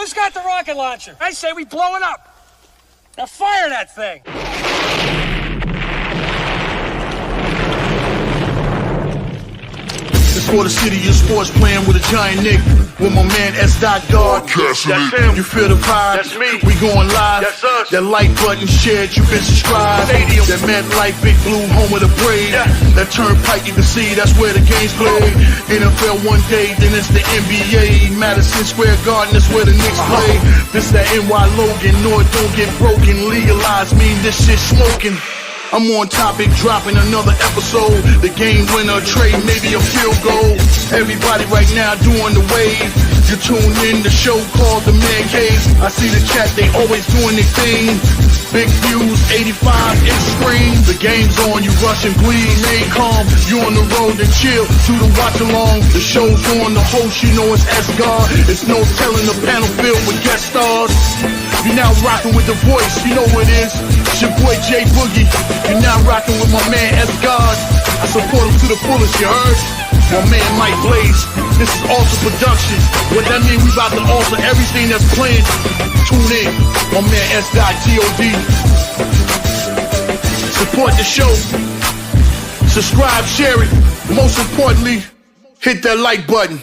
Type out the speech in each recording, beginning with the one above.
Who's got the rocket launcher? I say we blow it up. Now fire that thing. It's for the city of sports, playing with a giant Nick. With my man S. Guard. That's him. You feel the vibe? That's me. We going live. That's us. That like button shared, you been subscribed. Stadium. That MetLife, Big Blue, home of the Braves. Yeah. That turnpike, you can see that's where the game's played. NFL one day, then it's the NBA. Madison Square Garden, that's where the Knicks play. This that NY Logan, no it don't get broken. Legalized mean this shit smoking. I'm on topic, dropping another episode. The game winner, trade, maybe a field goal. Everybody right now doing the wave. You tune in the show called TheMan-Cave. I see the chat, they always doing their thing. Big views, 85 inch screen. The game's on, you rush and bleed. Stay calm, you on the road and chill. To the watch along, the show's on. The host, you know it's S-God. It's no telling the panel filled with guest stars. You're now rocking with the voice, you know what it is. It's your boy J Boogie. You're now rocking with my man S-God. I support him to the fullest, you heard? My man Mike Blaze. This is Alter Production. What that mean? We about to alter everything that's playing. Tune in. My man S.G.O.D. Support the show. Subscribe, share it. Most importantly, hit that like button.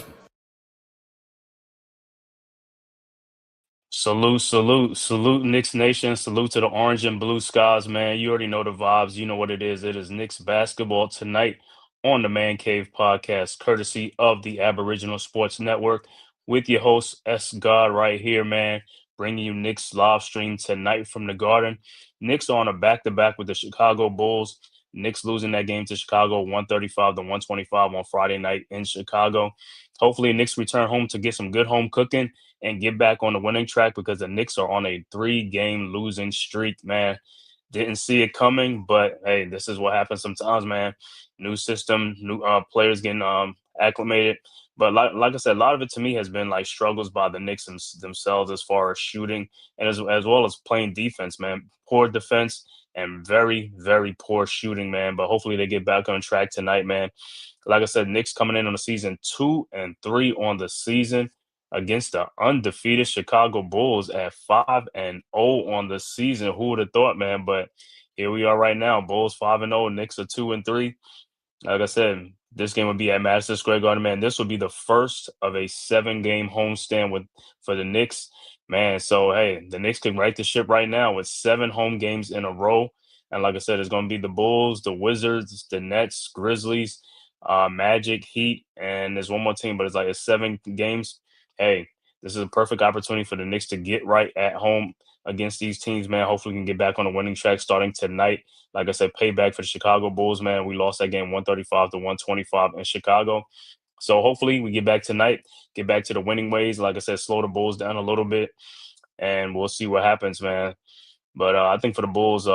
Salute, Knicks Nation. Salute to the orange and blue skies, man. You already know the vibes. You know what it is. It is Knicks basketball tonight on the Man Cave podcast, courtesy of the Aboriginal Sports Network, with your host, S. God, right here, man, bringing you Knicks live stream tonight from the Garden. Knicks are on a back-to-back with the Chicago Bulls. Knicks losing that game to Chicago 135 to 125 on Friday night in Chicago. Hopefully, Knicks return home to get some good home cooking and get back on the winning track, because the Knicks are on a 3-game losing streak, man. Didn't see it coming, but hey, this is what happens sometimes, man. New system, new players getting acclimated. But like I said, a lot of it to me has been like struggles by the Knicks themselves as far as shooting and as well as playing defense, man. Poor defense and very, very poor shooting, man. But hopefully they get back on track tonight, man. Like I said, Knicks coming in on the season 2-3 on the season against the undefeated Chicago Bulls at 5-0 on the season. Who would have thought, man? But here we are right now. Bulls 5-0, Knicks are 2-3. Like I said, this game would be at Madison Square Garden, man. This would be the first of a 7-game homestand for the Knicks, man. So hey, the Knicks can right the ship right now with 7 home games in a row. And like I said, it's going to be the Bulls, the Wizards, the Nets, Grizzlies, Magic, Heat, and there's one more team, but it's 7 games. Hey, this is a perfect opportunity for the Knicks to get right at home against these teams, man. Hopefully we can get back on the winning track starting tonight. Like I said, payback for the Chicago Bulls, man. We lost that game 135 to 125 in Chicago. So hopefully we get back tonight, get back to the winning ways. Like I said, slow the Bulls down a little bit, and we'll see what happens, man. But I think for the Bulls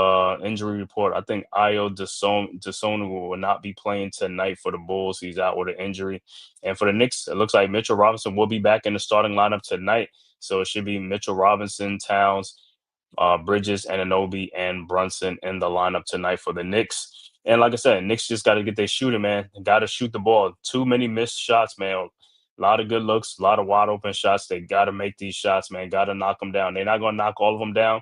injury report, I think Ayo Dosunmu will not be playing tonight for the Bulls. He's out with an injury. And for the Knicks, it looks like Mitchell Robinson will be back in the starting lineup tonight. So it should be Mitchell Robinson, Towns, Bridges, Anunoby, and Brunson in the lineup tonight for the Knicks. And like I said, Knicks just got to get their shooting, man. Got to shoot the ball. Too many missed shots, man. A lot of good looks, a lot of wide open shots. They got to make these shots, man. Got to knock them down. They're not going to knock all of them down,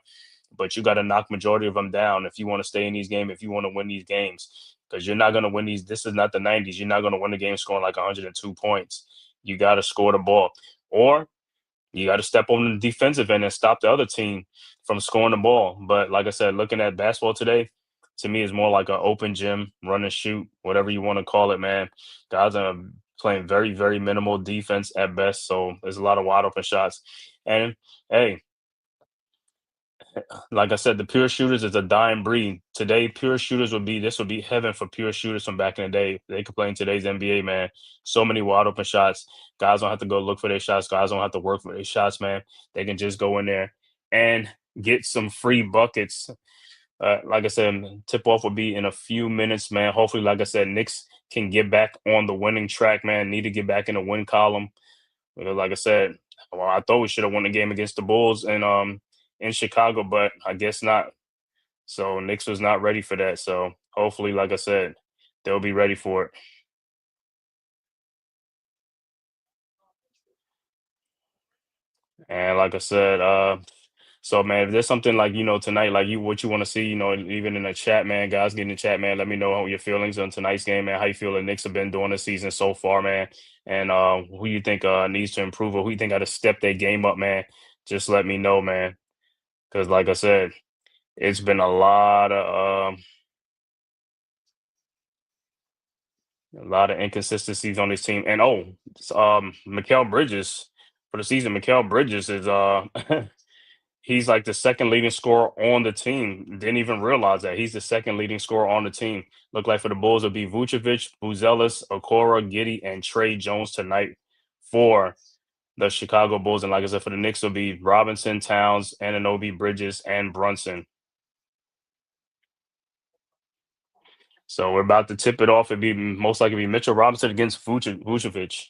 but you got to knock majority of them down if you want to stay in these games, if you want to win these games, because you're not going to win these. This is not the 90s. You're not going to win the game scoring like 102 points. You got to score the ball, or you got to step on the defensive end and stop the other team from scoring the ball. But like I said, looking at basketball today, to me, is more like an open gym, run and shoot, whatever you want to call it, man. Guys are playing very, very minimal defense at best, so there's a lot of wide open shots. And hey, like I said, the pure shooters is a dying breed. Today, pure shooters would be heaven for pure shooters from back in the day. They could play in today's NBA, man. So many wide open shots. Guys don't have to go look for their shots. Guys don't have to work for their shots, man. They can just go in there and get some free buckets. Like I said, tip off will be in a few minutes, man. Hopefully, like I said, Knicks can get back on the winning track, man. Need to get back in the win column. Like I said, well, I thought we should have won the game against the Bulls and in Chicago, but I guess not. So Knicks was not ready for that. So hopefully, like I said, they'll be ready for it. And like I said, so man, if there's something like tonight, like what you want to see, even in the chat, man, guys, get in the chat, man. Let me know your feelings on tonight's game, man. How you feel the Knicks have been doing this season so far, man, and who you think needs to improve or who you think got to step their game up, man. Just let me know, man. Because like I said, it's been a lot of inconsistencies on this team. And Mikal Bridges for the season. Mikal Bridges is he's like the second leading scorer on the team. Didn't even realize that he's the second leading scorer on the team. Look like for the Bulls it'll be Vucevic, Buzelis, Okoro, Giddy, and Trey Jones tonight for the Chicago Bulls. And like I said, for the Knicks it'll be Robinson, Towns, Anunoby, Bridges, and Brunson. So we're about to tip it off. It'd be most likely be Mitchell Robinson against Vucevic.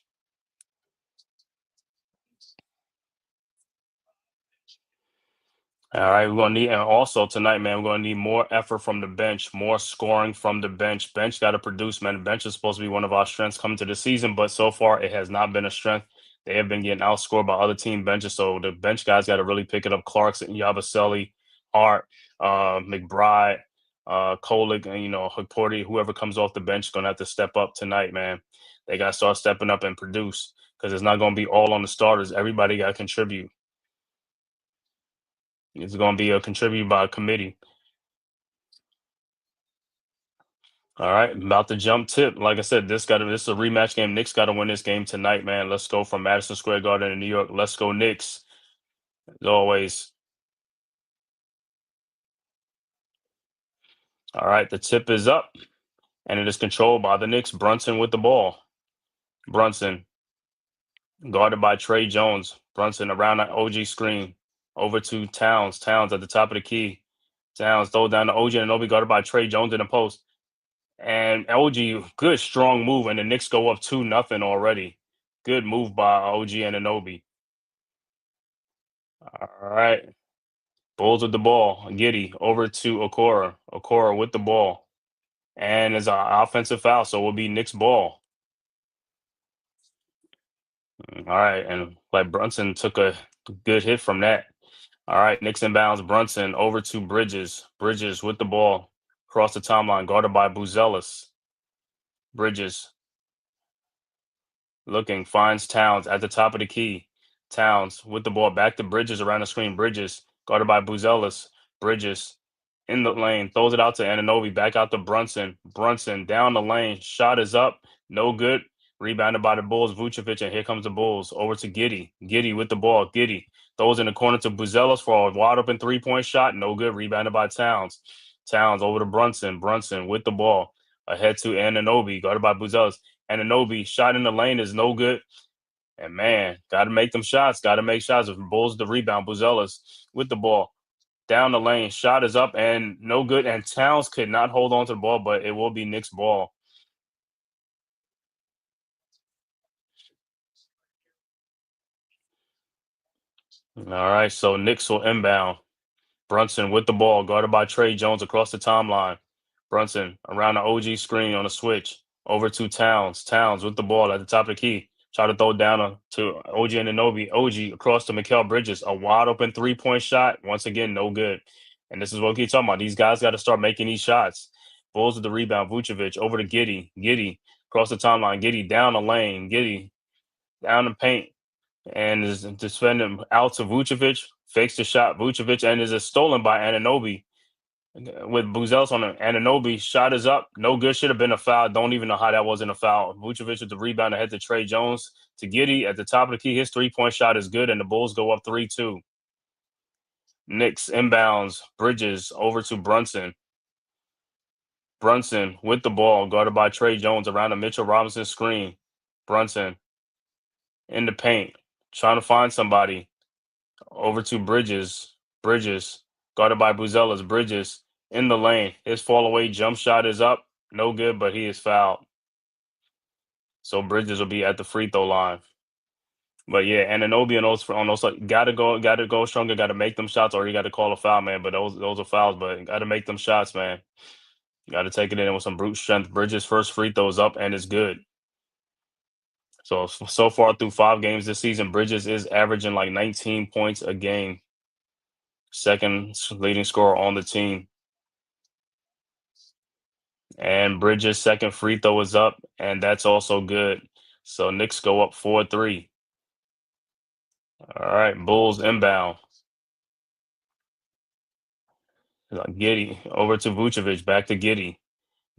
All right, we're gonna need, and also tonight, man, we're gonna need more effort from the bench, more scoring from the bench. Bench got to produce, man. The bench is supposed to be one of our strengths coming to the season, but so far it has not been a strength. They have been getting outscored by other team benches, so the bench guys got to really pick it up. Clarkson, Yabusele, Hart, McBride, Kolick, and Hukporti, whoever comes off the bench is gonna have to step up tonight, man. They got to start stepping up and produce because it's not gonna be all on the starters. Everybody got to contribute. It's going to be a contributed by a committee. All right, about to jump tip. Like I said, this is a rematch game. Knicks got to win this game tonight, man. Let's go from Madison Square Garden in New York. Let's go Knicks. As always. All right, the tip is up, and it is controlled by the Knicks. Brunson with the ball. Brunson guarded by Trey Jones. Brunson around the OG screen. Over to Towns. Towns at the top of the key. Towns throw down to OG and Obi guarded by Trey Jones in the post. And OG, good strong move, and the Knicks go up 2-0 already. Good move by OG and Anobi. All right. Bulls with the ball. Giddy over to Okora. Okora with the ball. And it's an offensive foul, so it will be Knicks ball. All right. And like Brunson took a good hit from that. All right. Knicks inbounds. Brunson over to Bridges. Bridges with the ball. Across the timeline. Guarded by Buzelis. Bridges looking, finds Towns at the top of the key. Towns with the ball back to Bridges around the screen. Bridges guarded by Buzelis. Bridges in the lane, throws it out to Anunoby, back out to Brunson. Brunson down the lane, shot is up, no good. Rebounded by the Bulls, Vucevic, and here comes the Bulls. Over to Giddy. Giddy with the ball. Giddy throws in the corner to Buzelis for a wide open 3-point shot. No good. Rebounded by Towns. Towns over to Brunson. Brunson with the ball. Ahead to Anunoby, guarded by Buzelis. Anunoby shot in the lane is no good. And man, got to make them shots. Got to make shots. If Bulls the rebound, Buzelis with the ball down the lane. Shot is up and no good. And Towns could not hold on to the ball, but it will be Knicks ball. All right, so Knicks will inbound. Brunson with the ball, guarded by Trey Jones across the timeline. Brunson around the OG screen on a switch. Over to Towns. Towns with the ball at the top of the key. Try to throw down to OG and Anobi. OG across to Mikal Bridges. A wide open 3-point shot. Once again, no good. And this is what we keep talking about. These guys got to start making these shots. Bulls with the rebound. Vucevic over to Giddy. Giddy across the timeline. Giddy down the lane. Giddy down the paint. And is defending out to Vucevic. Fakes the shot. Vucevic and is stolen by Anunoby with Buzelis on it. Anunoby shot is up. No good. Should have been a foul. Don't even know how that wasn't a foul. Vucevic with the rebound ahead to Trey Jones. To Giddy at the top of the key. His 3-point shot is good, and the Bulls go up 3-2. Knicks inbounds. Bridges over to Brunson. Brunson with the ball, guarded by Trey Jones around the Mitchell Robinson screen. Brunson in the paint, trying to find somebody. Over to Bridges. Bridges guarded by Buzelis. Bridges in the lane. His fall away jump shot is up. No good, but he is fouled. So Bridges will be at the free throw line. But yeah, and Anunoby on those gotta go stronger, gotta make them shots, or you gotta call a foul, man. But those are fouls, but gotta make them shots, man. Gotta take it in with some brute strength. Bridges' first free throw is up and it's good. So far through 5 games this season, Bridges is averaging like 19 points a game, second leading scorer on the team. And Bridges' second free throw is up, and that's also good. So Knicks go up 4-3. All right, Bulls inbound. Giddey over to Vucevic, back to Giddey.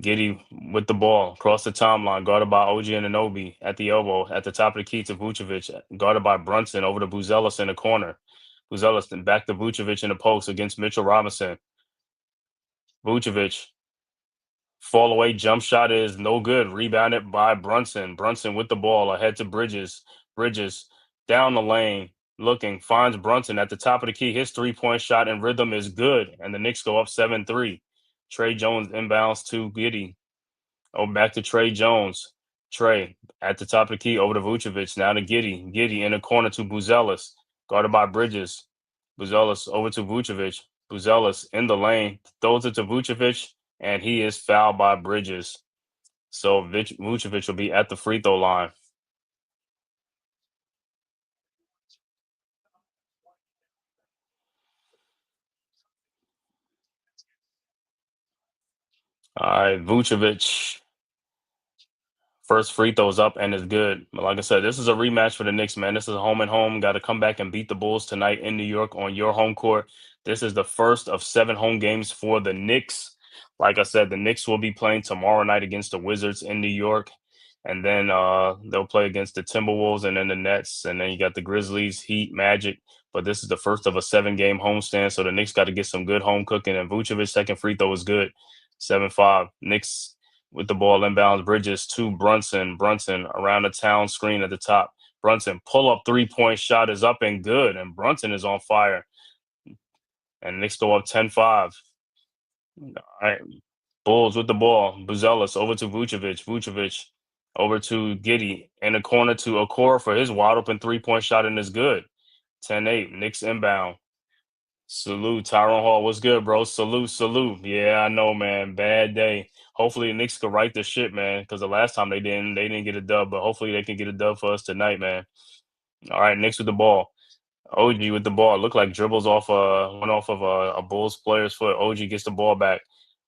Giddey with the ball across the timeline, guarded by OG Anunoby at the elbow, at the top of the key to Vucevic, guarded by Brunson over to Buzelis in the corner. Buzelis then back to Vucevic in the post against Mitchell Robinson. Vucevic, fall away jump shot is no good. Rebounded by Brunson. Brunson with the ball ahead to Bridges. Bridges down the lane, looking, finds Brunson at the top of the key. His 3-point shot and rhythm is good, and the Knicks go up 7-3. Trey Jones inbounds to Giddey. Oh, back to Trey Jones. Trey at the top of the key over to Vucevic. Now to Giddey. Giddey in the corner to Buzelis, guarded by Bridges. Buzelis over to Vucevic. Buzelis in the lane, throws it to Vucevic, and he is fouled by Bridges. So Vucevic will be at the free throw line. All right, Vucevic. First free throws up and is good. But like I said, this is a rematch for the Knicks, man. This is a home and home. Got to come back and beat the Bulls tonight in New York on your home court. This is the first of 7 home games for the Knicks. Like I said, the Knicks will be playing tomorrow night against the Wizards in New York. And then they'll play against the Timberwolves and then the Nets. And then you got the Grizzlies, Heat, Magic. But this is the first of a 7-game homestand. So the Knicks got to get some good home cooking. And Vucevic's second free throw is good. 7-5. Knicks with the ball inbounds. Bridges to Brunson. Brunson around the town screen at the top. Brunson pull up 3-point shot is up and good. And Brunson is on fire. And Knicks go up 10-5. All right. Bulls with the ball. Buzelis over to Vucevic. Vucevic over to Giddey. In the corner to Okoro for his wide open 3-point shot and is good. 10-8. Knicks inbound. Salute. Tyrone Hall. What's good, bro? Salute. Yeah, I know, man. Bad day. Hopefully the Knicks can right this shit, man. Because the last time they didn't get a dub, but hopefully they can get a dub for us tonight, man. All right, Knicks with the ball. OG with the ball. Looked like dribbles went off of a Bulls player's foot. OG gets the ball back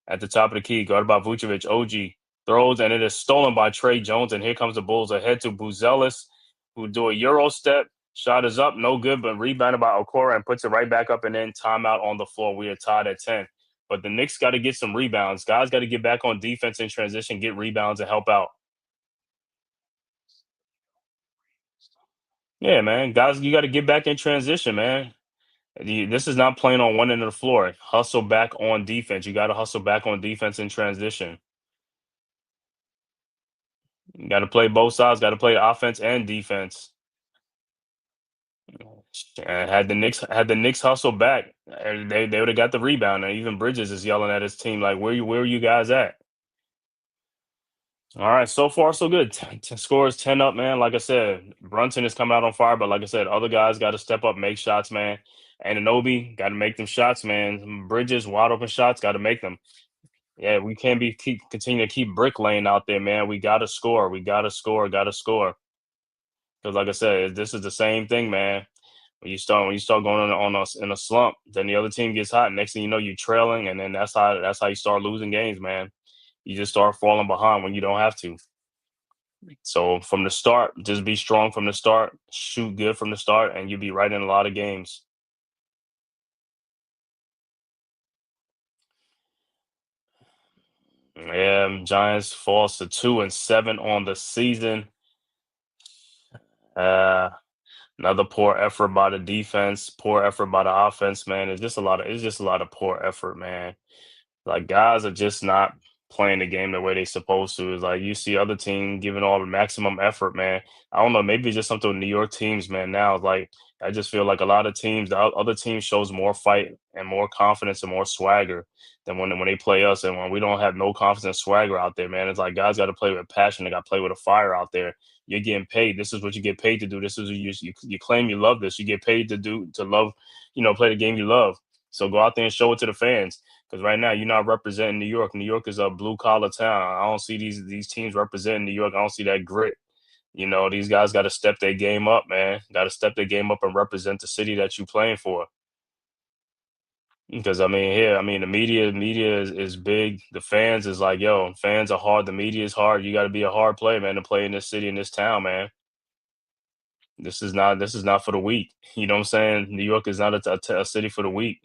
at the top of the key, guarded by Vucevic. OG throws, and it is stolen by Trey Jones. And here comes the Bulls ahead to Buzelis, who do a Euro step. Shot is up, no good, but rebounded by Okoro and puts it right back up, and then timeout on the floor. We are tied at 10. But the Knicks got to get some rebounds. Guys got to get back on defense in transition, get rebounds, and help out. Yeah, man. Guys, you got to get back in transition, man. This is not playing on one end of the floor. Hustle back on defense. You got to hustle back on defense in transition. You got to play both sides. Got to play offense and defense. And had the Knicks hustle back, they would have got the rebound. And even Bridges is yelling at his team like, where are you guys at?" All right, so far so good. Scores 10 up, man. Like I said, Brunson is coming out on fire, but like I said, other guys got to step up, make shots, man. And Anobi got to make them shots, man. Bridges, wide open shots, got to make them. Yeah, we can't continue to keep bricklaying out there, man. We got to score. We got to score. Got to score. Because like I said, this is the same thing, man. When you start going on us in a slump, then the other team gets hot. Next thing you know, you're trailing, and then that's how you start losing games, man. You just start falling behind when you don't have to. So from the start, just be strong from the start, shoot good from the start, and you'll be right in a lot of games. Yeah, Giants falls to 2-7 on the season. Uh, Another poor effort by the defense, poor effort by the offense, man. It's just a lot of poor effort, man. Like guys are just not playing the game the way they supposed to. It's like you see other team giving all the maximum effort, man. I don't know, maybe it's just something with New York teams, man. Now, like I just feel like a lot of teams, the other team shows more fight and more confidence and more swagger than when they play us. And when we don't have no confidence and swagger out there, man, it's like guys got to play with passion. They got to play with a fire out there. You're getting paid. This is what you get paid to do. This is you claim you love this. You get paid to love, play the game you love. So go out there and show it to the fans. Because right now you're not representing New York. New York is a blue collar town. I don't see these teams representing New York. I don't see that grit. These guys got to step their game up, man. Got to step their game up and represent the city that you playing for. Because the media is big. The fans is like, yo, fans are hard. The media is hard. You got to be a hard player, man, to play in this city, in this town, man. This is not for the weak. You know what I'm saying? New York is not a city for the weak.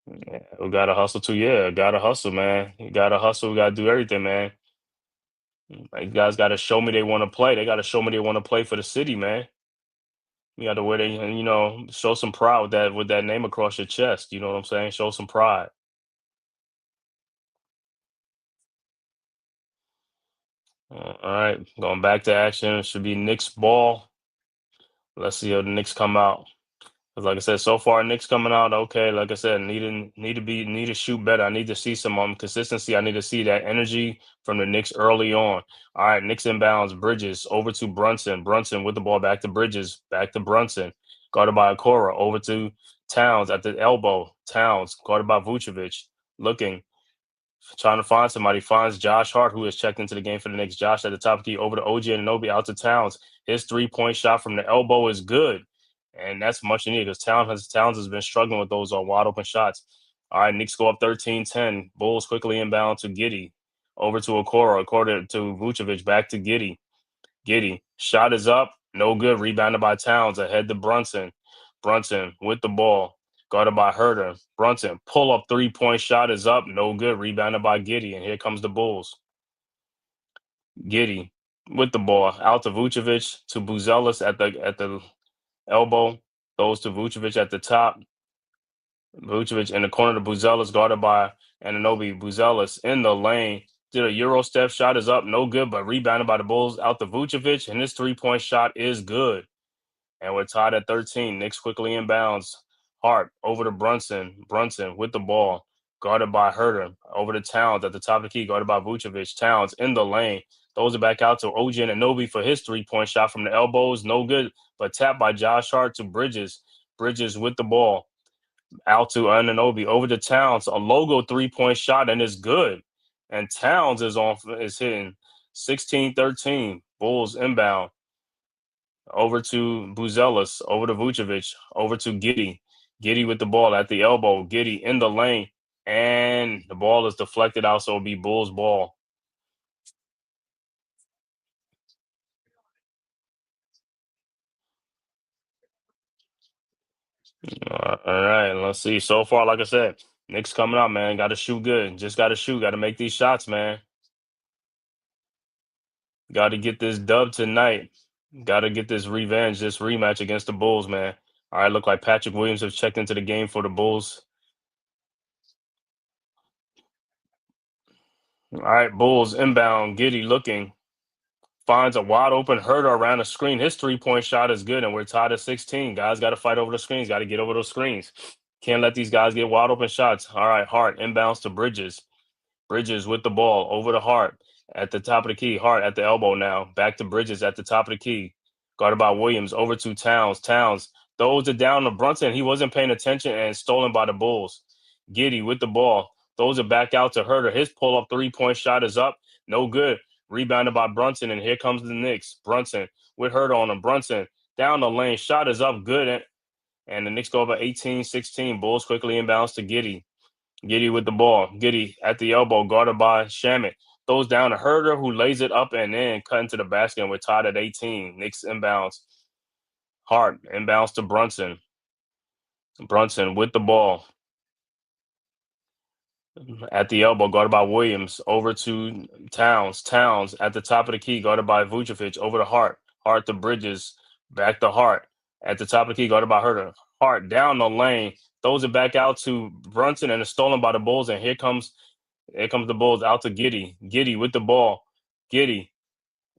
Yeah, we gotta hustle too. Yeah, gotta hustle, man. You gotta hustle. We gotta do everything, man. Like, guys gotta show me they want to play. They gotta show me they want to play for the city, man. You gotta wear they, show some pride with that name across your chest. You know what I'm saying? Show some pride. All right, going back to action. It should be Knicks ball. Let's see how the Knicks come out. 'Cause like I said, so far Knicks coming out okay. Like I said, need to shoot better. I need to see some consistency. I need to see that energy from the Knicks early on. All right, Knicks inbounds. Bridges over to Brunson. Brunson with the ball back to Bridges. Back to Brunson. Guarded by Okoro. Over to Towns at the elbow. Towns guarded by Vucevic. Looking. Trying to find somebody, finds Josh Hart, who has checked into the game for the Knicks. Josh at the top key over to OG Anunoby out to Towns. His 3-point shot from the elbow is good, and that's much needed because Towns has been struggling with those wide open shots. All right, Knicks go up 13-10. Bulls quickly inbound to Giddy, over to Okoro to Vucevic, back to Giddy. Giddy shot is up, no good. Rebounded by Towns, ahead to Brunson. Brunson with the ball. Guarded by Herter. Brunson, pull up 3-point shot is up. No good. Rebounded by Giddy. And here comes the Bulls. Giddy with the ball. Out to Vucevic to Buzelis at the elbow. Those to Vucevic at the top. Vucevic in the corner to Buzelis, guarded by Anunoby. Buzelis in the lane. Did a Euro step shot is up. No good, but rebounded by the Bulls. Out to Vucevic. And his 3-point shot is good. And we're tied at 13. Knicks quickly inbounds. Hart over to Brunson. Brunson with the ball. Guarded by Herter. Over to Towns at the top of the key. Guarded by Vucevic. Towns in the lane. Throws it back out to OG Anunoby for his 3-point shot from the elbows. No good. But tapped by Josh Hart to Bridges. Bridges with the ball. Out to Anunoby. Over to Towns. A logo 3-point shot and it's good. And Towns is hitting 16-13. Bulls inbound. Over to Buzelis, over to Vucevic, over to Giddy. Giddy with the ball at the elbow. Giddy in the lane. And the ball is deflected out, so it'll be Bulls ball. All right, let's see. So far, like I said, Knicks coming out, man. Got to shoot good. Just got to shoot. Got to make these shots, man. Got to get this dub tonight. Got to get this revenge, this rematch against the Bulls, man. All right, look like Patrick Williams have checked into the game for the Bulls. All right, Bulls inbound. Giddy looking. Finds a wide open Herter around the screen. His 3-point shot is good, and we're tied at 16. Guys got to fight over the screens. Got to get over those screens. Can't let these guys get wide open shots. All right, Hart inbounds to Bridges. Bridges with the ball over to Hart at the top of the key. Hart at the elbow now. Back to Bridges at the top of the key. Guarded by Williams. Over to Towns. Towns throws it down to Brunson. He wasn't paying attention and stolen by the Bulls. Giddy with the ball. Throws it back out to Herter. His pull up 3-point shot is up. No good. Rebounded by Brunson, and here comes the Knicks. Brunson with Herter on him. Brunson down the lane. Shot is up good. And the Knicks go over 18-16. Bulls quickly inbounds to Giddy. Giddy with the ball. Giddy at the elbow, guarded by Shamit. Throws down to Herter, who lays it up and in, cut into the basket, and we're tied at 18. Knicks inbounds. Hart inbounds to Brunson. Brunson with the ball. At the elbow, guarded by Williams. Over to Towns. Towns at the top of the key, guarded by Vucevic. Over to Hart. Hart to Bridges. Back to Hart. At the top of the key, guarded by Herter. Hart down the lane. Throws it back out to Brunson, and it's stolen by the Bulls. And here comes the Bulls out to Giddy. Giddy with the ball. Giddy.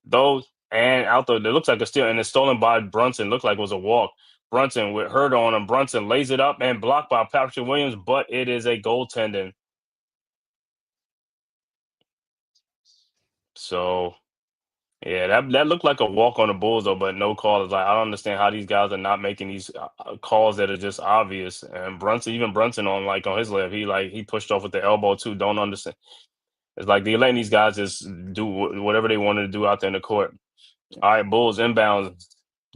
Those and out the. It looks like a steal, and it's stolen by Brunson. Looked like it was a walk. Brunson with Herter on him. Brunson lays it up and blocked by Patrick Williams, but it is a goaltending. So yeah, that looked like a walk on the Bulls though, but no call. Is like I don't understand how these guys are not making these calls that are just obvious. And Brunson, even Brunson on his left, he pushed off with the elbow too. Don't understand. It's like they're letting these guys just do whatever they wanted to do out there in the court. All right, Bulls inbounds.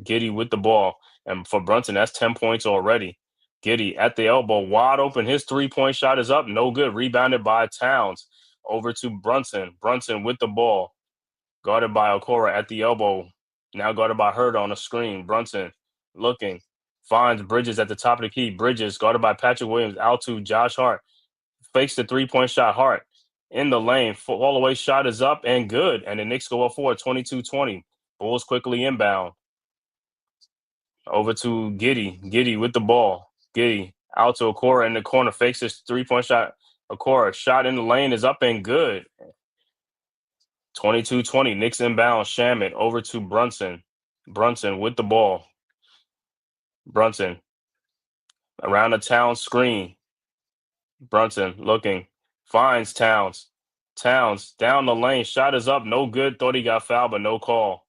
Giddy with the ball. And for Brunson, that's 10 points already. Giddy at the elbow, wide open. His 3-point shot is up. No good. Rebounded by Towns. Over to Brunson. Brunson with the ball. Guarded by Okora at the elbow. Now guarded by Hurd on the screen. Brunson looking. Finds Bridges at the top of the key. Bridges guarded by Patrick Williams. Out to Josh Hart. Fakes the 3-point shot. Hart in the lane. Fall away shot is up and good. And the Knicks go up for 22-20. Bulls quickly inbound. Over to Giddy. Giddy with the ball. Giddy out to Okora in the corner. Fakes his 3-point shot. Okora shot in the lane is up and good. 22-20. Knicks inbound. Shamit over to Brunson. Brunson with the ball. Brunson around the Towns screen. Brunson looking. Finds Towns. Towns down the lane. Shot is up. No good. Thought he got fouled, but no call.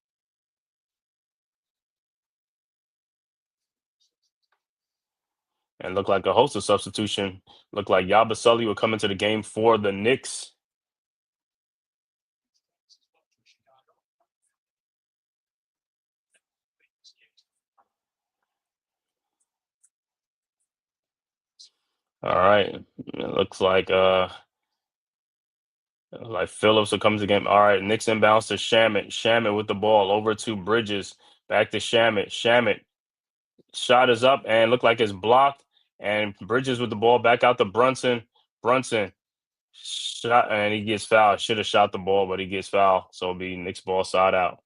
And looked like a host of substitution. Looked like Yabusele would come into the game for the Knicks. All right. It looks like Phillips will come to the game. All right. Knicks inbounds to Shamit. Shamit with the ball over to Bridges. Back to Shamit. Shamit. Shot is up and looked like it's blocked. And Bridges with the ball back out to Brunson. Brunson shot and he gets fouled. Should have shot the ball, but he gets fouled. So it'll be Knicks ball side out.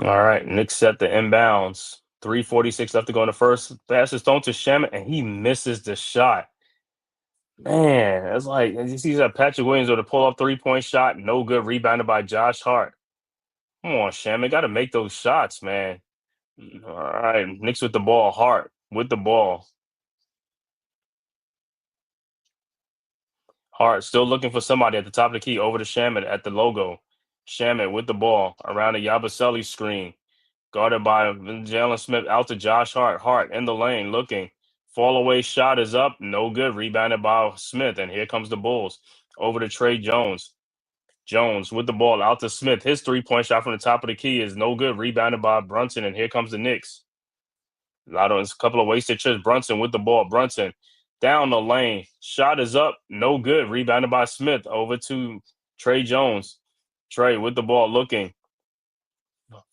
All right, Knicks set the inbounds. 3:46 left to go in the first. Pass is thrown to Shamit, and he misses the shot. Man, it's like you see that Patrick Williams with a pull-up 3-point shot, no good. Rebounded by Josh Hart. Come on, Shamit, got to make those shots, man. All right, Knicks with the ball. Hart with the ball. Hart still looking for somebody at the top of the key. Over to Shamit at the logo. Shamit with the ball around the Yabusele screen. Guarded by Jalen Smith out to Josh Hart. Hart in the lane looking. Fall away shot is up. No good. Rebounded by Smith. And here comes the Bulls. Over to Trey Jones. Jones with the ball out to Smith. His 3-point shot from the top of the key is no good. Rebounded by Brunson. And here comes the Knicks. A couple of wasted trips. Brunson with the ball. Brunson down the lane. Shot is up. No good. Rebounded by Smith. Over to Trey Jones. Trey with the ball looking.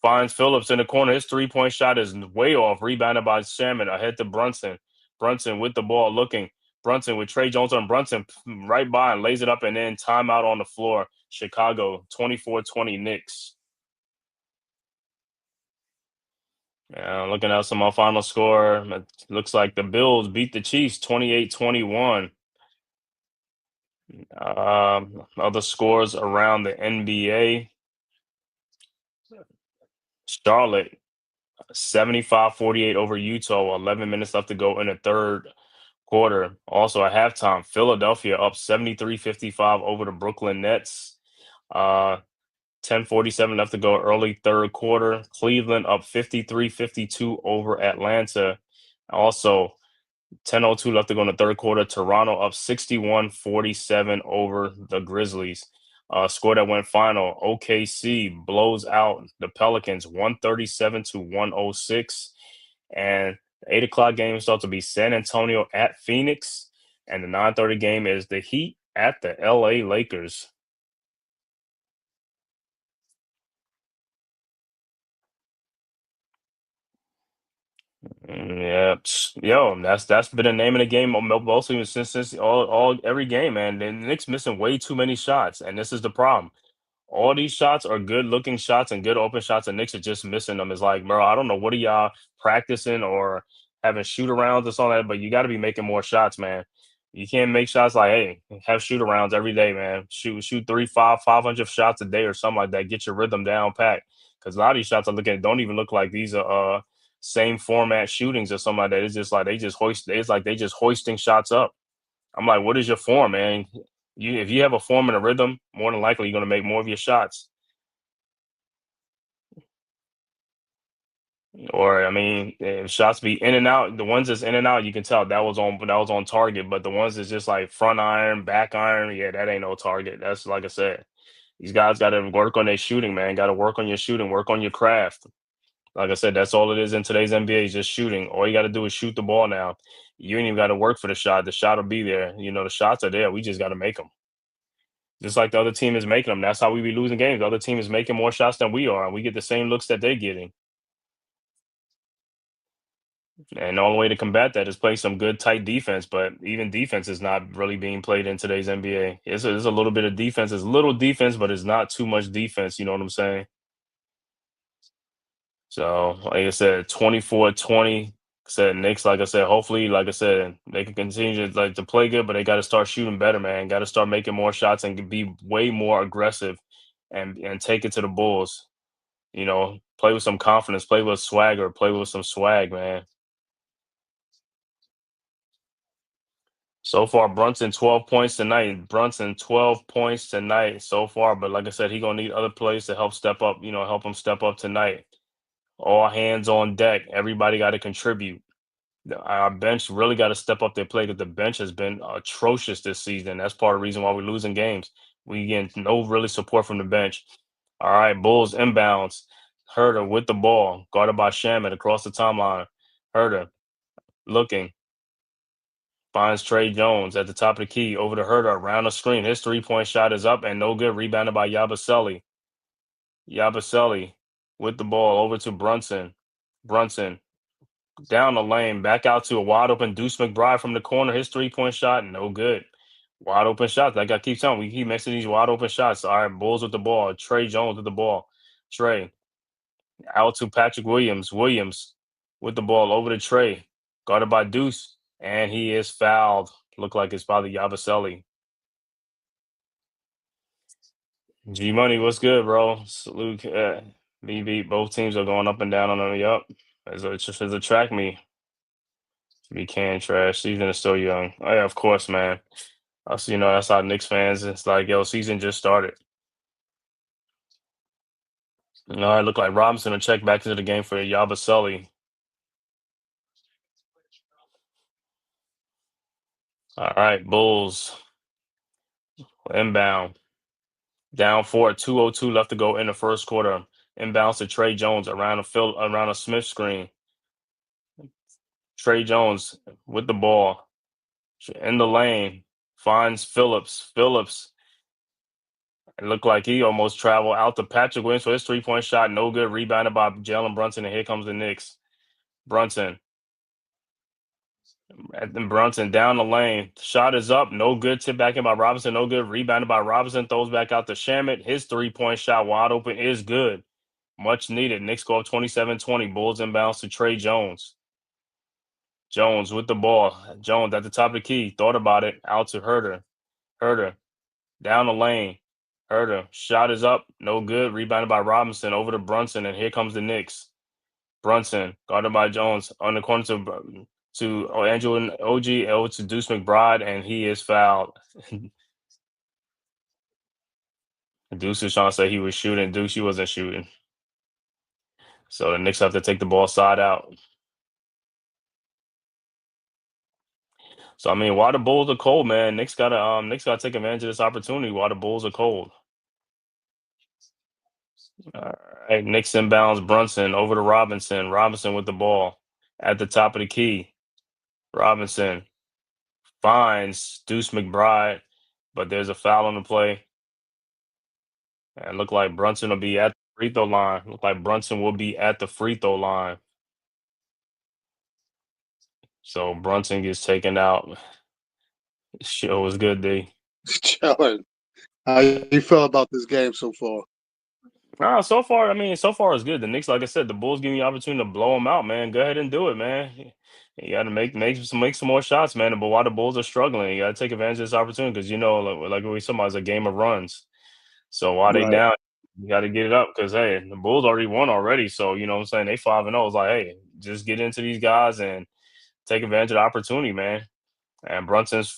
Finds Phillips in the corner. His 3-point shot is way off. Rebounded by Shamit. Ahead to Brunson. Brunson with the ball looking. Brunson with Trey Jones on Brunson right by and lays it up and then timeout on the floor. Chicago 24-20 Knicks. Looking at some of final score. It looks like the Bills beat the Chiefs 28-21. Other scores around the NBA. Charlotte 75-48 over Utah. 11 minutes left to go in the third quarter. Also at halftime, Philadelphia up 73-55 over the Brooklyn Nets. 10:47 left to go early third quarter. Cleveland up 53-52 over Atlanta. Also 10:02 left to go in the third quarter. Toronto up 61-47 over the Grizzlies. Score that went final. OKC blows out the Pelicans 137-106. And the 8 o'clock game starts to be San Antonio at Phoenix. And the 9:30 game is the Heat at the LA Lakers. Yeah, yo, that's been the name of the game mostly since all every game, man. The Knicks missing way too many shots, and this is the problem. All these shots are good looking shots and good open shots, and Knicks are just missing them. It's like, bro, I don't know what are y'all practicing or having shoot arounds or something, like that, but you got to be making more shots, man. You can't make shots like, hey, have shoot arounds every day, man. Shoot 500 shots a day or something like that. Get your rhythm down packed. Because a lot of these shots I look at don't even look like these are same format shootings or something like that. It's just like they just hoist. It's like they just hoisting shots up. I'm like, what is your form, man? If you have a form and a rhythm, more than likely you're gonna make more of your shots. Or I mean, if shots be in and out, the ones that's in and out, you can tell that was on target. But the ones that's just like front iron, back iron, yeah, that ain't no target. That's like I said, these guys got to work on their shooting, man. Got to work on your shooting, work on your craft. Like I said, that's all it is in today's NBA is just shooting. All you got to do is shoot the ball now. You ain't even got to work for the shot. The shot will be there. The shots are there. We just got to make them. Just like the other team is making them. That's how we be losing games. The other team is making more shots than we are, and we get the same looks that they're getting. And the only way to combat that is play some good, tight defense. But even defense is not really being played in today's NBA. It's a little bit of defense. It's little defense, but it's not too much defense. You know what I'm saying? So, like I said, 24-20. Said Knicks, like I said, hopefully, like I said, they can continue to play good, but they got to start shooting better, man. Got to start making more shots and be way more aggressive and take it to the Bulls. Play with some confidence, play with swagger, play with some swag, man. So far, Brunson 12 points tonight. Brunson 12 points tonight so far, but like I said, he gonna need other players to help step up. Help him step up tonight. All hands on deck. Everybody got to contribute. Our bench really got to step up their play because the bench has been atrocious this season. That's part of the reason why we're losing games. We get no really support from the bench. All right, Bulls inbounds. Herder with the ball, guarded by Shaman across the timeline. Herder looking, finds Trey Jones at the top of the key over to Herder around the screen. His 3-point shot is up and no good. Rebounded by Yabusele. Yabusele with the ball over to Brunson. Brunson down the lane, back out to a wide open Deuce McBride from the corner. His 3-point shot, no good. Wide open shots. Like I keep telling, we keep mixing these wide open shots. All right, Bulls with the ball. Trey Jones with the ball. Trey out to Patrick Williams. Williams with the ball over to Trey, guarded by Deuce, and he is fouled. Look like it's probably Yabusele. G Money, what's good, bro? Salute. BB, both teams are going up and down on them. Yup. It's just as a track me. We can trash. Season is still young. Oh, yeah, of course, man. Us, that's how Knicks fans. It's like, yo, season just started. It look like Robinson will check back into the game for Yabusele. All right, Bulls inbound. Down 4, 2:02 left to go in the first quarter. Inbounds to Trey Jones around a Smith screen. Trey Jones with the ball in the lane, finds Phillips. Phillips, it looked like he almost traveled out to Patrick Williams for his 3-point shot. No good. Rebounded by Jalen Brunson, and here comes the Knicks. Brunson. Brunson down the lane. Shot is up. No good. Tip back in by Robinson. No good. Rebounded by Robinson. Throws back out to Shamet. His 3-point shot wide open is good. Much needed. Knicks go up 27-20. Bulls inbounds to Trey Jones. Jones with the ball. Jones at the top of the key. Thought about it. Out to Herder. Herder down the lane. Herder shot is up. No good. Rebounded by Robinson over to Brunson. And here comes the Knicks. Brunson guarded by Jones on the corner to Angelo and OG over to Deuce McBride, and he is fouled. Deuce was trying to say he was shooting. Deuce, he wasn't shooting. So the Knicks have to take the ball side out. So I mean, while the Bulls are cold, man, Knicks gotta take advantage of this opportunity while the Bulls are cold. All right, Knicks inbounds Brunson over to Robinson. Robinson with the ball at the top of the key. Robinson finds Deuce McBride, but there's a foul on the play. And look like Brunson will be at the free throw line. Look like Brunson will be at the free throw line. So Brunson gets taken out. Show was good, D. Chilling. How you feel about this game so far? So far it's good. The Knicks, like I said, the Bulls give you the opportunity to blow them out, man. Go ahead and do it, man. You got to make some more shots, man. But while the Bulls are struggling, you got to take advantage of this opportunity because like we talking about, it's a game of runs. So while they Right. down, You got to get it up because hey, the Bulls already won already. So you know what I'm saying they 5-0. It's like hey, just get into these guys and take advantage of the opportunity, man. And Brunson's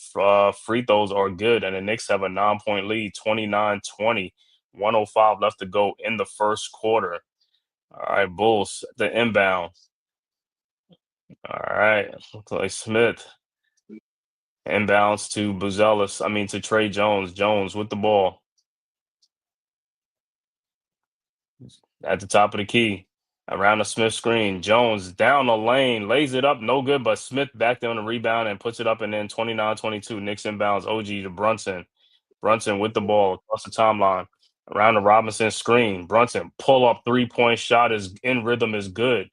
free throws are good, and the Knicks have a 9-point lead, 29-20, 105 left to go in the first quarter. All right, Bulls, the inbound. All right, Clay Smith. Inbounds to Buzelis. I mean, to Trey Jones. Jones with the ball at the top of the key. Around the Smith screen. Jones down the lane, lays it up, no good, but Smith back there on the rebound and puts it up, and then 29-22. Knicks inbounds OG to Brunson. Brunson with the ball across the timeline. Around the Robinson screen. Brunson pull up 3-point shot is in rhythm is good.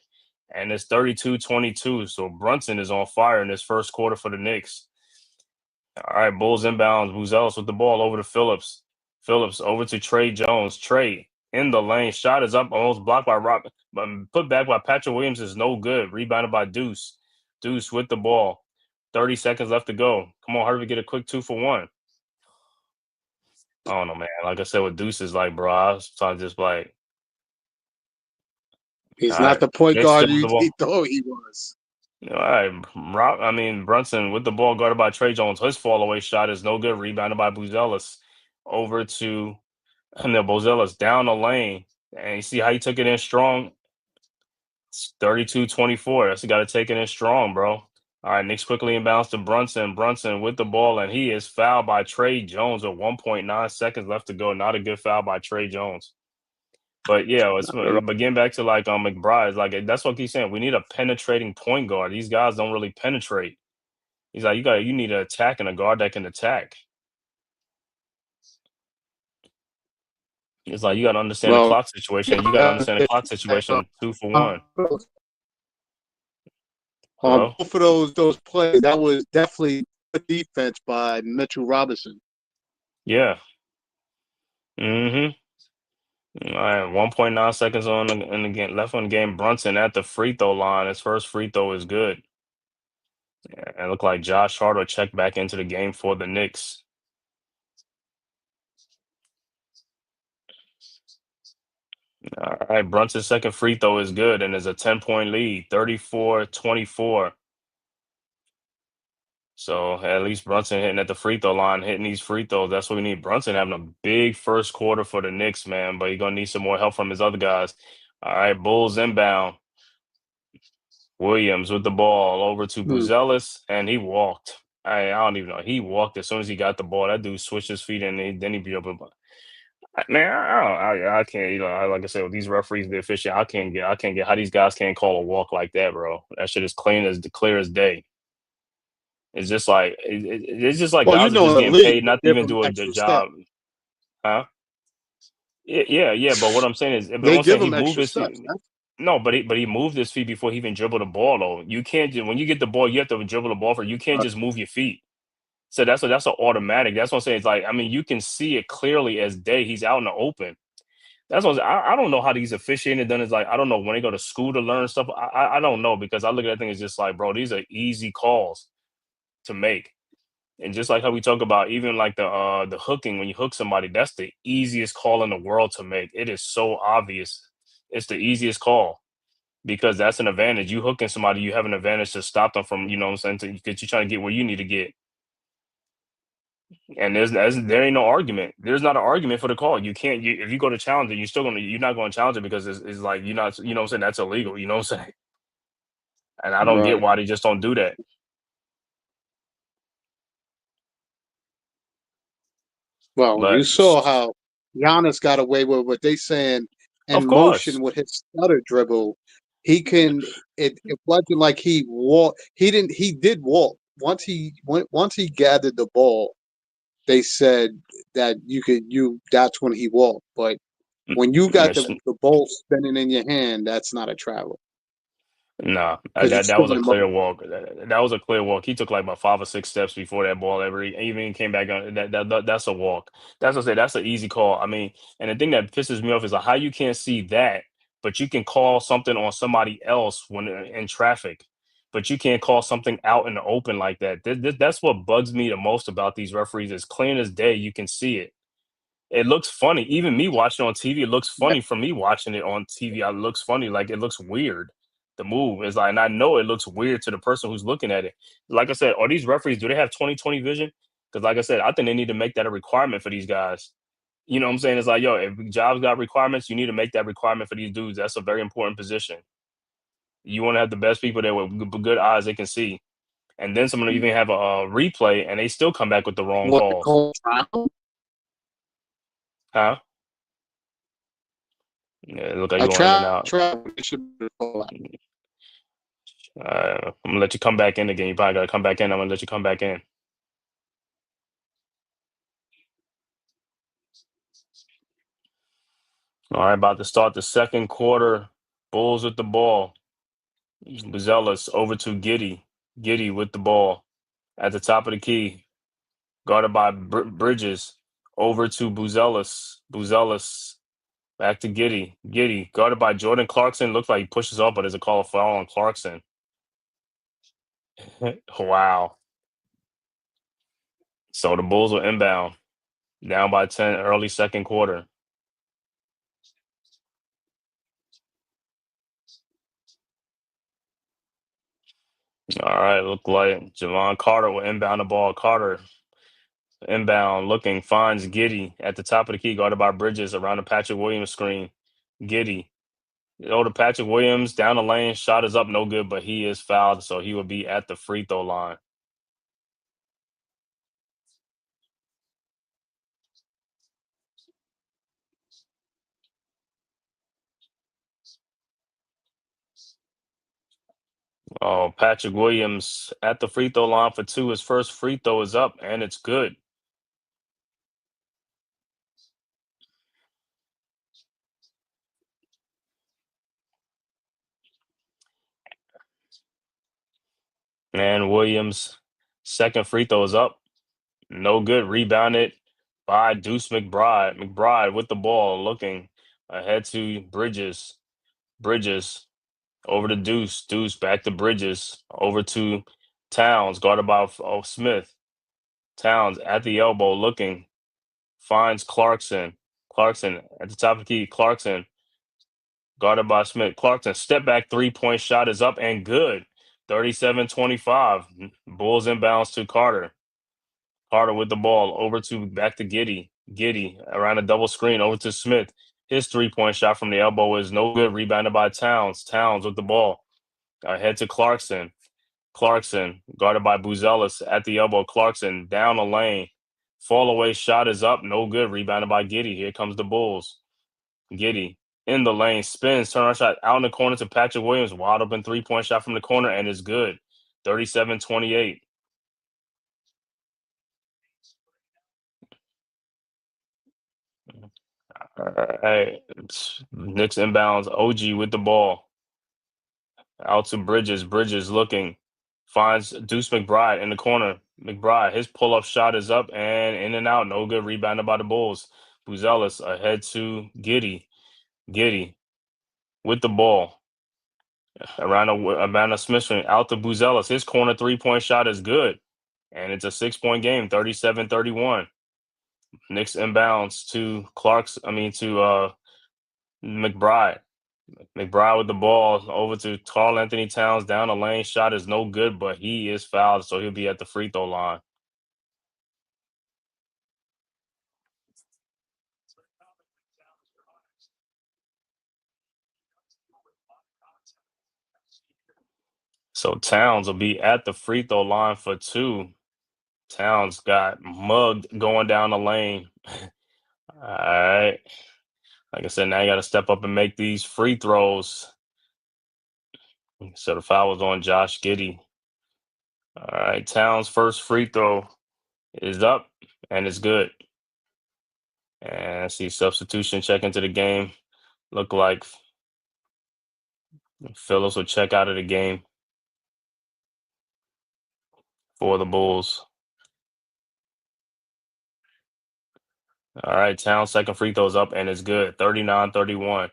And it's 32-22. So Brunson is on fire in this first quarter for the Knicks. All right, Bulls inbounds. Buzelis with the ball over to Phillips. Phillips over to Trey Jones. Trey in the lane. Shot is up, almost blocked by Rob, but put back by Patrick Williams is no good. Rebounded by Deuce. Deuce with the ball. 30 seconds left to go. Come on, Harvey, get a quick 2 for 1. I don't know, man. Like I said, with Deuce is like, bro, I was trying to just like, all He's not right, the point Knicks guard still with the he ball. thought he was. All right, Brunson with the ball guarded by Trey Jones. His fall away shot is no good. Rebounded by Buzelis. Over to and then Buzelis down the lane. And you see how he took it in strong? It's 32-24. That's got to take it in strong, bro. All right, Knicks quickly inbounds to Brunson. Brunson with the ball, and he is fouled by Trey Jones with 1.9 seconds left to go. Not a good foul by Trey Jones. But yeah, but getting back to like McBride, like that's what he's saying. We need a penetrating point guard. These guys don't really penetrate. He's like, you need an attack and a guard that can attack. It's like you got to understand the Well, clock situation. You got to understand the clock situation. 2 for 1. on Hello. both of those plays, that was definitely good defense by Mitchell Robinson. Yeah. Mm-hmm. All right. 1.9 seconds on in the game left on the game. Brunson at the free throw line. His first free throw is good. Yeah, it looked like Josh Hart will check back into the game for the Knicks. All right, Brunson's second free throw is good and is a 10-point lead, 34-24. So at least Brunson hitting at the free throw line, hitting these free throws. That's what we need. Brunson having a big first quarter for the Knicks, man, but he's going to need some more help from his other guys. All right, Bulls inbound. Williams with the ball over to Buzelis, and he walked. I don't even know. He walked as soon as he got the ball. That dude switched his feet, and then he beat up. Man, I can't. You know, like I said, with these referees, the official, I can't get how these guys can't call a walk like that, bro. That shit is clear as day. It's just like it's just like Well, you guys are know, just in the getting league, paid they not to give even him do a extra steps. job, huh? Yeah. But what I'm saying is, but They I'm give saying he him moved extra his steps. feet. No, but he moved his feet before he even dribbled the ball. Though you can't when you get the ball, you have to dribble the ball for. You can't just move your feet. So that's an automatic. That's what I'm saying. It's like I mean, you can see it clearly as day. He's out in the open. That's what I don't know how these officiating done. Is like I don't know when they go to school to learn stuff. I don't know because I look at that thing as just like, bro, these are easy calls to make. And just like how we talk about even like the hooking, when you hook somebody, that's the easiest call in the world to make. It is so obvious. It's the easiest call because that's an advantage. You hooking somebody, you have an advantage to stop them from, you know what I'm saying, because you're trying to get where you need to get. And there ain't no argument. There's not an argument for the call. You can't if you go to challenge it, you're not going to challenge it because it's like you're not, you know what I'm saying, that's illegal. You know what I'm saying? And I don't get Right. why they just don't do that. Well, you But saw how Giannis got away with what they saying of in motion course, with his stutter dribble. He can. It wasn't like he walked. He didn't. He did walk once he gathered the ball. They said that that's when he walked. But when you got the ball spinning in your hand, that's not a travel no, because you're that still was a in clear motion. walk. That was a clear walk. He took like about 5 or 6 steps before that ball ever even came back on. That's a walk. That's what I say. That's an easy call. I mean, and the thing that pisses me off is like how you can't see that, but you can call something on somebody else when in traffic, but you can't call something out in the open like that. That's what bugs me the most about these referees. It's clear as day. You can see it. It looks funny. Even me watching on TV, it looks funny for me watching it on TV. It looks funny, like it looks weird. The move is like, and I know it looks weird to the person who's looking at it. Like I said, are these referees? Do they have 20/20 vision? Because, like I said, I think they need to make that a requirement for these guys. You know what I'm saying? It's like, yo, if jobs got requirements, you need to make that requirement for these dudes. That's a very important position. You want to have the best people there with good eyes they can see. And then someone even have a replay and they still come back with the wrong What calls. call trial? Huh? Yeah, it look like A you're going in and out. trial should be called. I'm gonna let you come back in again. You probably gotta come back in. I'm gonna let you come back in. All right, about to start the second quarter. Bulls with the ball. Buzelis over to Giddy. Giddy with the ball at the top of the key, guarded by Bridges. Over to Buzelis. Buzelis back to Giddy. Giddy guarded by Jordan Clarkson. Looks like he pushes off, but there's a call of foul on Clarkson. Wow. So the Bulls will inbound, down by 10, early second quarter. All right, look like Javon Carter will inbound the ball. Carter inbound, looking, finds Giddy at the top of the key, guarded by Bridges around the Patrick Williams screen. Giddy. To Patrick Williams, down the lane, shot is up, no good, but he is fouled, so he will be at the free throw line. Oh, Patrick Williams at the free throw line for two. His first free throw is up, and it's good. And Williams' second free throw is up. No good. Rebounded by Deuce McBride. McBride with the ball, looking ahead to Bridges. Bridges over to Deuce. Deuce back to Bridges. Over to Towns, guarded by Smith. Towns at the elbow, looking, finds Clarkson. Clarkson at the top of the key. Clarkson guarded by Smith. Clarkson step back 3-point shot is up and good. 37-25. Bulls inbounds to Carter. Carter with the ball over to back to Giddy. Giddy around a double screen over to Smith. His 3-point shot from the elbow is no good. Rebounded by Towns. Towns with the ball. Ahead to Clarkson. Clarkson guarded by Buzelis at the elbow. Clarkson down the lane. Fall away shot is up. No good. Rebounded by Giddy. Here comes the Bulls. Giddy in the lane. Spins. Turnaround shot out in the corner to Patrick Williams. Wide open 3-point shot from the corner and is good. 37-28. All right. Knicks inbounds. OG with the ball. Out to Bridges. Bridges looking. Finds Deuce McBride in the corner. McBride, his pull-up shot is up and in and out. No good. Rebounded by the Bulls. Buzelis ahead to Giddy. Giddy with the ball. Around a Smith out to Buzelis. His corner 3-point shot is good. And it's a 6-point game, 37-31. Knicks inbounds to McBride. McBride with the ball over to Karl Anthony Towns down the lane. Shot is no good, but he is fouled, so he'll be at the free throw line. So Towns will be at the free throw line for two. Towns got mugged going down the lane. All right. Like I said, now you got to step up and make these free throws. So the foul was on Josh Giddey. All right. Towns' first free throw is up and it's good. And I see substitution check into the game. Look like Phillips will check out of the game for the Bulls. All right, Towns' second free throw is up and it's good. 39-31.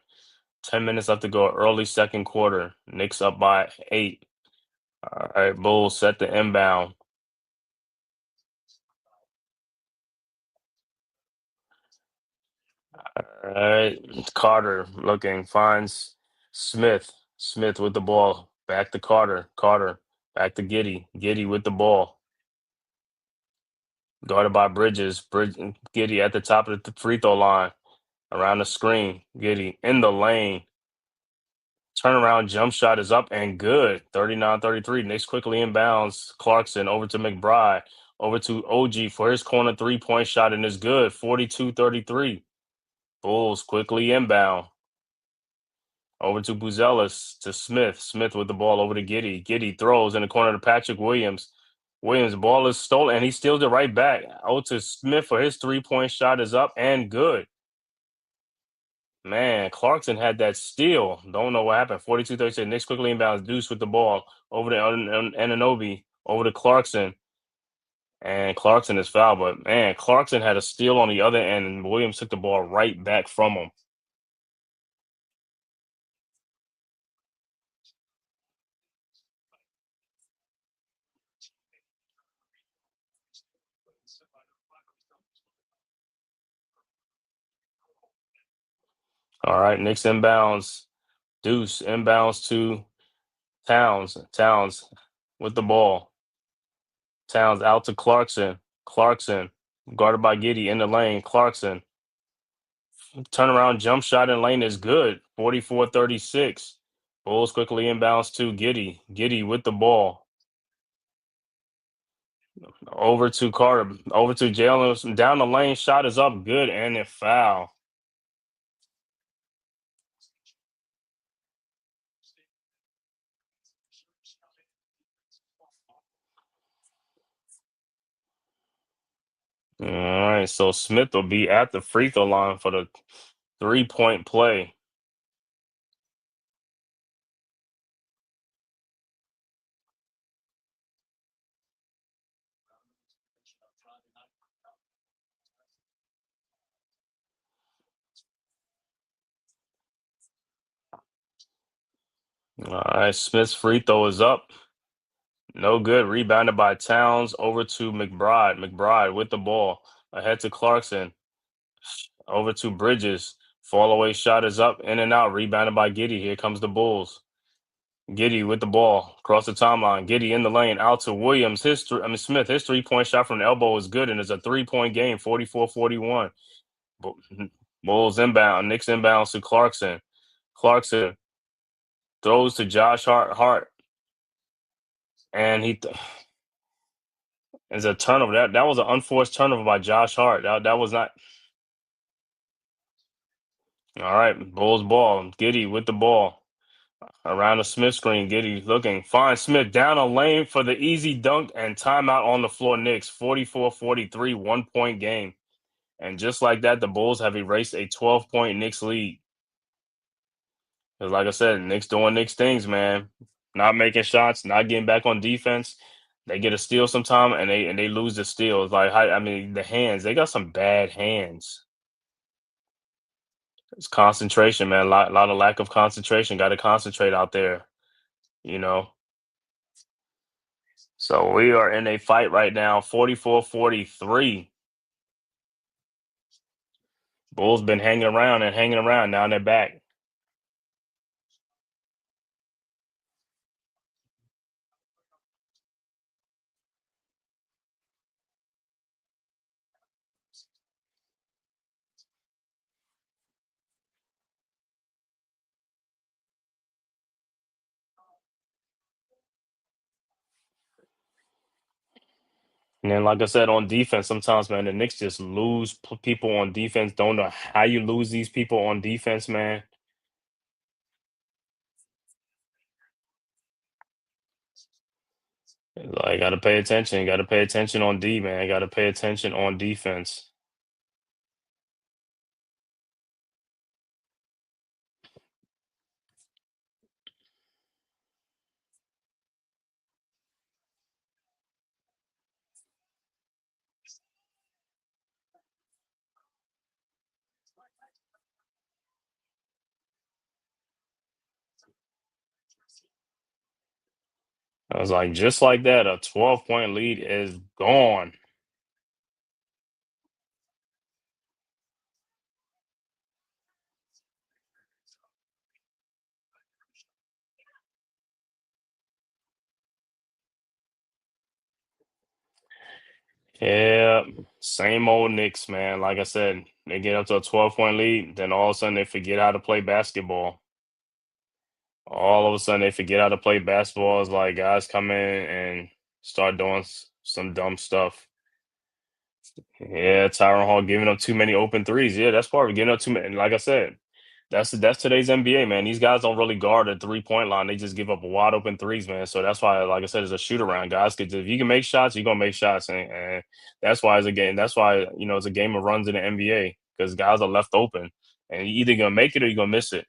10 minutes left to go. Early second quarter. Knicks up by 8. All right, Bulls set the inbound. All right, Carter looking finds Smith. Smith with the ball. Back to Carter. Carter back to Giddy. Giddy with the ball. Guarded by Bridges. Giddy at the top of the free throw line. Around the screen. Giddy in the lane. Turnaround jump shot is up and good. 39-33. Knicks quickly inbounds. Clarkson over to McBride. Over to OG for his corner three-point shot and is good. 42-33. Bulls quickly inbound. Over to Buzelis to Smith. Smith with the ball over to Giddy. Giddy throws in the corner to Patrick Williams. Williams' ball is stolen and he steals it right back. Out to Smith for his three-point shot is up and good. Man, Clarkson had that steal. Don't know what happened. 42-36. Knicks quickly inbounds. Deuce with the ball over to Anunoby. Over to Clarkson. And Clarkson is fouled. But, man, Clarkson had a steal on the other end, and Williams took the ball right back from him. All right, Knicks inbounds. Deuce inbounds to Towns. Towns with the ball. Towns out to Clarkson. Clarkson guarded by Giddy in the lane. Clarkson turnaround jump shot in lane is good. 44-36. Bulls quickly inbounds to Giddy. Giddy with the ball. Over to Carter. Over to Jalen. Down the lane. Shot is up. Good. And it foul. All right. So Smith will be at the free throw line for the 3-point play. All right. Smith's free throw is up. No good. Rebounded by Towns over to McBride. McBride with the ball. Ahead to Clarkson. Over to Bridges. Fall away shot is up. In and out. Rebounded by Giddy. Here comes the Bulls. Giddy with the ball. Across the timeline. Giddy in the lane. Out to Williams. Smith. His 3-point shot from the elbow is good. And it's a 3-point game. 44-41. Bulls inbound. Knicks inbounds to Clarkson. Clarkson throws to Josh Hart. And it's a turnover. That was an unforced turnover by Josh Hart. That was not. All right, Bulls ball. Giddy with the ball. Around the Smith screen. Giddy looking. Finds Smith down a lane for the easy dunk and timeout on the floor. Knicks 44-43, 1-point game. And just like that, the Bulls have erased a 12-point Knicks lead. Because like I said, Knicks doing Knicks things, man. Not making shots, not getting back on defense. They get a steal sometime and they lose the steal. It's like, I mean, the hands, they got some bad hands. It's concentration, man. Lot of lack of concentration. Got to concentrate out there, you know. So we are in a fight right now, 44-43. Bulls been hanging around and hanging around. Now they're back. And then, like I said, on defense, sometimes, man, the Knicks just lose people on defense. Don't know how you lose these people on defense, man. Like, got to pay attention. Got to pay attention on D, man. Got to pay attention on defense. I was like, just like that, a 12-point lead is gone. Yeah, same old Knicks, man. Like I said, they get up to a 12-point lead, then all of a sudden they forget how to play basketball. All of a sudden they forget how to play basketball. It's like guys come in and start doing some dumb stuff. Yeah, Tyron Hall giving up too many open threes. Yeah, that's part of it. Giving up too many. And like I said, that's today's NBA, man. These guys don't really guard the 3-point line. They just give up wide open threes, man. So that's why, like I said, it's a shoot around. Guys could if you can make shots, you're gonna make shots. And that's why it's a game. That's why, it's a game of runs in the NBA because guys are left open. And you're either gonna make it or you're gonna miss it.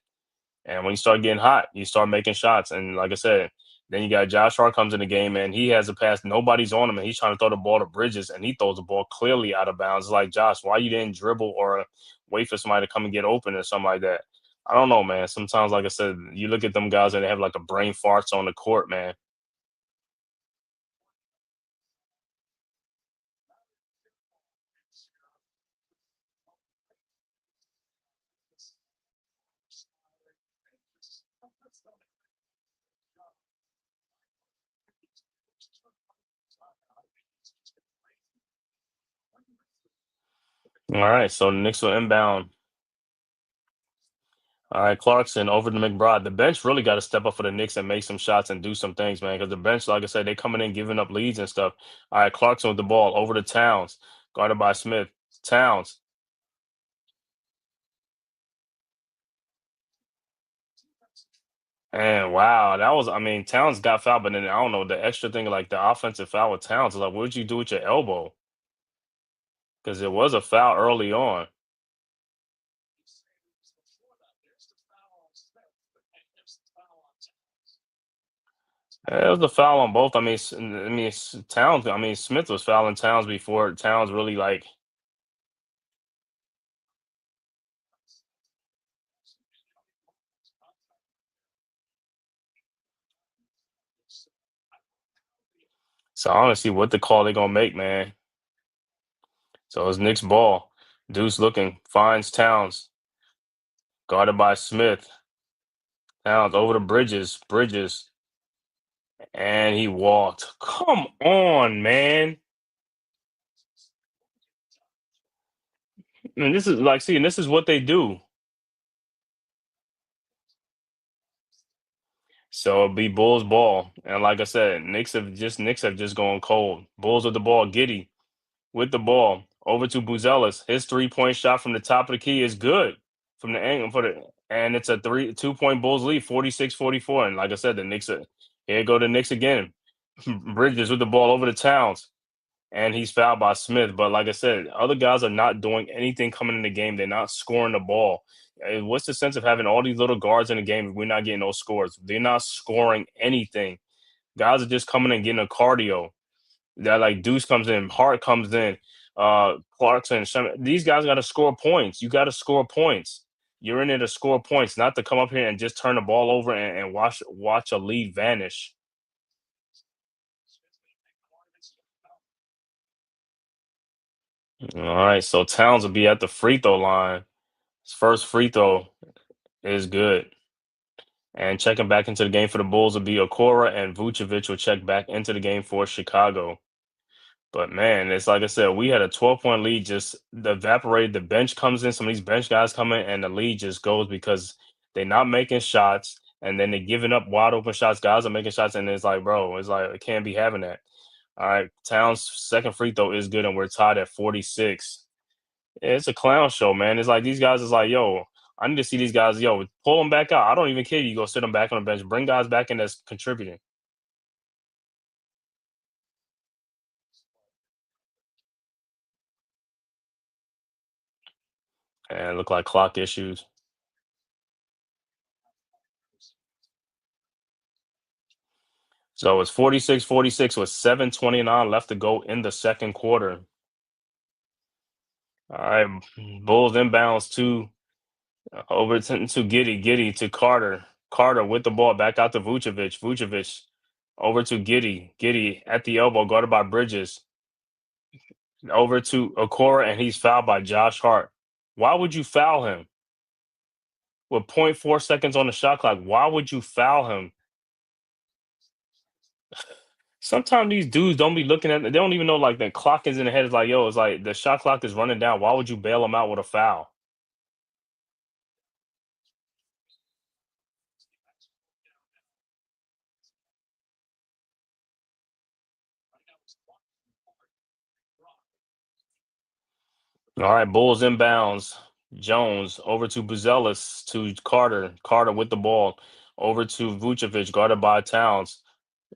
And when you start getting hot, you start making shots. And like I said, then you got Josh Hart comes in the game and he has a pass. Nobody's on him and he's trying to throw the ball to Bridges and he throws the ball clearly out of bounds. It's like, Josh, why you didn't dribble or wait for somebody to come and get open or something like that? I don't know, man. Sometimes, like I said, you look at them guys and they have like a brain farts on the court, man. All right, so the Knicks will inbound. All right, Clarkson over to McBride. The bench really got to step up for the Knicks and make some shots and do some things, man. Because the bench, like I said, they coming in giving up leads and stuff. All right, Clarkson with the ball over to Towns, guarded by Smith. Towns, and wow, that was. I mean, Towns got fouled, but then I don't know the extra thing, like the offensive foul with Towns. Is like, what did you do with your elbow? Because it was a foul early on. It was a foul on both. Towns. I mean, Smith was fouling Towns before Towns really like. So I want to see what the call they gonna make, man. So it's Nick's ball. Deuce looking, finds Towns, guarded by Smith. Towns over to Bridges. Bridges, and he walked. Come on, man. And this is like, see, and this is what they do. So it'll be Bulls ball. And like I said, Knicks have just gone cold. Bulls with the ball. Giddy with the ball over to Buzelis. His 3-point shot from the top of the key is good from the angle for the and it's a 2-point Bulls lead, 46-44. And like I said, the Knicks are here go the Knicks again. Bridges with the ball over the Towns. And he's fouled by Smith. But like I said, other guys are not doing anything coming in the game. They're not scoring the ball. What's the sense of having all these little guards in the game if we're not getting those scores? They're not scoring anything. Guys are just coming and getting a cardio. That like Deuce comes in, Hart comes in, Clarkson. These guys got to score points. You got to score points. You're in there to score points, not to come up here and just turn the ball over and watch a lead vanish. All right, so Towns will be at the free throw line. His first free throw is good. And checking back into the game for the Bulls will be Okora, and Vucevic will check back into the game for Chicago. But man, it's like I said, we had a 12-point lead just evaporated. The bench comes in, some of these bench guys come in, and the lead just goes because they're not making shots, and then they're giving up wide open shots. Guys are making shots, and it's like, bro, it's like, it can't be having that. All right, Towns' second free throw is good, and we're tied at 46. Yeah, it's a clown show, man. It's like these guys is like, yo, I need to see these guys, yo, pull them back out. I don't even care. You go sit them back on the bench. Bring guys back in that's contributing. And look like clock issues. So it's 46-46 with 7:29 left to go in the second quarter. All right, Bulls inbounds to over to Giddy to Carter. Carter with the ball back out to Vucevic. Vucevic over to Giddy. Giddy at the elbow, guarded by Bridges. Over to Okora, and he's fouled by Josh Hart. Why would you foul him? With point 0.4 seconds on the shot clock, why would you foul him? Sometimes these dudes don't be looking at. They don't even know like the clock is in the head. It's like, yo, it's like the shot clock is running down. Why would you bail them out with a foul? All right, Bulls inbounds. Jones over to Buzelis to Carter. Carter with the ball over to Vucevic, guarded by Towns.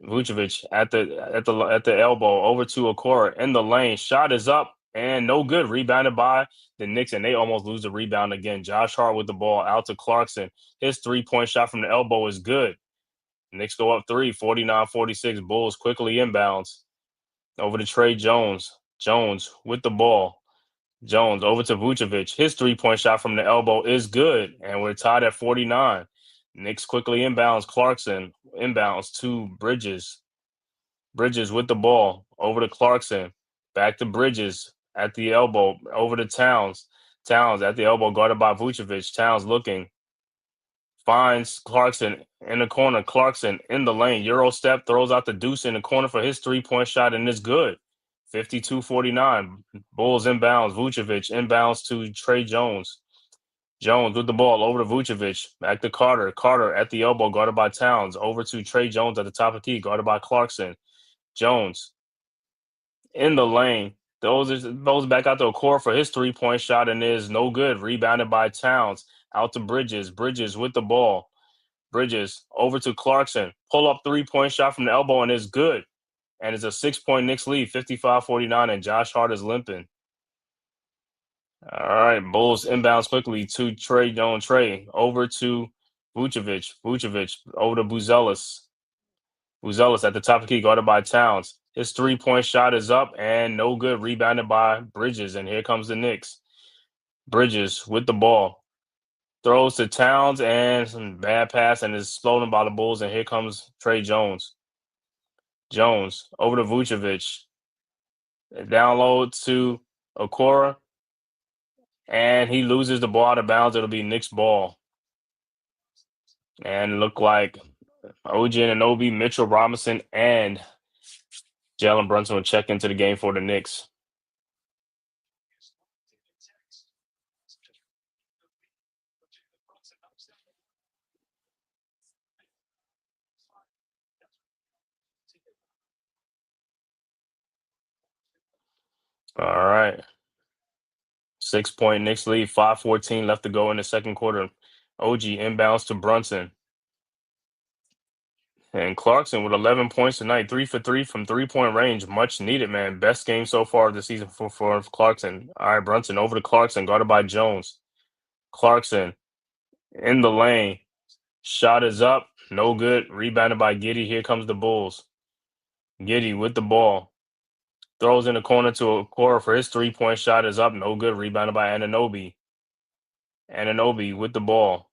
Vucevic at the elbow over to Okora in the lane. Shot is up and no good. Rebounded by the Knicks, and they almost lose the rebound again. Josh Hart with the ball out to Clarkson. His 3-point shot from the elbow is good. Knicks go up 3, 49-46. Bulls quickly inbounds over to Trey Jones. Jones with the ball. Jones over to Vucevic. His 3-point shot from the elbow is good, and we're tied at 49. Knicks quickly inbounds. Clarkson inbounds to Bridges. Bridges with the ball over to Clarkson. Back to Bridges at the elbow over to Towns. Towns at the elbow guarded by Vucevic. Towns looking. Finds Clarkson in the corner. Clarkson in the lane. Euro step, throws out the deuce in the corner for his 3-point shot, and it's good. 52-49. Bulls inbounds. Vucevic inbounds to Trey Jones. Jones with the ball over to Vucevic. Back to Carter. Carter at the elbow, guarded by Towns. Over to Trey Jones at the top of the key, guarded by Clarkson. Jones in the lane. Those back out to a core for his 3-point shot, and is no good. Rebounded by Towns. Out to Bridges. Bridges with the ball. Bridges over to Clarkson. Pull up 3-point shot from the elbow, and is good. And it's a 6-point Knicks lead, 55-49, and Josh Hart is limping. All right, Bulls inbounds quickly to Trey Jones. Trey over to Vucevic. Vucevic over to Buzelis. Buzelis at the top of the key, guarded by Towns. His 3-point shot is up and no good. Rebounded by Bridges, and here comes the Knicks. Bridges with the ball. Throws to Towns and some bad pass, and is stolen by the Bulls, and here comes Trey Jones. Jones over to Vucevic. Down low to Okora, and he loses the ball out of bounds. It'll be Knicks ball. And look like OG Anunoby, Mitchell Robinson, and Jalen Brunson will check into the game for the Knicks. All right. 6-point Knicks lead, 5:14 left to go in the second quarter. OG inbounds to Brunson. And Clarkson with 11 points tonight, 3 for 3 from 3-point range. Much needed, man. Best game so far of the season for Clarkson. All right, Brunson over to Clarkson, guarded by Jones. Clarkson in the lane. Shot is up. No good. Rebounded by Giddey. Here comes the Bulls. Giddey with the ball. Throws in the corner to Okora for his 3-point shot is up. No good. Rebounded by Anunoby. Anunoby with the ball.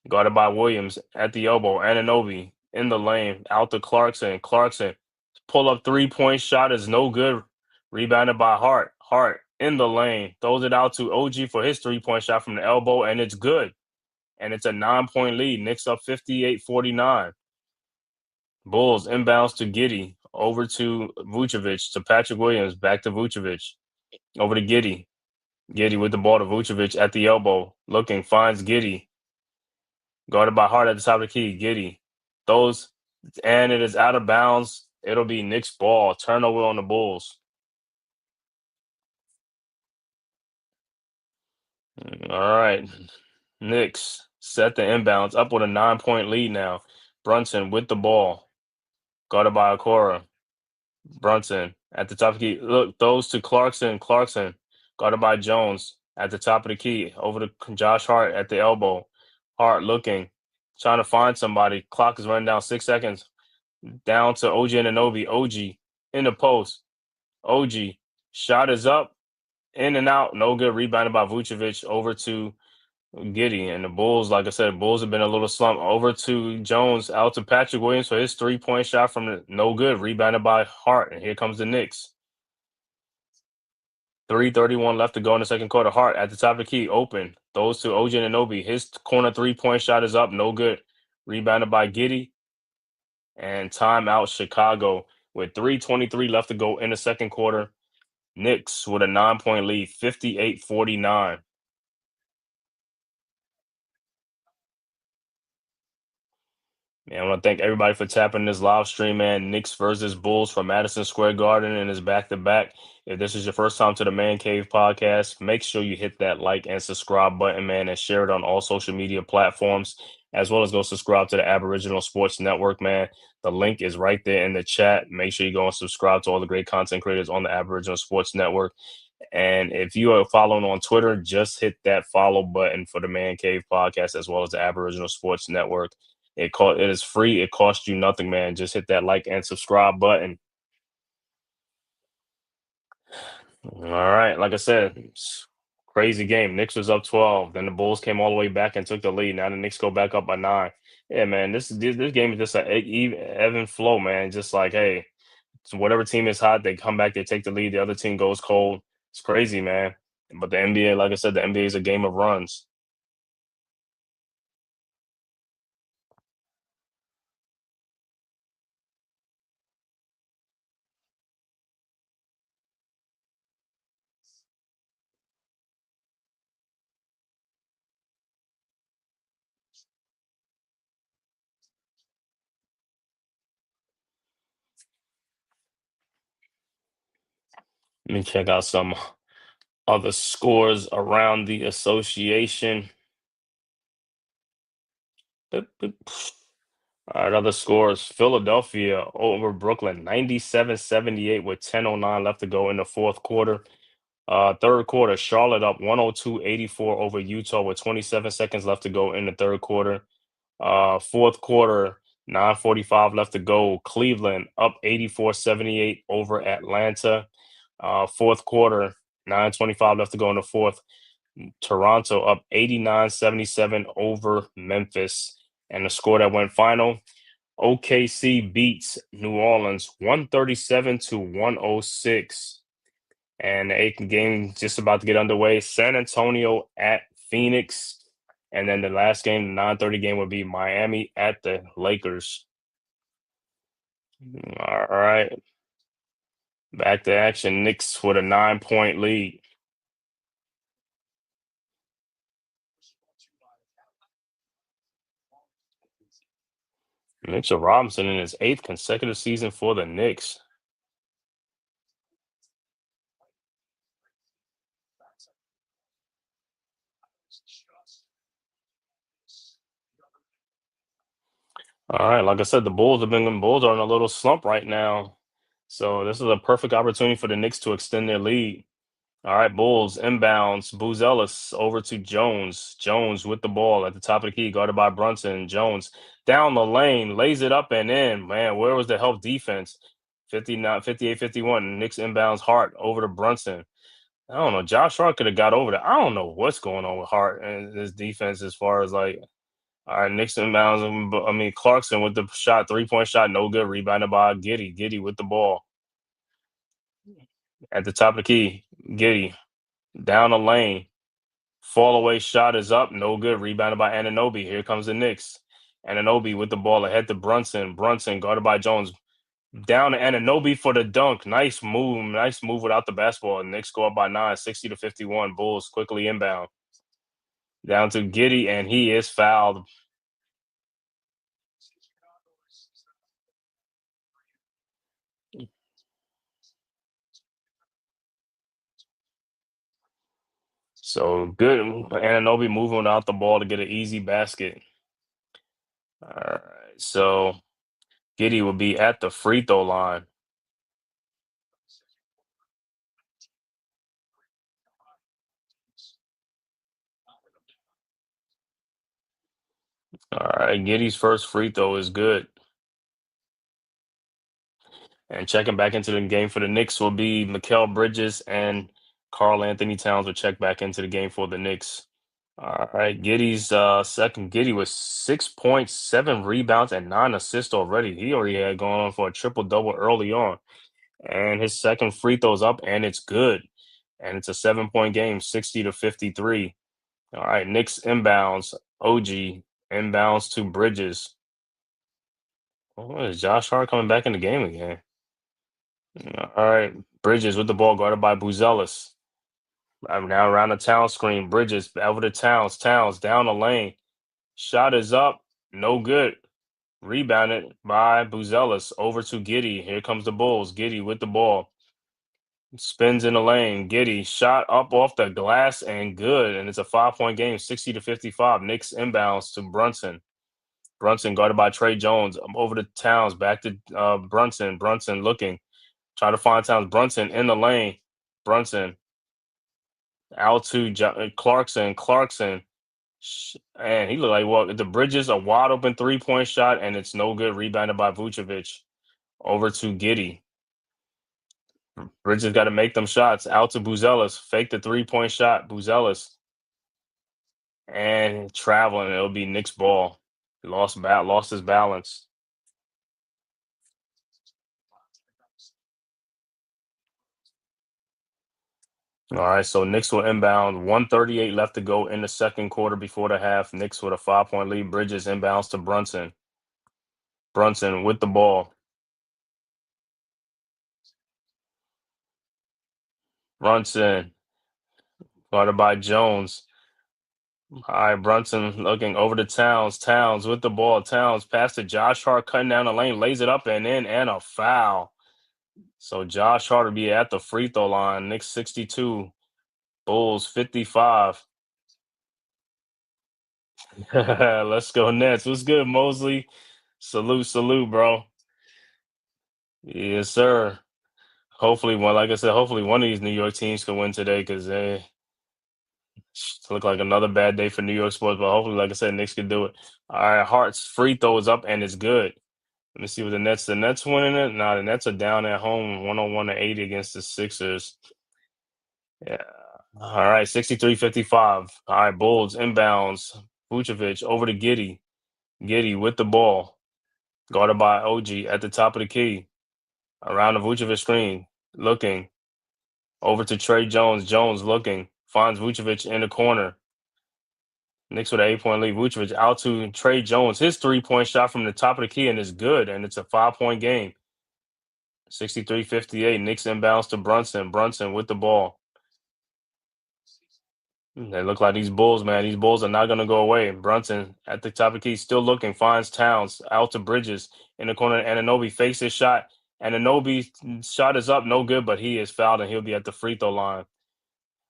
Guarded by Williams at the elbow. Anunoby in the lane. Out to Clarkson. Clarkson pull up 3-point shot is no good. Rebounded by Hart. Hart in the lane. Throws it out to OG for his 3-point shot from the elbow, and it's good. And it's a 9-point lead. Knicks up 58-49. Bulls inbounds to Giddey. Over to Vucevic, to Patrick Williams. Back to Vucevic. Over to Giddey. Giddey with the ball to Vucevic at the elbow. Looking, finds Giddey. Guarded by Hart at the top of the key. Giddey throws, and it is out of bounds. It'll be Knicks ball. Turnover on the Bulls. All right. Knicks set the inbounds up with a 9-point lead now. Brunson with the ball. Guarded by Okora. Brunson at the top of the key. Look, throws to Clarkson. Clarkson guarded by Jones at the top of the key. Over to Josh Hart at the elbow. Hart looking, trying to find somebody. Clock is running down 6 seconds. Down to OG Anunoby. OG in the post. OG shot is up, in and out. No good. Rebounded by Vucevic. Over to Giddey. And the Bulls, like I said, Bulls have been a little slump. Over to Jones. Out to Patrick Williams for his 3-point shot from the no good. Rebounded by Hart. And here comes the Knicks. 3:31 left to go in the second quarter. Hart at the top of the key, open. Throws to OG Anunoby. His corner 3-point shot is up, no good. Rebounded by Giddey. And timeout Chicago with 3:23 left to go in the second quarter. Knicks with a 9-point lead, 58-49. Man, I want to thank everybody for tapping this live stream, man. Knicks versus Bulls from Madison Square Garden and it's back to back. If this is your first time to the Man Cave podcast, make sure you hit that like and subscribe button, man, and share it on all social media platforms, as well as go subscribe to the Aboriginal Sports Network, man. The link is right there in the chat. Make sure you go and subscribe to all the great content creators on the Aboriginal Sports Network. And if you are following on Twitter, just hit that follow button for the Man Cave podcast, as well as the Aboriginal Sports Network. It is free. It costs you nothing, man. Just hit that like and subscribe button. All right, like I said, crazy game. Knicks was up 12. Then the Bulls came all the way back and took the lead. Now the Knicks go back up by 9. Yeah, man, this game is just an ebb and flow, man. Just like, hey, so whatever team is hot, they come back, they take the lead. The other team goes cold. It's crazy, man. But the NBA, like I said, the NBA is a game of runs. Let me check out some other scores around the association. Boop, boop. All right, other scores. Philadelphia over Brooklyn, 97-78 with 10:09 left to go in the fourth quarter. Third quarter, Charlotte up 102-84 over Utah with 27 seconds left to go in the third quarter. Fourth quarter, 9:45 left to go. Cleveland up 84-78 over Atlanta. Fourth quarter, 9:25 left to go in the fourth. Toronto up 89-77 over Memphis. And the score that went final, OKC beats New Orleans 137-106. And the eighth game just about to get underway. San Antonio at Phoenix. And then the last game, the 9:30 game, would be Miami at the Lakers. All right. Back to action. Knicks with a 9-point lead. Mitchell Robinson in his 8th consecutive season for the Knicks. All right, like I said, the Bulls are in a little slump right now. So this is a perfect opportunity for the Knicks to extend their lead. All right, Bulls inbounds. Boozelis over to Jones. Jones with the ball at the top of the key, guarded by Brunson. Jones down the lane, lays it up and in. Man, where was the help defense? 58-51. Knicks inbounds Hart over to Brunson. I don't know. Josh Hart could have got over there. I don't know what's going on with Hart and his defense as far as like, all right, Knicks inbounds. I mean, Clarkson with the shot, 3-point shot, no good. Rebounded by Giddey. Giddey with the ball at the top of the key. Giddey down the lane. Fall away shot is up. No good. Rebounded by Anunoby. Here comes the Knicks. Anunoby with the ball ahead to Brunson. Brunson guarded by Jones. Down to Anunoby for the dunk. Nice move. Nice move without the basketball. Knicks go up by 9, 60-51. Bulls quickly inbound. Down to Giddey, and he is fouled. So good. Anunoby moving without the ball to get an easy basket. All right. So Giddey will be at the free throw line. All right. Giddey's first free throw is good. And checking back into the game for the Knicks will be Mikal Bridges and Karl Anthony Towns will check back into the game for the Knicks. All right, Giddey's second. Giddey with 6 points, 7 rebounds, and 9 assists already. He already had gone on for a triple double early on. And his second free throw's up, and it's good. And it's a 7-point game, 60-53. All right, Knicks inbounds. OG inbounds to Bridges. Oh, is Josh Hart coming back in the game again? All right. Bridges with the ball guarded by Buzelis. I'm now around the town screen. Bridges over to Towns. Towns down the lane. Shot is up. No good. Rebounded by Buzelis over to Giddy. Here comes the Bulls. Giddy with the ball. Spins in the lane. Giddy shot up off the glass and good. And it's a 5-point game, 60-55. Knicks inbounds to Brunson. Brunson guarded by Trey Jones. Over to Towns. Back to Brunson. Brunson looking. Trying to find Towns. Brunson in the lane. Brunson out to Clarkson. Clarkson. And he looked like, well, the Bridges, a wide open 3-point shot, and it's no good. Rebounded by Vucevic. Over to Giddy. Bridges got to make them shots. Out to Buzelis. Fake the 3-point shot. Buzelis. And traveling. It'll be Knicks ball. Lost his balance. All right, so Knicks will inbound. 138 left to go in the second quarter before the half. Knicks with a 5-point lead. Bridges inbounds to Brunson. Brunson with the ball. Brunson guarded by Jones. All right, Brunson looking over to Towns. Towns with the ball. Towns pass to Josh Hart, cutting down the lane, lays it up and in, and a foul. So Josh Hart will be at the free throw line. Knicks 62, Bulls 55. Let's go Nets. What's good, Mosley? Salute, bro. Yes, sir. Hopefully, like I said, hopefully one of these New York teams can win today because they look like another bad day for New York sports. But hopefully, like I said, Knicks can do it. All right, Hart's free throw is up and it's good. Let me see what the Nets. The Nets winning it. Nah, the Nets are down at home, 101-80 against the Sixers. Yeah. All right, 63-55. All right, Bulls inbounds. Vucevic over to Giddy. Giddy with the ball, guarded by OG at the top of the key. Around the Vucevic screen, looking over to Trey Jones. Jones looking, finds Vucevic in the corner. Knicks with an 8-point lead. Vucevic out to Trey Jones. His 3-point shot from the top of the key and is good, and it's a 5-point game. 63-58. Knicks inbounds to Brunson. Brunson with the ball. They look like these Bulls, man. These Bulls are not going to go away. Brunson at the top of the key, still looking, finds Towns out to Bridges in the corner. Anunoby fakes his shot. Anunoby's shot is up, no good, but he is fouled and he'll be at the free throw line.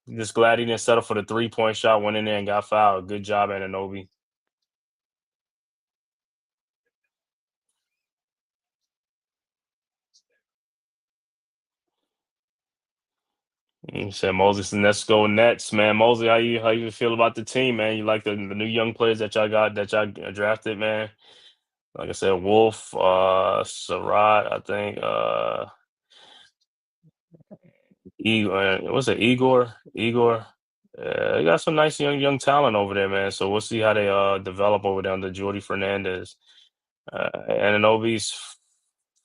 Just glad he didn't settle for the 3-point shot, went in there and got fouled. Good job, Anunoby. You said Moses, and let's go Nets, man. Mosley, how you feel about the team, man? You like the new young players that y'all drafted, man? Like I said, Wolf, Surratt, I think, Igor, what's it, Igor? Igor. You got some nice young talent over there, man. So we'll see how they develop over there under Jordy Fernandez. Ananobi's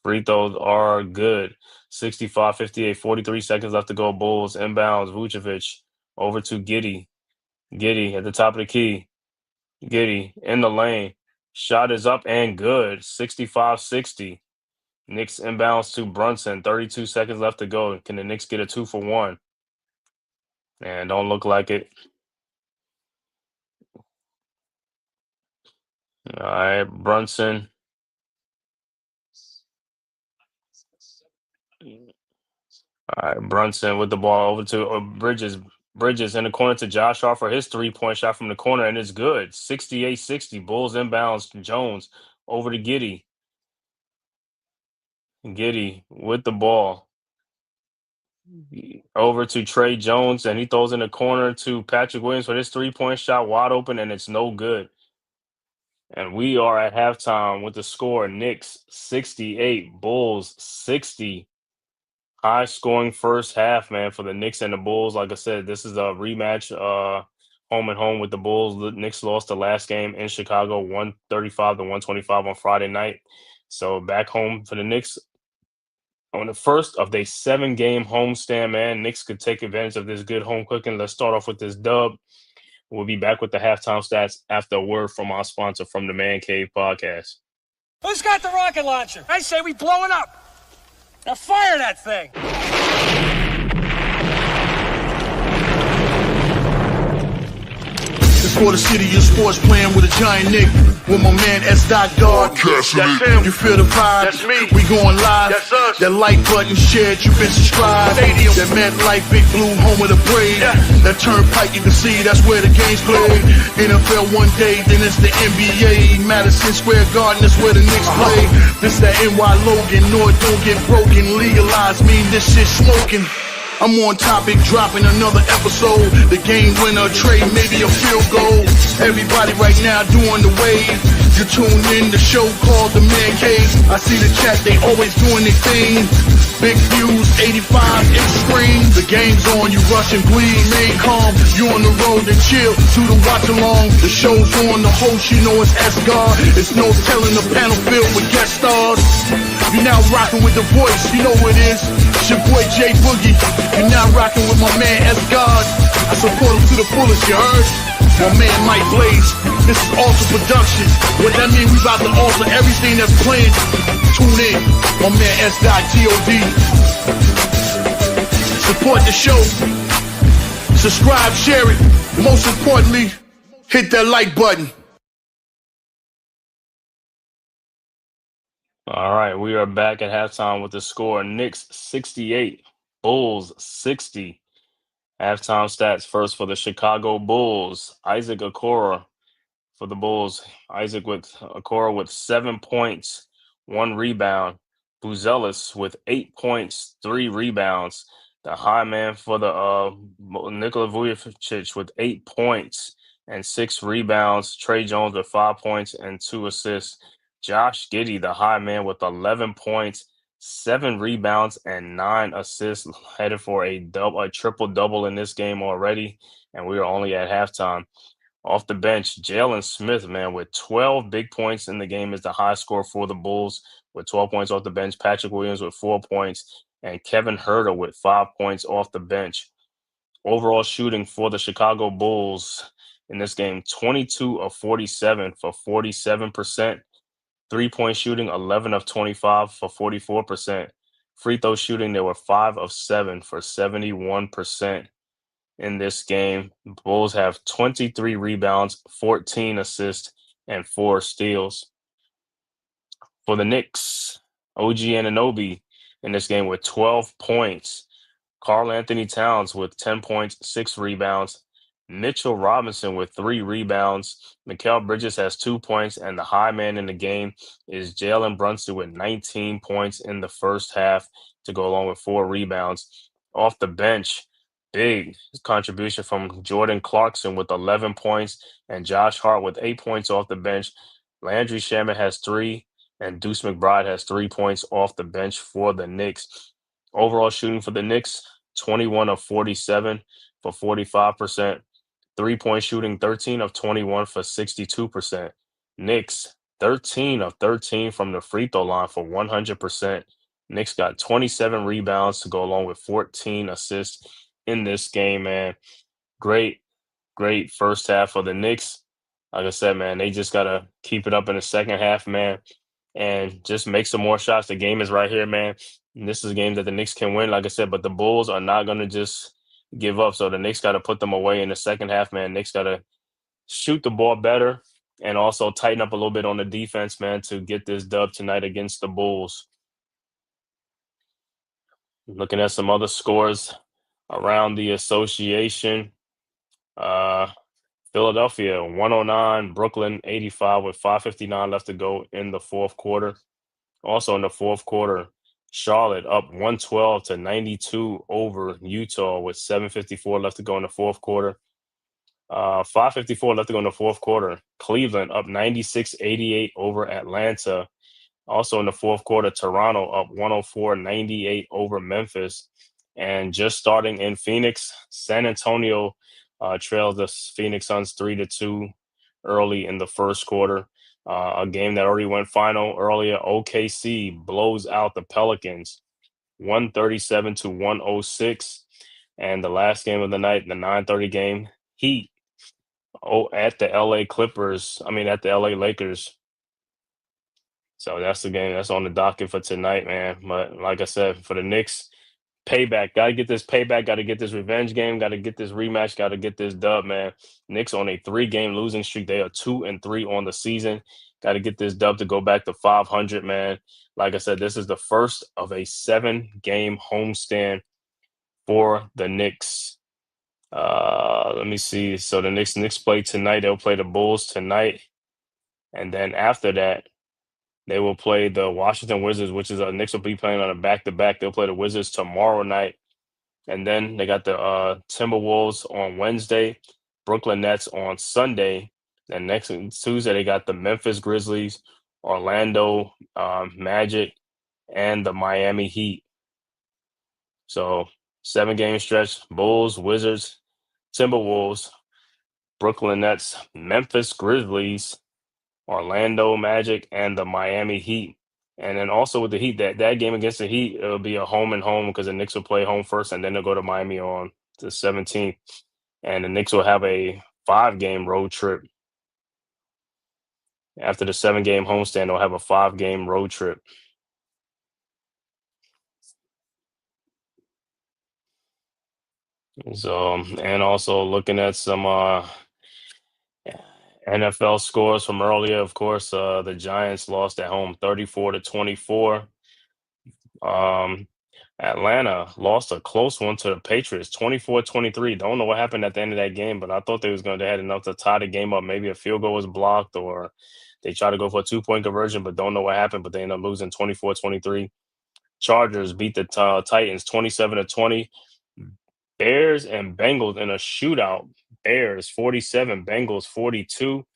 free throws are good. 65-58, 43 seconds left to go. Bulls inbounds. Vucevic over to Giddy. Giddy at the top of the key. Giddy in the lane. Shot is up and good. 65-60. Knicks inbounds to Brunson. 32 seconds left to go. Can the Knicks get a 2-for-1? And don't look like it. All right, Brunson. All right, Brunson with the ball over to Bridges. Bridges in the corner to Josh Hart for his 3-point shot from the corner, and it's good. 68-60. Bulls inbounds. Jones over to Giddy. Giddy with the ball. Over to Trey Jones, and he throws in the corner to Patrick Williams for his 3-point shot, wide open, and it's no good. And we are at halftime with the score Knicks 68, Bulls 60. High scoring first half, man, for the Knicks and the Bulls. Like I said, this is a rematch, home and home with the Bulls. The Knicks lost the last game in Chicago, 135-125 on Friday night. So back home for the Knicks on the first of their 7-game homestand, man. Knicks could take advantage of this good home cooking. Let's start off with this dub. We'll be back with the halftime stats after a word from our sponsor from the Man Cave podcast. Who's got the rocket launcher? I say we blow it up. Now fire that thing. It's for the city of sports, playing with a giant Nick. With my man S. Dot God. That's him. You feel the vibe? That's me. We going live. That's us. That like button shared, you been subscribed. Stadium. That MetLife, Big Blue, home of the Braves. Yeah. That turnpike, you can see that's where the game's played. NFL one day, then it's the NBA. Madison Square Garden, that's where the Knicks play. This that NY Logan, North don't get broken. Legalize, mean this shit smoking. I'm on topic, dropping another episode. The game winner, trade, maybe a field goal. Everybody right now doing the wave. You tune in the show called The Man-Cave. I see the chat, they always doing their thing. Big views, 85 inch screen. The game's on, you rush and bleed. Remain calm, you on the road and chill. To the watch along, the show's on. The host, you know it's S-God. It's no telling the panel filled with guest stars. You now rocking with the voice, you know what it is. It's your boy J Boogie. You now rocking with my man S-God. I support him to the fullest, you heard? My man Mike Blaze. This is Alter Productions. What that mean, we about to alter everything that's playing. Tune in, my man S.God. Support the show. Subscribe, share it. Most importantly, hit that like button. All right, we are back at halftime with the score: Knicks 68, Bulls 60. Halftime stats first for the Chicago Bulls: Isaac Okoro for the Bulls. Okoro with 7 points, 1 rebound. Buzelis with 8 points, 3 rebounds. The high man for the Nikola Vucevic with 8 points and 6 rebounds. Trey Jones with 5 points and 2 assists. Josh Giddey, the high man, with 11 points, 7 rebounds, and 9 assists, headed for a triple-double in this game already, and we are only at halftime. Off the bench, Jalen Smith, man, with 12 big points in the game, is the high score for the Bulls with 12 points off the bench. Patrick Williams with 4 points, and Kevin Huerter with 5 points off the bench. Overall shooting for the Chicago Bulls in this game, 22 of 47 for 47%. 3-point shooting, 11 of 25 for 44%. Free throw shooting, they were 5 of 7 for 71% in this game. Bulls have 23 rebounds, 14 assists, and 4 steals. For the Knicks, OG Anunoby in this game with 12 points. Karl Anthony Towns with 10 points, 6 rebounds. Mitchell Robinson with 3 rebounds. Mikal Bridges has 2 points, and the high man in the game is Jalen Brunson with 19 points in the first half to go along with 4 rebounds. Off the bench, big contribution from Jordan Clarkson with 11 points and Josh Hart with 8 points off the bench. Landry Shamet has 3, and Deuce McBride has 3 points off the bench for the Knicks. Overall shooting for the Knicks, 21 of 47 for 45%. 3-point shooting, 13 of 21 for 62%. Knicks, 13 of 13 from the free throw line for 100%. Knicks got 27 rebounds to go along with 14 assists in this game, man. Great first half for the Knicks. Like I said, man, they just got to keep it up in the second half, man, and just make some more shots. The game is right here, man. And this is a game that the Knicks can win, like I said, but the Bulls are not going to just give up. So the Knicks got to put them away in the second half, man. Knicks got to shoot the ball better and also tighten up a little bit on the defense, man, to get this dub tonight against the Bulls. Looking at some other scores around the association. Philadelphia 109, Brooklyn 85 with 5:59 left to go in the fourth quarter. Also in the fourth quarter, Charlotte up 112 to 92 over Utah with 7:54 left to go in the fourth quarter. 5:54 left to go in the fourth quarter. Cleveland up 96-88 over Atlanta. Also in the fourth quarter, Toronto up 104-98 over Memphis. And just starting in Phoenix, San Antonio trails the Phoenix Suns 3-2 early in the first quarter. A game that already went final earlier. OKC blows out the Pelicans 137-106. And the last game of the night, the 9:30 game, Heat at the LA Lakers So that's the game that's on the docket for tonight, man. But like I said, for the Knicks, payback. Gotta get this payback, gotta get this revenge game, gotta get this rematch, gotta get this dub, man. Knicks on a 3-game losing streak. They are 2-3 on the season. Gotta get this dub to go back to 500, man. Like I said, this is the first of a 7-game homestand for the Knicks. Let me see. So the Knicks play tonight. They'll play the Bulls tonight. And then after that, they will play the Washington Wizards, which is Knicks will be playing on a back-to-back. They'll play the Wizards tomorrow night. And then they got the Timberwolves on Wednesday, Brooklyn Nets on Sunday. Then next Tuesday, they got the Memphis Grizzlies, Orlando Magic, and the Miami Heat. So 7-game stretch, Bulls, Wizards, Timberwolves, Brooklyn Nets, Memphis Grizzlies, Orlando Magic, and the Miami Heat. And then also with the Heat, that game against the Heat, it'll be a home and home because the Knicks will play home first, and then they'll go to Miami on the 17th. And the Knicks will have a 5-game road trip. After the 7-game homestand, they'll have a 5-game road trip. So, and also looking at some NFL scores from earlier, of course, the Giants lost at home 34-24. Atlanta lost a close one to the Patriots, 24-23. Don't know what happened at the end of that game, but I thought they had enough to tie the game up. Maybe a field goal was blocked or they tried to go for a 2-point conversion, but don't know what happened, but they ended up losing 24-23. Chargers beat the Titans 27-20. Bears and Bengals in a shootout. Bears 47, Bengals 42.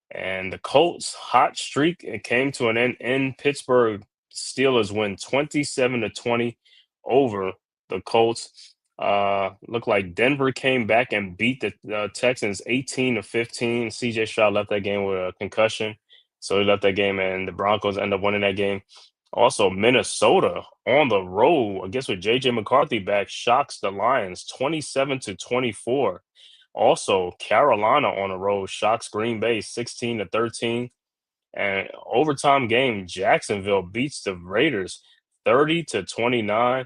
And the Colts hot streak, it came to an end in Pittsburgh. Steelers win 27-20 over the Colts. Looked like Denver came back and beat the Texans 18-15. CJ Stroud left that game with a concussion, so he left that game, and the Broncos end up winning that game. Also, Minnesota on the road, I guess with JJ McCarthy back, shocks the Lions 27-24. Also, Carolina on the road shocks Green Bay 16-13. And overtime game, Jacksonville beats the Raiders 30-29.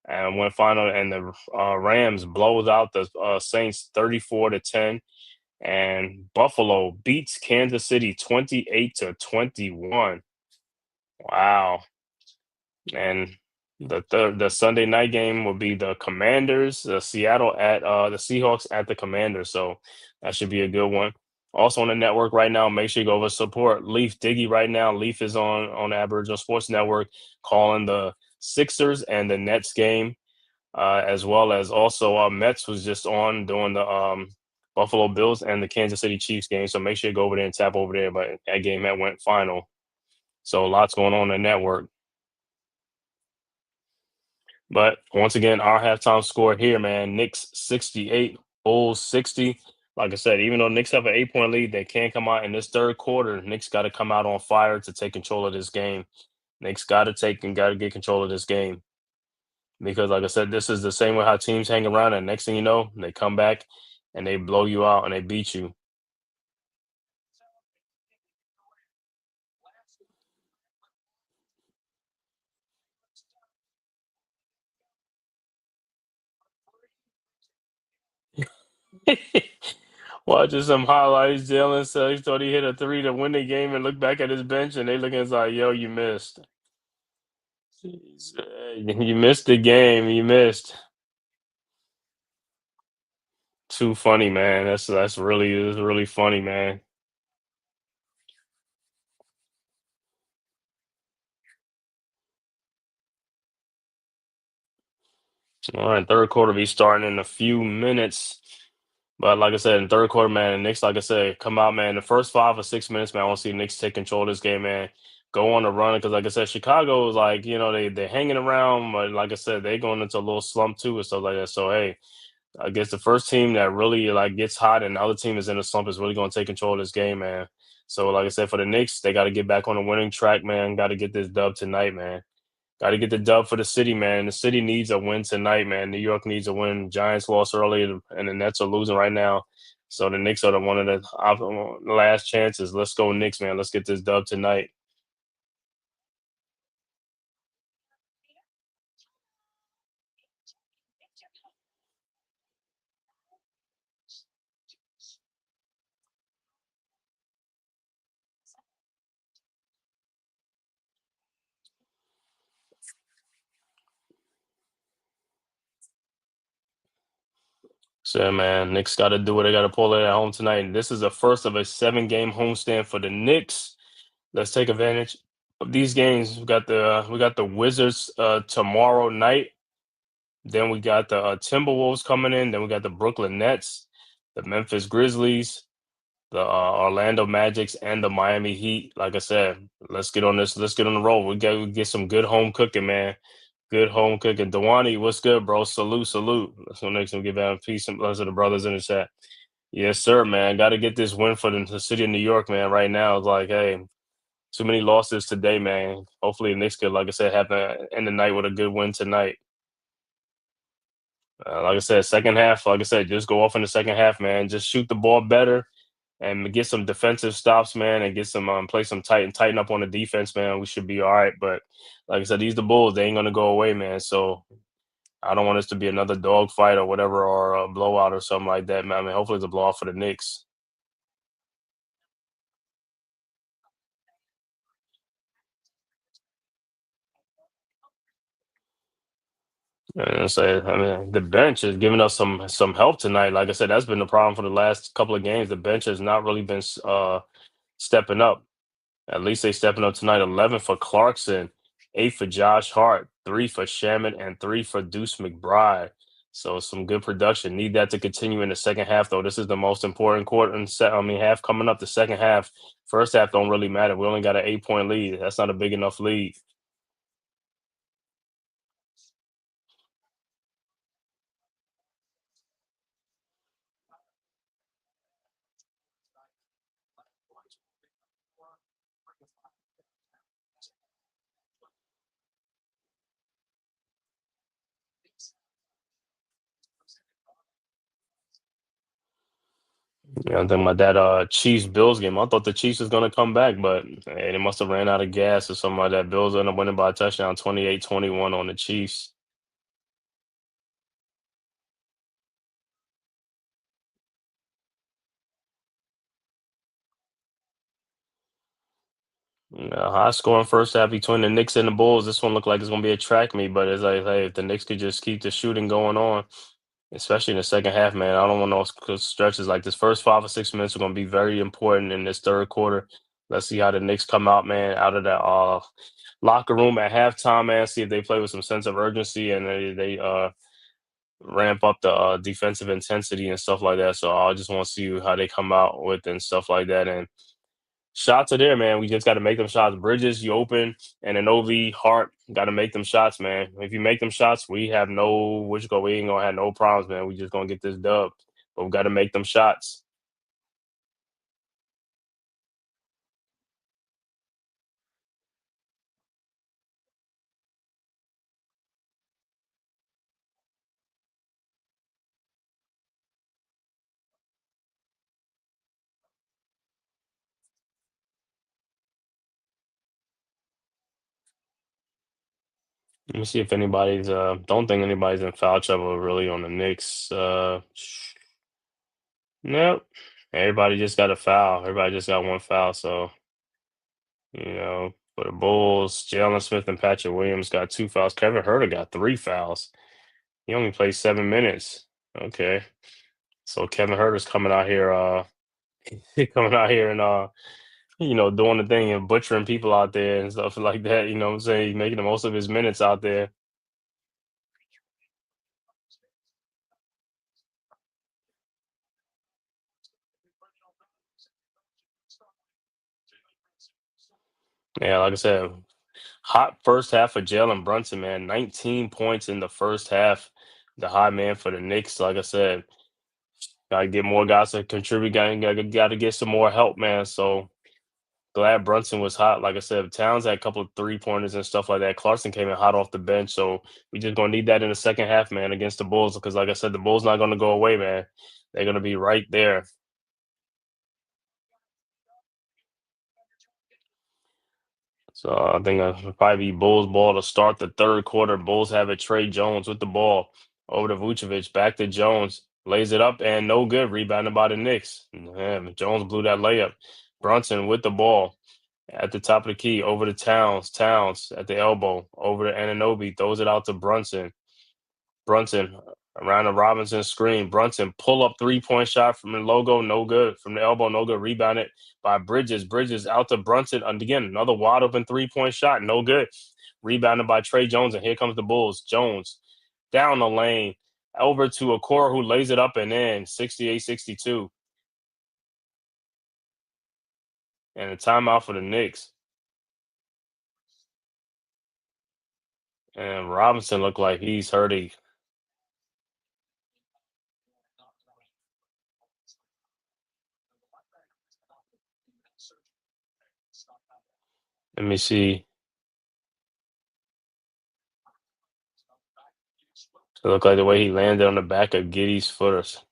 And the Rams blows out the Saints 34-10. And Buffalo beats Kansas City 28-21. Wow. And the Sunday night game will be the Commanders, the Seahawks at the Commanders. So that should be a good one. Also on the network right now, make sure you go over support Leaf Diggy right now. Leaf is on the Aboriginal Sports Network calling the Sixers and the Nets game, as well as also Mets was just on doing the Buffalo Bills and the Kansas City Chiefs game. So make sure you go over there and tap over there. But that game that went final. So lots going on the network. But once again, our halftime score here, man, Knicks 68, Bulls 60. Like I said, even though Knicks have an 8-point lead, they can't come out in this third quarter. Knicks got to come out on fire to take control of this game. Knicks got to get control of this game. Because like I said, this is the same way how teams hang around, and next thing you know, they come back and they blow you out and they beat you. Watching some highlights, Jalen said he thought he hit a 3 to win the game and look back at his bench and they looking at like, yo, you missed. You missed the game. You missed. Too funny, man. That's really funny, man. All right, third quarter be starting in a few minutes. But like I said, in third quarter, man, the Knicks, like I said, come out, man. The first 5 or 6 minutes, man, I want to see the Knicks take control of this game, man. Go on a run, because like I said, Chicago is like, they're hanging around, but like I said, they going into a little slump too and stuff like that. So hey, I guess the first team that really like gets hot and the other team is in a slump is really going to take control of this game, man. So like I said, for the Knicks, they got to get back on the winning track, man. Got to get this dub tonight, man. Got to get the dub for the city, man. The city needs a win tonight, man. New York needs a win. Giants lost earlier, and the Nets are losing right now. So the Knicks are one of the last chances. Let's go Knicks, man. Let's get this dub tonight. So, man, Knicks got to do what they got to pull it at home tonight. And this is the first of a 7-game homestand for the Knicks. Let's take advantage of these games. We got the Wizards tomorrow night. Then we got the Timberwolves coming in. Then we got the Brooklyn Nets, the Memphis Grizzlies, the Orlando Magics, and the Miami Heat. Like I said, let's get on this. Let's get on the roll. We get some good home cooking, man. Good home cooking. Dewani, what's good, bro? Salute, salute. Let's go next and give out peace and blessings to the brothers in the chat. Yes, sir, man. Got to get this win for the city of New York, man. Right now, it's like, hey, too many losses today, man. Hopefully, the Knicks could, like I said, happen end the night with a good win tonight. Like I said, second half, like I said, just go off in the second half, man. Just shoot the ball better and get some defensive stops, man, and get some play some tighten up on the defense, man. We should be all right. But like I said, these the Bulls, they ain't gonna go away, man. So I don't want this to be another dogfight or whatever, or a blowout or something like that, man. I mean, hopefully it's a blowout for the Knicks. And I say, I mean, the bench is giving us some help tonight. Like I said, that's been the problem for the last couple of games. The bench has not really been stepping up. At least they stepping up tonight. 11 for Clarkson, 8 for Josh Hart, 3 for Shaman, and 3 for Deuce McBride. So some good production. Need that to continue in the second half, though. This is the most important quarter and half coming up. The second half, first half don't really matter. We only got an 8-point lead. That's not a big enough lead. Yeah, I'm thinking about that Chiefs Bills game. I thought the Chiefs was gonna come back, but hey, they must have ran out of gas or something like that. Bills ended up winning by a touchdown, 28-21 on the Chiefs. Yeah, high scoring first half between the Knicks and the Bulls. This one looked like it's gonna be a track meet, but it's like, hey, if the Knicks could just keep the shooting going on, especially in the second half, man, I don't want no stretches like this. First 5 or 6 minutes are gonna be very important in this third quarter. Let's see how the Knicks come out, man, out of that locker room at halftime, man. See if they play with some sense of urgency and they ramp up the defensive intensity and stuff like that. So I just want to see how they come out with and stuff like that. And shots are there, man. We just got to make them shots. Bridges, you open, and an OV Hart got to make them shots, man. If you make them shots, we have no which go. We ain't gonna have no problems, man. We just gonna get this dub, but we got to make them shots. Let me see if anybody's. Don't think anybody's in foul trouble really on the Knicks. Nope. Everybody just got a foul. Everybody just got one foul. So for the Bulls, Jalen Smith and Patrick Williams got 2 fouls. Kevin Herter got 3 fouls. He only played 7 minutes. Okay. So Kevin Herter's coming out here, coming out here and doing the thing and butchering people out there and stuff like that. You know what I'm saying? He's making the most of his minutes out there. Yeah, like I said, hot first half for Jalen Brunson, man. 19 points in the first half. The high man for the Knicks. Like I said, gotta get more guys to contribute. Gotta get some more help, man. So glad Brunson was hot. Like I said, Towns had a couple of 3-pointers and stuff like that. Clarkson came in hot off the bench. So we just gonna need that in the second half, man, against the Bulls. Because like I said, the Bulls not gonna go away, man. They're gonna be right there. So I think it'll probably be Bulls ball to start the third quarter. Bulls have it. Trey Jones with the ball over to Vucevic. Back to Jones. Lays it up and no good. Rebounded by the Knicks. Man, Jones blew that layup. Brunson with the ball at the top of the key. Over to Towns. Towns at the elbow. Over to Anunoby. Throws it out to Brunson. Brunson Around the Robinson screen. Brunson pull up 3-point shot from the logo, no good. From the elbow, no good. Rebounded by Bridges. Bridges out to Brunson. And again, another wide open 3-point shot, no good. Rebounded by Trey Jones, and here comes the Bulls. Jones down the lane over to Okoro, who lays it up and in 68-62. And a timeout for the Knicks. And Robinson looked like he's hurting. Let me see. It looked like the way he landed on the back of Giddy's foot.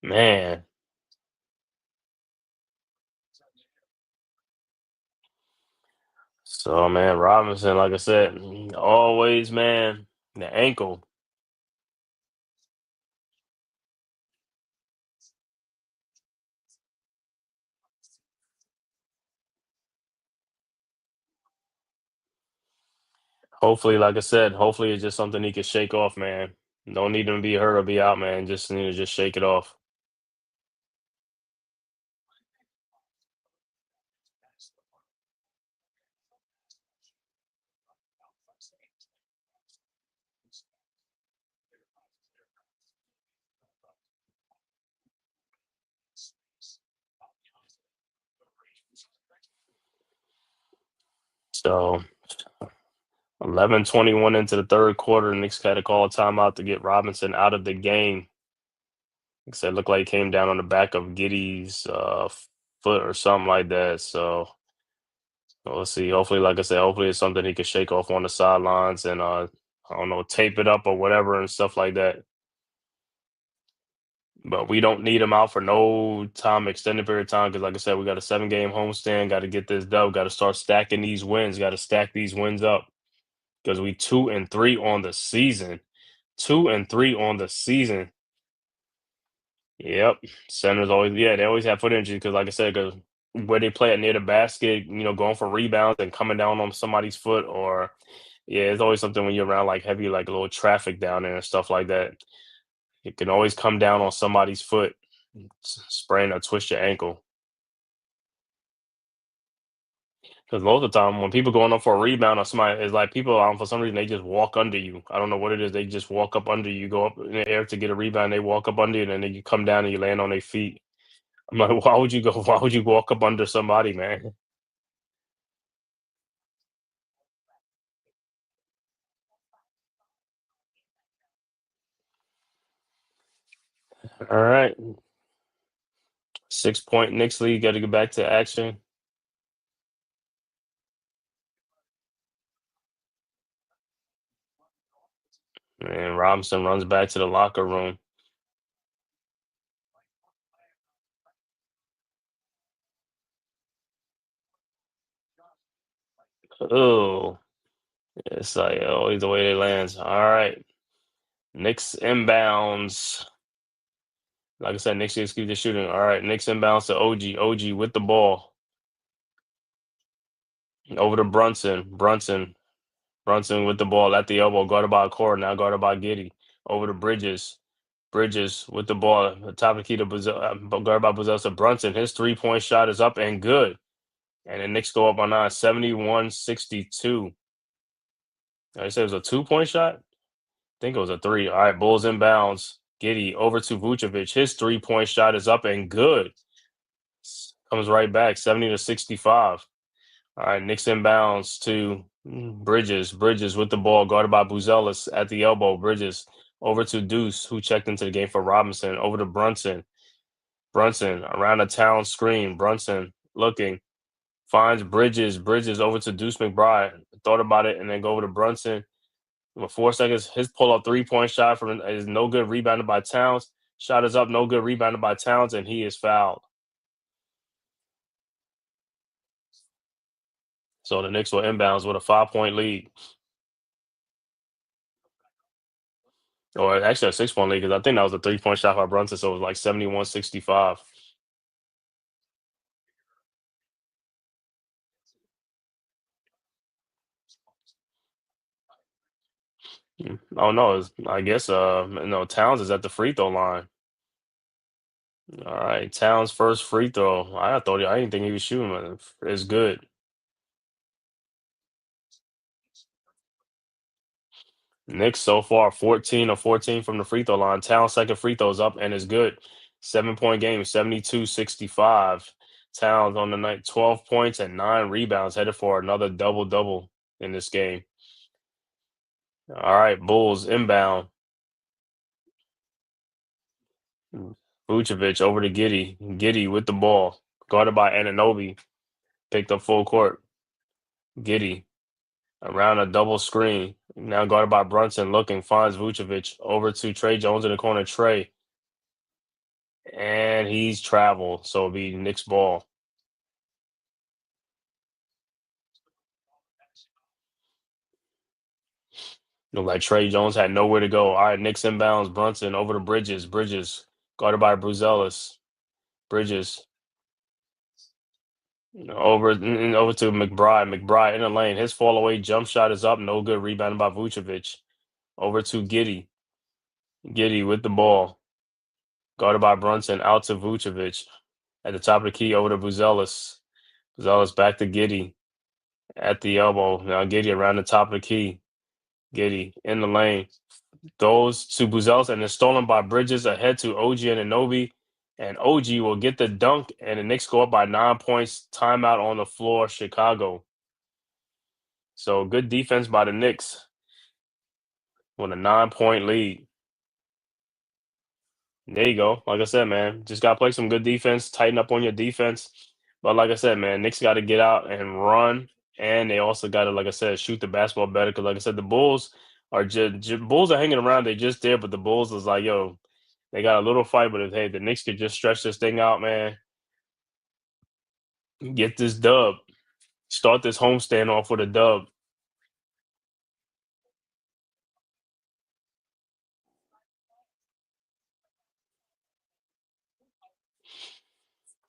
Man. So, man, Robinson, like I said, always, man, the ankle. Hopefully, like I said, hopefully it's just something he can shake off, man. Don't need him to be hurt or be out, man. Just need to just shake it off. So 11:21 into the third quarter, Knicks had to call a timeout to get Robinson out of the game. Like I said, it looked like he came down on the back of Giddy's foot or something like that. So we'll see. Hopefully, like I said, hopefully it's something he can shake off on the sidelines and I don't know, tape it up or whatever and stuff like that. But we don't need him out for no time, extended period of time, because like I said, we got a 7-game homestand. Got to get this dub. Got to start stacking these wins. Got to stack these wins up because we 2-3 on the season. 2-3 on the season. Yep, centers always, yeah, they always have foot injuries because, like I said, because where they play it near the basket, going for rebounds and coming down on somebody's foot, or yeah, it's always something when you're around like heavy, like a little traffic down there and stuff like that. It can always come down on somebody's foot, sprain or twist your ankle. Because most of the time, when people going up for a rebound or somebody, it's like people, for some reason, they just walk under you. I don't know what it is. They just walk up under you, go up in the air to get a rebound. They walk up under you, and then you come down and you land on their feet. I'm like, why would you go? Why would you walk up under somebody, man? All right, 6-point Knicks lead. Got to get back to action. And Robinson runs back to the locker room. Oh, it's like always the way they lands. All right, Knicks inbounds. Like I said, Knicks just keep the shooting. All right, Knicks inbounds to OG. OG with the ball over to Brunson. Brunson with the ball at the elbow, guarded by Core, now guarded by Giddy. Over to Bridges. Bridges with the ball at the top of the key to guarded by Buzel. So Brunson, his 3-point shot is up and good. And the Knicks go up on 71-62. I said it was a 2-point shot. I think it was a 3. All right, Bulls inbounds. Giddy over to Vucevic. His 3-point shot is up and good. Comes right back, 70-65. All right, Knicks inbounds to Bridges. Bridges with the ball, guarded by Buzelis at the elbow. Bridges over to Deuce, who checked into the game for Robinson. Over to Brunson. Brunson around the town screen. Brunson looking. Finds Bridges. Bridges over to Deuce McBride. Thought about it and then go over to Brunson. With 4 seconds, his pull-up 3-point shot from is no good, rebounded by Towns. Shot is up, no good, rebounded by Towns, and he is fouled. So the Knicks will inbounds with a 5-point lead. Or actually a 6-point lead, because I think that was a 3-point shot by Brunson, so it was like 71-65. Oh no, I guess no, Towns is at the free throw line. All right, Towns first free throw. I didn't think he was shooting, but it's good. Knicks so far 14 of 14 from the free throw line. Towns second free throws up and is good. 7-point game, 72-65. Towns on the night, 12 points and 9 rebounds, headed for another double-double in this game. All right, Bulls inbound. Vucevic over to Giddy. Giddy with the ball. Guarded by Anunoby. Picked up full court. Giddy around a double screen. Now guarded by Brunson. Looking, finds Vucevic. Over to Trey Jones in the corner. Trey. And he's traveled. So it'll be Knicks ball. Looked like Trey Jones had nowhere to go. All right, Knicks inbounds. Brunson over to Bridges. Bridges guarded by Bruzelis. Bridges over to McBride. McBride in the lane. His fall away jump shot is up. No good. Rebounded by Vucevic. Over to Giddy. Giddy with the ball. Guarded by Brunson. Out to Vucevic. At the top of the key over to Bruzelis. Bruzelis back to Giddy. At the elbow. Now Giddy around the top of the key. Giddy in the lane. Those to Buzelis and it's stolen by Bridges ahead to OG and Anunoby. And OG will get the dunk, and the Knicks go up by 9 points. Timeout on the floor, Chicago. So good defense by the Knicks with a 9-point lead. There you go. Like I said, man, just got to play some good defense, tighten up on your defense. But like I said, man, Knicks got to get out and run, and they also got to, like I said, shoot the basketball better. Because like I said, the Bulls are Bulls are hanging around. They're just there, but the Bulls is like, yo, they got a little fight. But if hey, the Knicks could just stretch this thing out, man, get this dub, start this homestand off with a dub.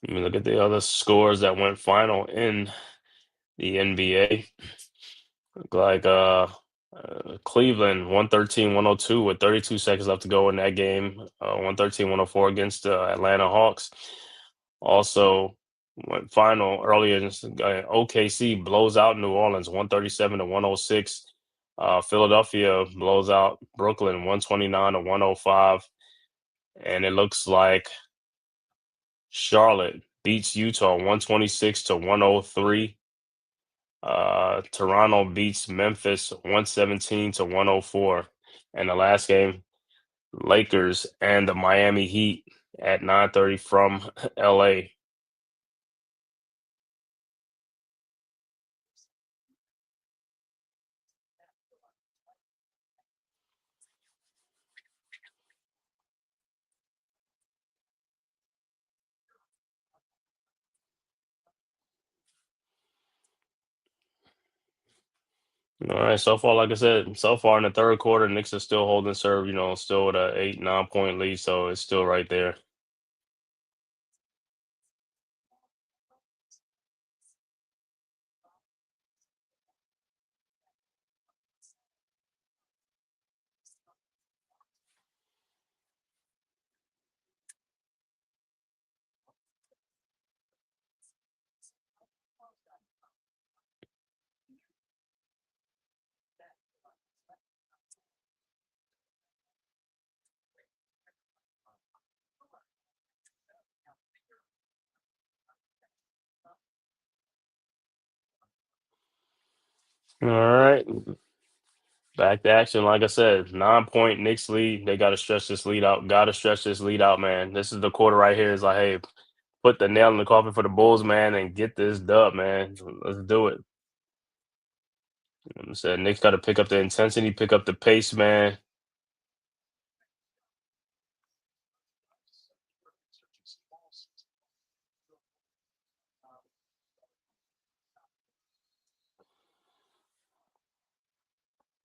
I mean, look at the other scores that went final in the NBA. Look like Cleveland 113-102 with 32 seconds left to go in that game. 113-104 against the Atlanta Hawks. Also went final earlier. OKC blows out New Orleans 137-106. Philadelphia blows out Brooklyn 129-105. And it looks like Charlotte beats Utah 126-103. Toronto beats Memphis 117-104. And the last game, Lakers and the Miami Heat at 9:30 from LA. All right, so far, like I said, so far in the third quarter, Knicks are still holding serve, still with a 8-9 point lead, so it's still right there. All right, back to action. Like I said, 9-point Knicks lead. They got to stretch this lead out. Got to stretch this lead out, man. This is the quarter right here. Is like, hey, put the nail in the coffin for the Bulls, man, and get this dub, man. Let's do it. I said Knicks got to pick up the intensity, pick up the pace, man.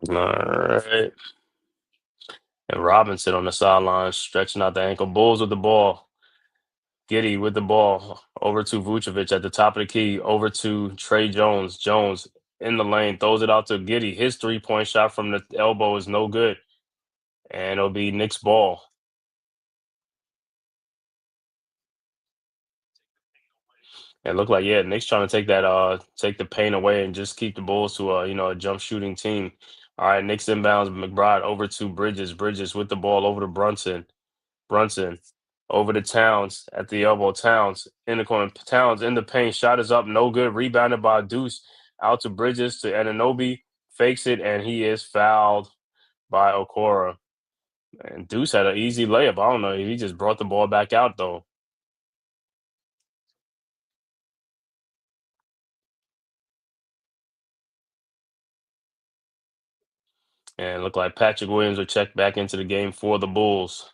All right. And Robinson on the sideline, stretching out the ankle. Bulls with the ball. Giddy with the ball. Over to Vucevic at the top of the key. Over to Trey Jones. Jones in the lane, throws it out to Giddy. His 3-point shot from the elbow is no good, and it'll be Knicks ball. It looked like, yeah, Knicks trying to take the pain away and just keep the Bulls to a jump shooting team. All right, Knicks inbounds McBride over to Bridges. Bridges with the ball over to Brunson. Brunson over to Towns at the elbow. Towns in the corner. Towns in the paint. Shot is up. No good. Rebounded by Deuce. Out to Bridges to Anunoby. Fakes it, and he is fouled by Okora. And Deuce had an easy layup. I don't know. He just brought the ball back out, though. And it looked like Patrick Williams would check back into the game for the Bulls.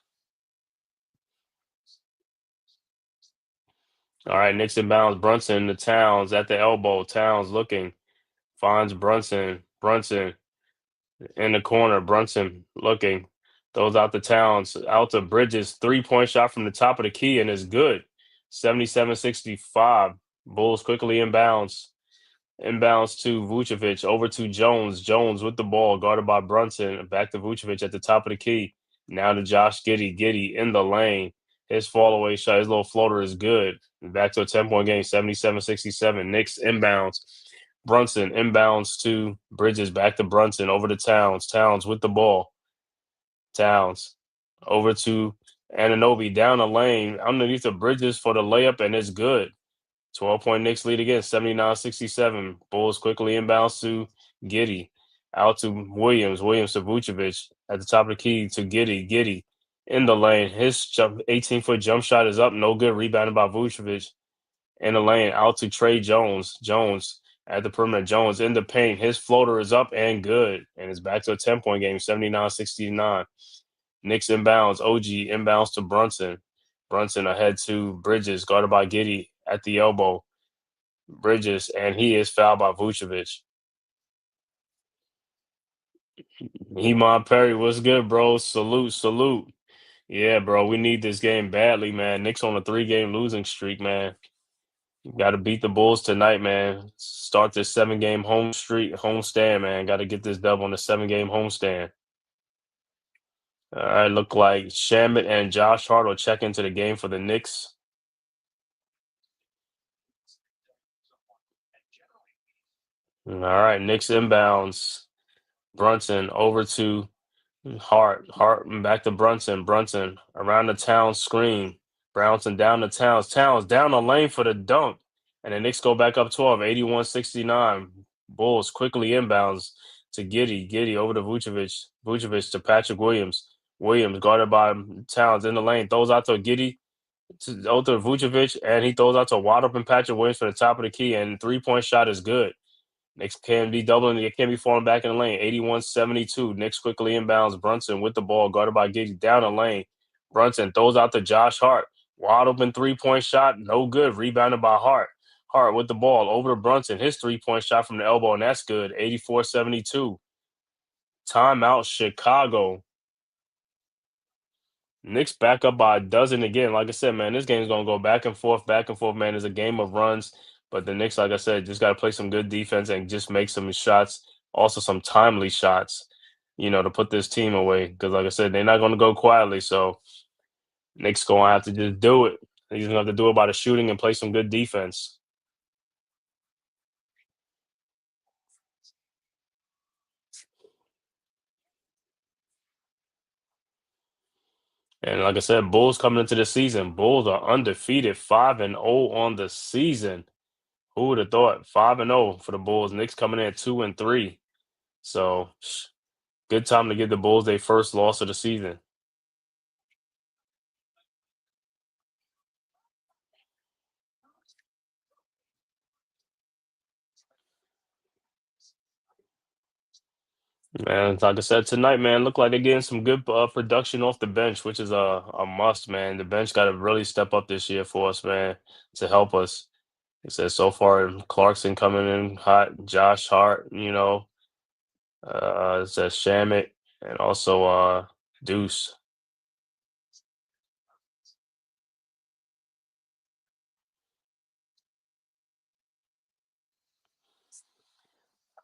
All right, Knicks inbounds. Brunson to Towns at the elbow. Towns looking. Finds Brunson. Brunson in the corner. Brunson looking. Throws out the Towns. Out to Bridges. 3-point shot from the top of the key and is good. 77-65. Bulls quickly inbounds. Inbounds to Vucevic, over to Jones. Jones with the ball, guarded by Brunson. Back to Vucevic at the top of the key. Now to Josh Giddey. Giddey in the lane. His fall away shot, his little floater is good. Back to a 10-point game, 77-67. Knicks inbounds. Brunson inbounds to Bridges. Back to Brunson, over to Towns. Towns with the ball. Towns over to Anunoby, down the lane, underneath the Bridges for the layup, and it's good. 12-point Knicks lead again, 79-67. Bulls quickly inbounds to Giddey. Out to Williams. Williams to Vucevic. At the top of the key to Giddey. Giddey in the lane. His 18-foot jump shot is up. No good. Rebounded by Vucevic. In the lane. Out to Trey Jones. Jones at the perimeter. Jones in the paint. His floater is up and good. And it's back to a 10-point game, 79-69. Knicks inbounds. OG inbounds to Brunson. Brunson ahead to Bridges, guarded by Giddey at the elbow. Bridges, and he is fouled by Vucevic. Hemon Perry, what's good, bro? Salute, salute. Yeah, bro, we need this game badly, man. Knicks on a 3-game losing streak, man. Got to beat the Bulls tonight, man. Start this 7-game homestand, man. Got to get this dub on the 7-game homestand. All right, look like Shamit and Josh Hart will check into the game for the Knicks. All right, Knicks inbounds. Brunson over to Hart back to Brunson. Brunson around the Town screen. Brownson down the Towns. Towns down the lane for the dunk. And the Knicks go back up 12, 81-69. Bulls quickly inbounds to Giddey. Giddey over to Vucevic. Vucevic to Patrick Williams. Williams guarded by Towns in the lane. Throws out to Giddey. Over to Vucevic. And he throws out to wide open Patrick Williams for the top of the key. And 3-point shot is good. Knicks can be doubling. It can be falling back in the lane. 81-72. Knicks quickly inbounds. Brunson with the ball, guarded by Giddey down the lane. Brunson throws out to Josh Hart. Wide open 3-point shot. No good. Rebounded by Hart. Hart with the ball over to Brunson. His 3-point shot from the elbow, and that's good. 84-72. Timeout, Chicago. Knicks back up by a dozen again. Like I said, man, this game's going to go back and forth, man. It's a game of runs. But the Knicks, like I said, just got to play some good defense and just make some shots, also some timely shots, to put this team away. Because, like I said, they're not going to go quietly. So Knicks going to have to just do it. They're going to have to do it by the shooting and play some good defense. And like I said, Bulls coming into the season. Bulls are undefeated, 5-0 on the season. Who would have thought? 5-0 for the Bulls. Knicks coming in at 2-3. So good time to give the Bulls their first loss of the season. Man, like I said tonight, man, look like they're getting some good production off the bench, which is a must, man. The bench got to really step up this year for us, man, to help us. It says so far, Clarkson coming in hot, Josh Hart, it says Shamit, and also Deuce.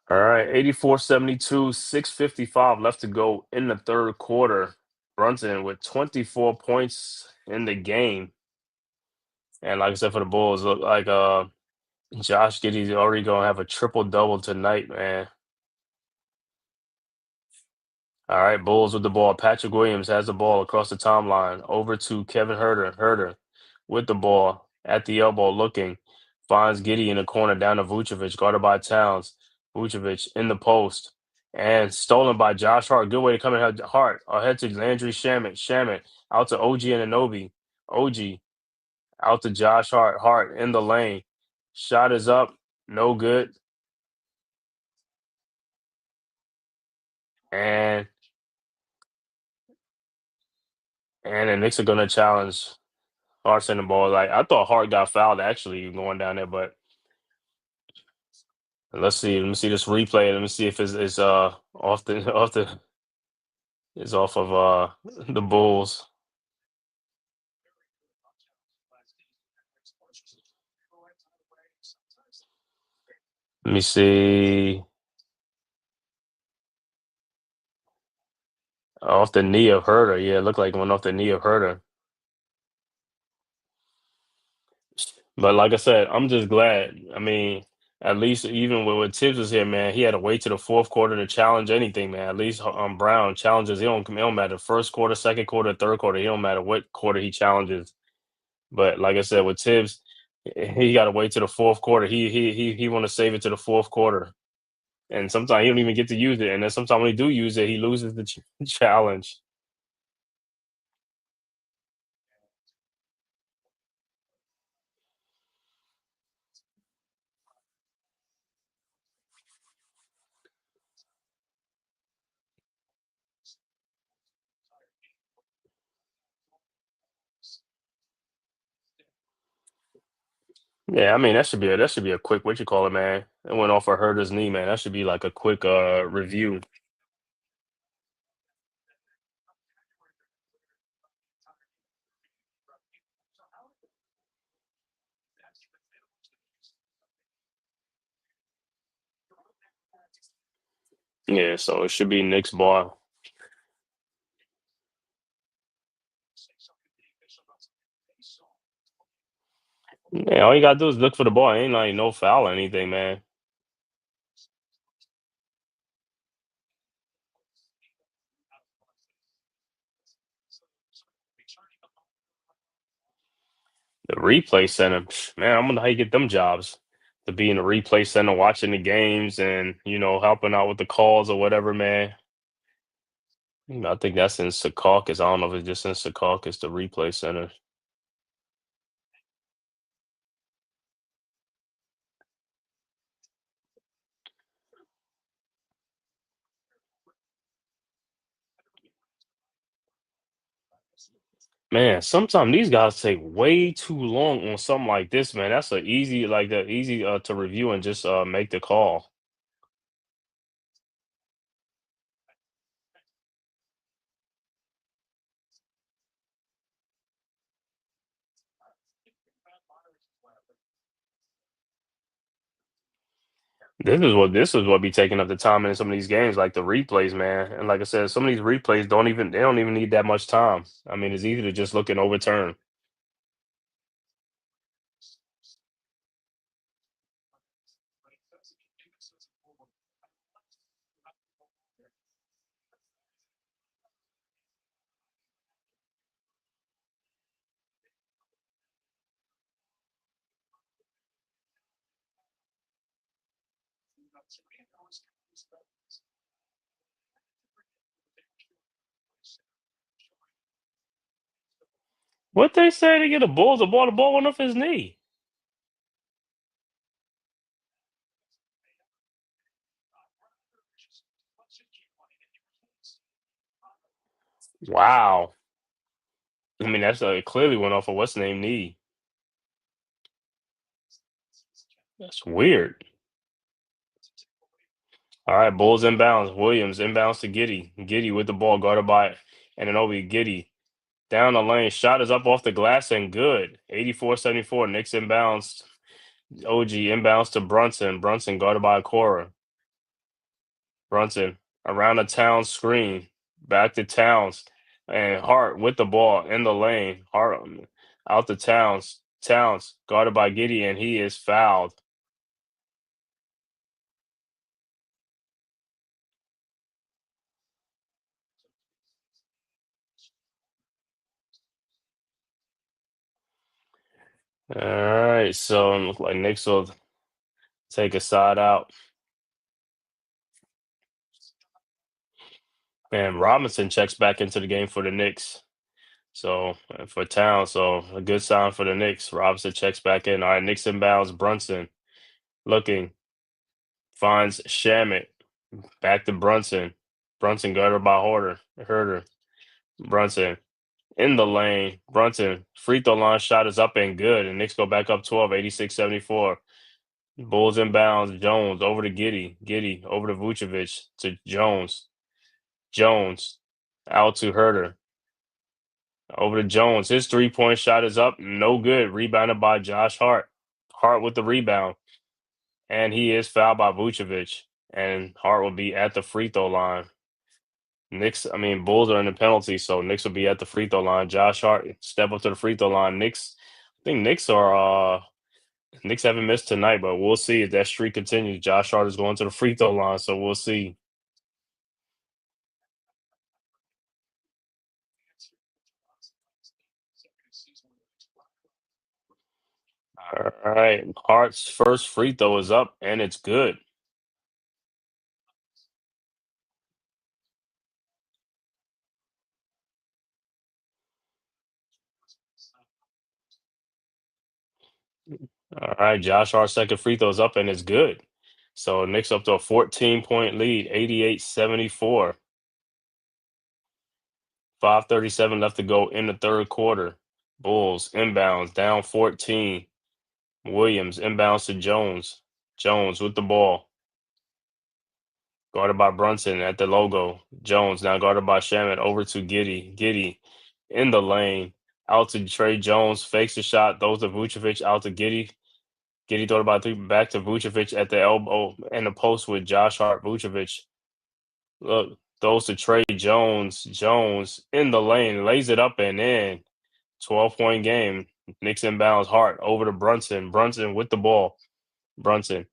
All right, 84-72, 6:55 left to go in the third quarter. Brunson with 24 points in the game. And like I said, for the Bulls, look like Josh Giddey's already gonna have a triple double tonight, man. All right, Bulls with the ball. Patrick Williams has the ball across the timeline. Over to Kevin Herter. Herter with the ball at the elbow looking. Finds Giddy in the corner down to Vucevic, guarded by Towns. Vucevic in the post. And stolen by Josh Hart. Good way to come in. Hart ahead to Landry Shamit. Shamit out to OG and Anobi. OG out to Josh Hart. Hart in the lane. Shot is up. No good. And the Knicks are gonna challenge Hart sending the ball. Like I thought Hart got fouled actually going down there, but let's see. Let me see this replay. Let me see if it's off the off the it's off of the Bulls. Let me see. Off the knee of Herter. Yeah, it looked like it went off the knee of Herter. But like I said, I'm just glad. I mean, at least even with Tibbs was here, man, he had to wait to the fourth quarter to challenge anything, man. At least Brown challenges. It don't matter first quarter, second quarter, third quarter. He don't matter what quarter he challenges. But like I said, with Tibbs, he got to wait to the fourth quarter. He want to save it to the fourth quarter, and sometimes he don't even get to use it. And then sometimes when he do use it, he loses the challenge. Yeah, I mean that should be a quick what you call it, man. It went off of Herder's knee, man. That should be like a quick review. Yeah, so it should be Knicks ball. Yeah, all you gotta do is look for the ball. Ain't like no foul or anything, man. The replay center, man, I'm gonna how you get them jobs to be in the replay center, watching the games, and helping out with the calls or whatever, man. I think that's in Secaucus. I don't know if it's just in Secaucus, the replay center. Man, sometimes these guys take way too long on something like this, man. That's a easy, like that easy to review and just make the call. This is what be taking up the time in some of these games, like the replays, man. And like I said, some of these replays don't even need that much time. I mean, it's easy to just look and overturn. What they say to get a Bulls, the ball went off his knee. Wow. I mean, that's it clearly went off of what's name knee. That's weird. All right, Bulls inbounds. Williams inbounds to Giddy. Giddy with the ball guarded by Anunoby. Giddy down the lane. Shot is up off the glass and good. 84-74. Knicks inbounds. OG inbounds to Brunson. Brunson guarded by Cora. Brunson around the town screen. Back to Towns. And Hart with the ball in the lane. Hart out to Towns. Towns guarded by Gideon. He is fouled. All right, so it looks like Knicks will take a side out. And Robinson checks back into the game for the Knicks. So for Towns, so a good sign for the Knicks. Robinson checks back in. All right, Knicks inbounds. Brunson looking, finds Shamit. Back to Brunson. Brunson guarded by Herder. Brunson in the lane. Brunson free throw line shot is up and good. And Knicks go back up 12, 86-74. Bulls inbounds. Jones over to Giddy. Giddy over to Vucevic to Jones. Jones out to Herder. Over to Jones. His 3-point shot is up. No good. Rebounded by Josh Hart. Hart with the rebound. And he is fouled by Vucevic. And Hart will be at the free throw line. Bulls are in the penalty, so Knicks will be at the free throw line. Josh Hart step up to the free throw line. I think Knicks haven't missed tonight, but we'll see if that streak continues. Josh Hart is going to the free throw line, so we'll see. All right. Hart's first free throw is up, and it's good. All right. Josh Hart's second free throw is up, and it's good. So Knicks up to a 14-point lead, 88-74. 5:37 left to go in the third quarter. Bulls inbounds down 14. Williams inbounds to Jones. Jones with the ball. Guarded by Brunson at the logo. Jones now guarded by Shaman over to Giddy. Giddy in the lane. Out to Trey Jones. Fakes the shot. Throws to Vucevic. Out to Giddy. Giddy thought about three. Back to Vucevic at the elbow and the post with Josh Hart. Vucevic. Look. Throws to Trey Jones. Jones in the lane. Lays it up and in. 12-point game. Knicks inbounds Hart over to Brunson. Brunson with the ball. Brunson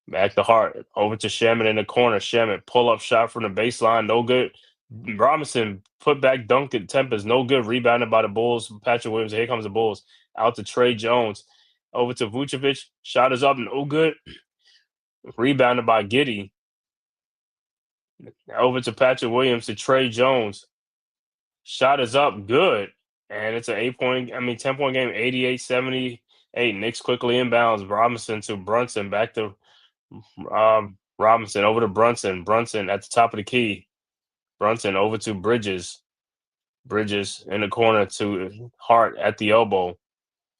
back to Hart. Over to Shaman in the corner. Shaman pull up shot from the baseline. No good. Robinson put back dunk at Tempest. No good. Rebounded by the Bulls. Patrick Williams. Here comes the Bulls. Out to Trey Jones. Over to Vucevic. Shot is up. No good. Rebounded by Giddy. Over to Patrick Williams to Trey Jones. Shot is up. Good. And it's an 10-point game. 88-78. Knicks quickly inbounds. Robinson to Brunson. Back to Robinson over to Brunson. Brunson at the top of the key. Brunson over to Bridges. Bridges in the corner to Hart at the elbow.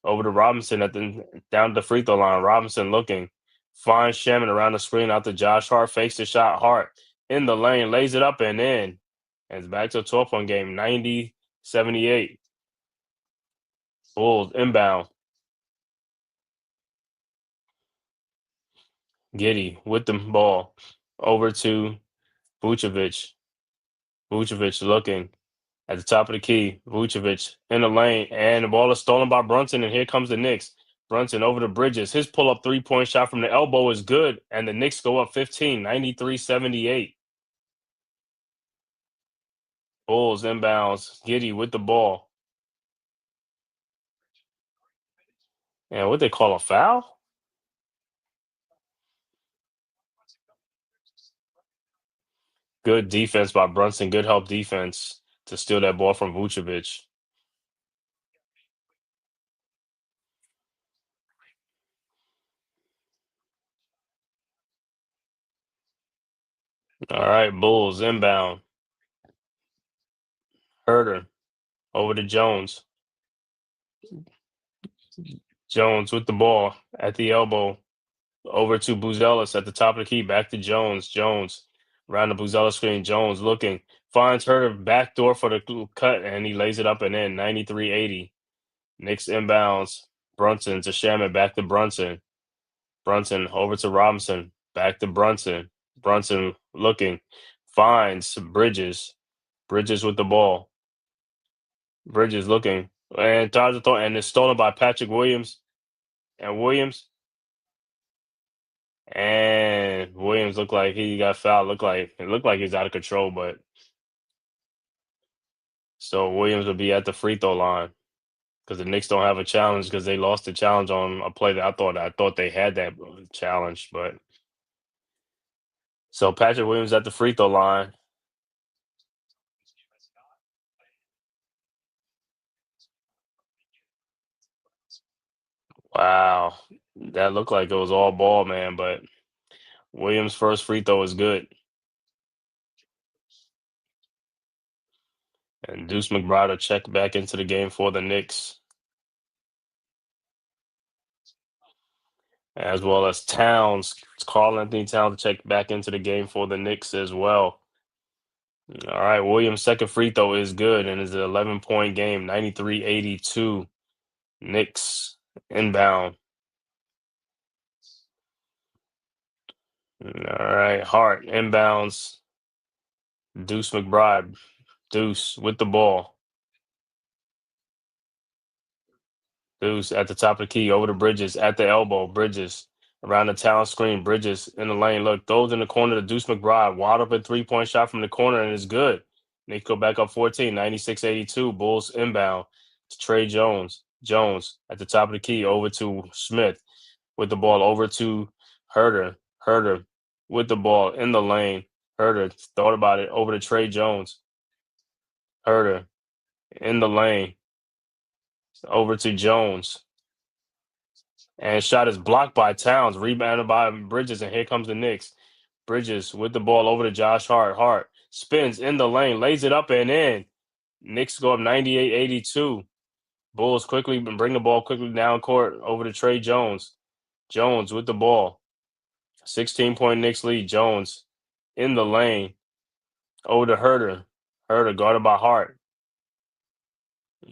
Over to Robinson down the free throw line. Robinson looking. Finds Shaman around the screen out to Josh Hart. Fakes the shot. Hart in the lane. Lays it up and in. And it's back to a 12-point game. 90-78. Bulls inbound. Giddy with the ball. Over to Vucevic. Vucevic looking at the top of the key. Vucevic in the lane, and the ball is stolen by Brunson, and here comes the Knicks. Brunson over to Bridges. His pull-up three-point shot from the elbow is good, and the Knicks go up 15, 93-78. Bulls inbounds. Giddy with the ball. And what they call a foul? Good defense by Brunson. Good help defense to steal that ball from Vucevic. All right, Bulls inbound. Herder over to Jones. Jones with the ball at the elbow. Over to Buzelis at the top of the key. Back to Jones. Jones around the Buzelis screen. Jones looking. Finds Herder backdoor for the cut, and he lays it up and in. 93-80. Knicks inbounds. Brunson to Shaman. Back to Brunson. Brunson over to Robinson. Back to Brunson. Brunson looking, finds Bridges. Bridges with the ball. Bridges looking, and dodges the throw, and it's stolen by Patrick Williams. And Williams looked like he got fouled. Looked like he's out of control, but so Williams will be at the free throw line because the Knicks don't have a challenge because they lost the challenge on a play that I thought they had that challenge, but so Patrick Williams at the free throw line. Wow, that looked like it was all ball, man. But Williams' first free throw is good, and Deuce McBride will check back into the game for the Knicks, as well as Towns. Karl Anthony Towns to check back into the game for the Knicks as well. All right, Williams' second free throw is good, and it's an 11-point game, 93-82. Knicks inbound. All right, Hart inbounds. Deuce McBride. Deuce with the ball. Deuce at the top of the key, over to Bridges, at the elbow. Bridges around the talent screen. Bridges in the lane. Look, throws in the corner to Deuce McBride. Wide open 3-point shot from the corner, and it's good. Knicks go back up 14, 96-82. Bulls inbound to Trey Jones. Jones at the top of the key, over to Smith with the ball, over to Herter. Herter with the ball in the lane. Herter thought about it, over to Trey Jones. Herter in the lane, over to Jones. And shot is blocked by Towns, rebounded by Bridges, and here comes the Knicks. Bridges with the ball over to Josh Hart. Hart spins in the lane, lays it up and in. Knicks go up 98-82. Bulls quickly bring the ball quickly down court over to Trey Jones. Jones with the ball. 16-point Knicks lead. Jones in the lane, over to Herter. Herter guarded by Hart.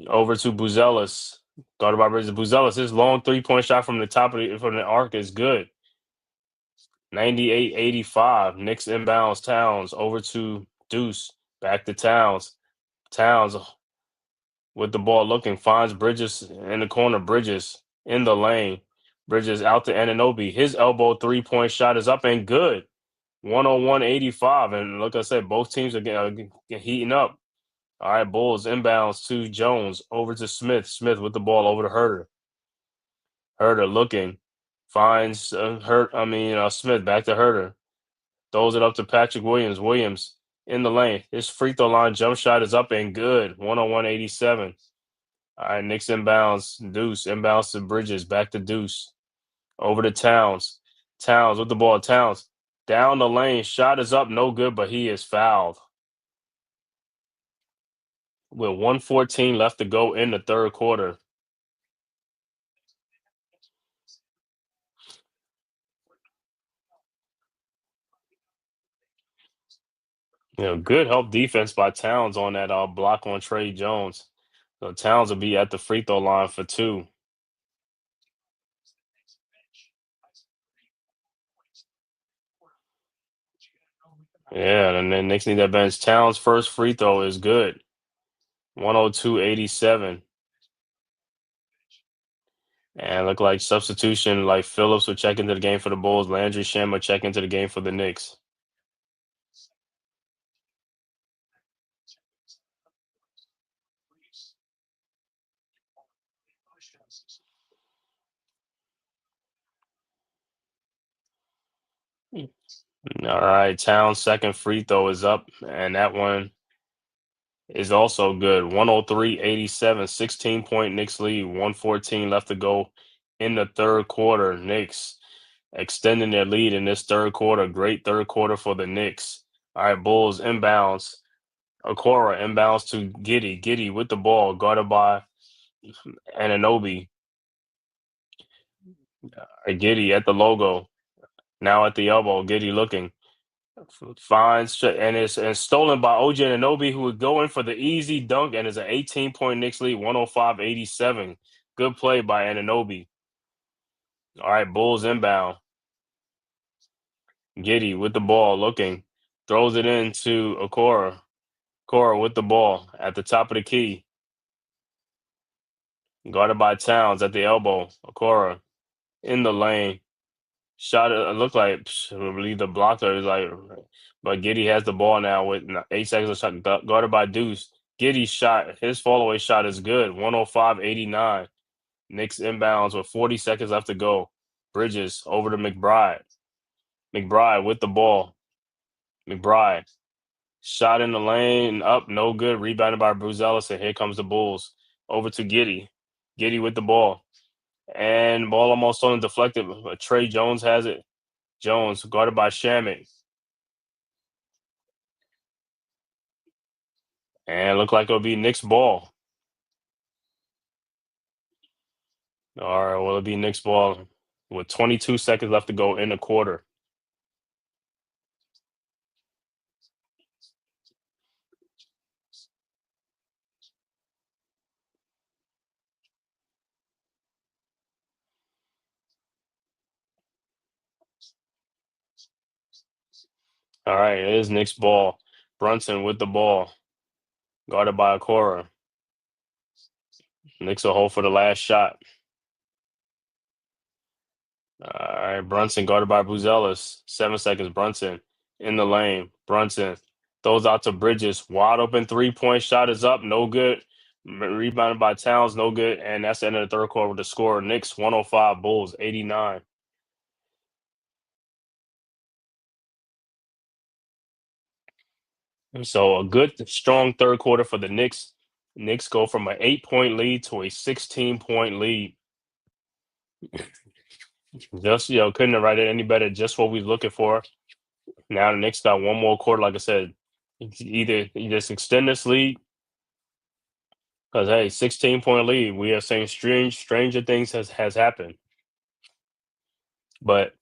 Over to Buzelis. Guarded by Bridges. Buzelis, his long 3-point shot from the arc is good. 98-85. Knicks inbounds Towns over to Deuce. Back to Towns. Towns with the ball looking, finds Bridges in the corner. Bridges in the lane. Bridges out to Anunoby. His elbow 3-point shot is up and good. 101-85. And like I said, both teams are getting heating up. All right, Bulls inbounds to Jones, over to Smith. Smith with the ball over to Herter. Herter looking, finds Smith back to Herter. Throws it up to Patrick Williams. Williams in the lane. His free throw line jump shot is up and good. 101-87. All right, Knicks inbounds. Deuce inbounds to Bridges. Back to Deuce. Over to Towns. Towns with the ball. Towns down the lane. Shot is up, no good, but he is fouled. With 1:14 left to go in the third quarter. Good help defense by Towns on that block on Trey Jones. So Towns will be at the free throw line for 2. Yeah, and then Knicks need that bench. Towns' first free throw is good. 102-87. And look like substitution, like Phillips will check into the game for the Bulls. Landry Shamet will check into the game for the Knicks. All right, Towns' second free throw is up, and that one is also good. 103-87, 16-point Knicks lead, 1:14 left to go in the third quarter. Knicks extending their lead in this third quarter. Great third quarter for the Knicks. All right, Bulls inbounds. Okora inbounds to Giddey. Giddey with the ball, guarded by Anunoby. Giddey at the logo. Now at the elbow. Giddey looking. Finds and it's stolen by OG Anunoby, who would go in for the easy dunk, and is an 18-point Knicks lead, 105-87. Good play by Anunoby. All right, Bulls inbound. Giddy with the ball, looking, throws it into Okora. Okora with the ball at the top of the key, guarded by Towns at the elbow. Okora in the lane. Shot it looked like I believe the blocker is like, but Giddy has the ball now with 8 seconds of shot, guarded by Deuce. Giddy's shot, his fall away shot is good, 105-89. Knicks inbounds with 40 seconds left to go. Bridges over to McBride. McBride with the ball. McBride shot in the lane, up, no good. Rebounded by Bruzelis, and here comes the Bulls. Over to Giddy. Giddy with the ball. And ball almost on deflected, but Trey Jones has it. Jones guarded by Shamit. And look like it'll be Knicks ball. All right, will it be Knicks ball with 22 seconds left to go in the quarter? All right, it is Knicks ball. Brunson with the ball, guarded by Okora. Knicks will hold for the last shot. All right, Brunson guarded by Buzelis. 7 seconds. Brunson in the lane. Brunson throws out to Bridges. Wide open 3-point shot is up. No good. Rebounded by Towns. No good. And that's the end of the third quarter with the score. Knicks 105, Bulls 89. So a good, strong third quarter for the Knicks. Knicks go from an 8-point lead to a 16-point lead. Just, couldn't have written it any better. Just what we are looking for. Now the Knicks got one more quarter, like I said. Either you just extend this lead, because hey, 16-point lead. We are saying stranger things has happened. But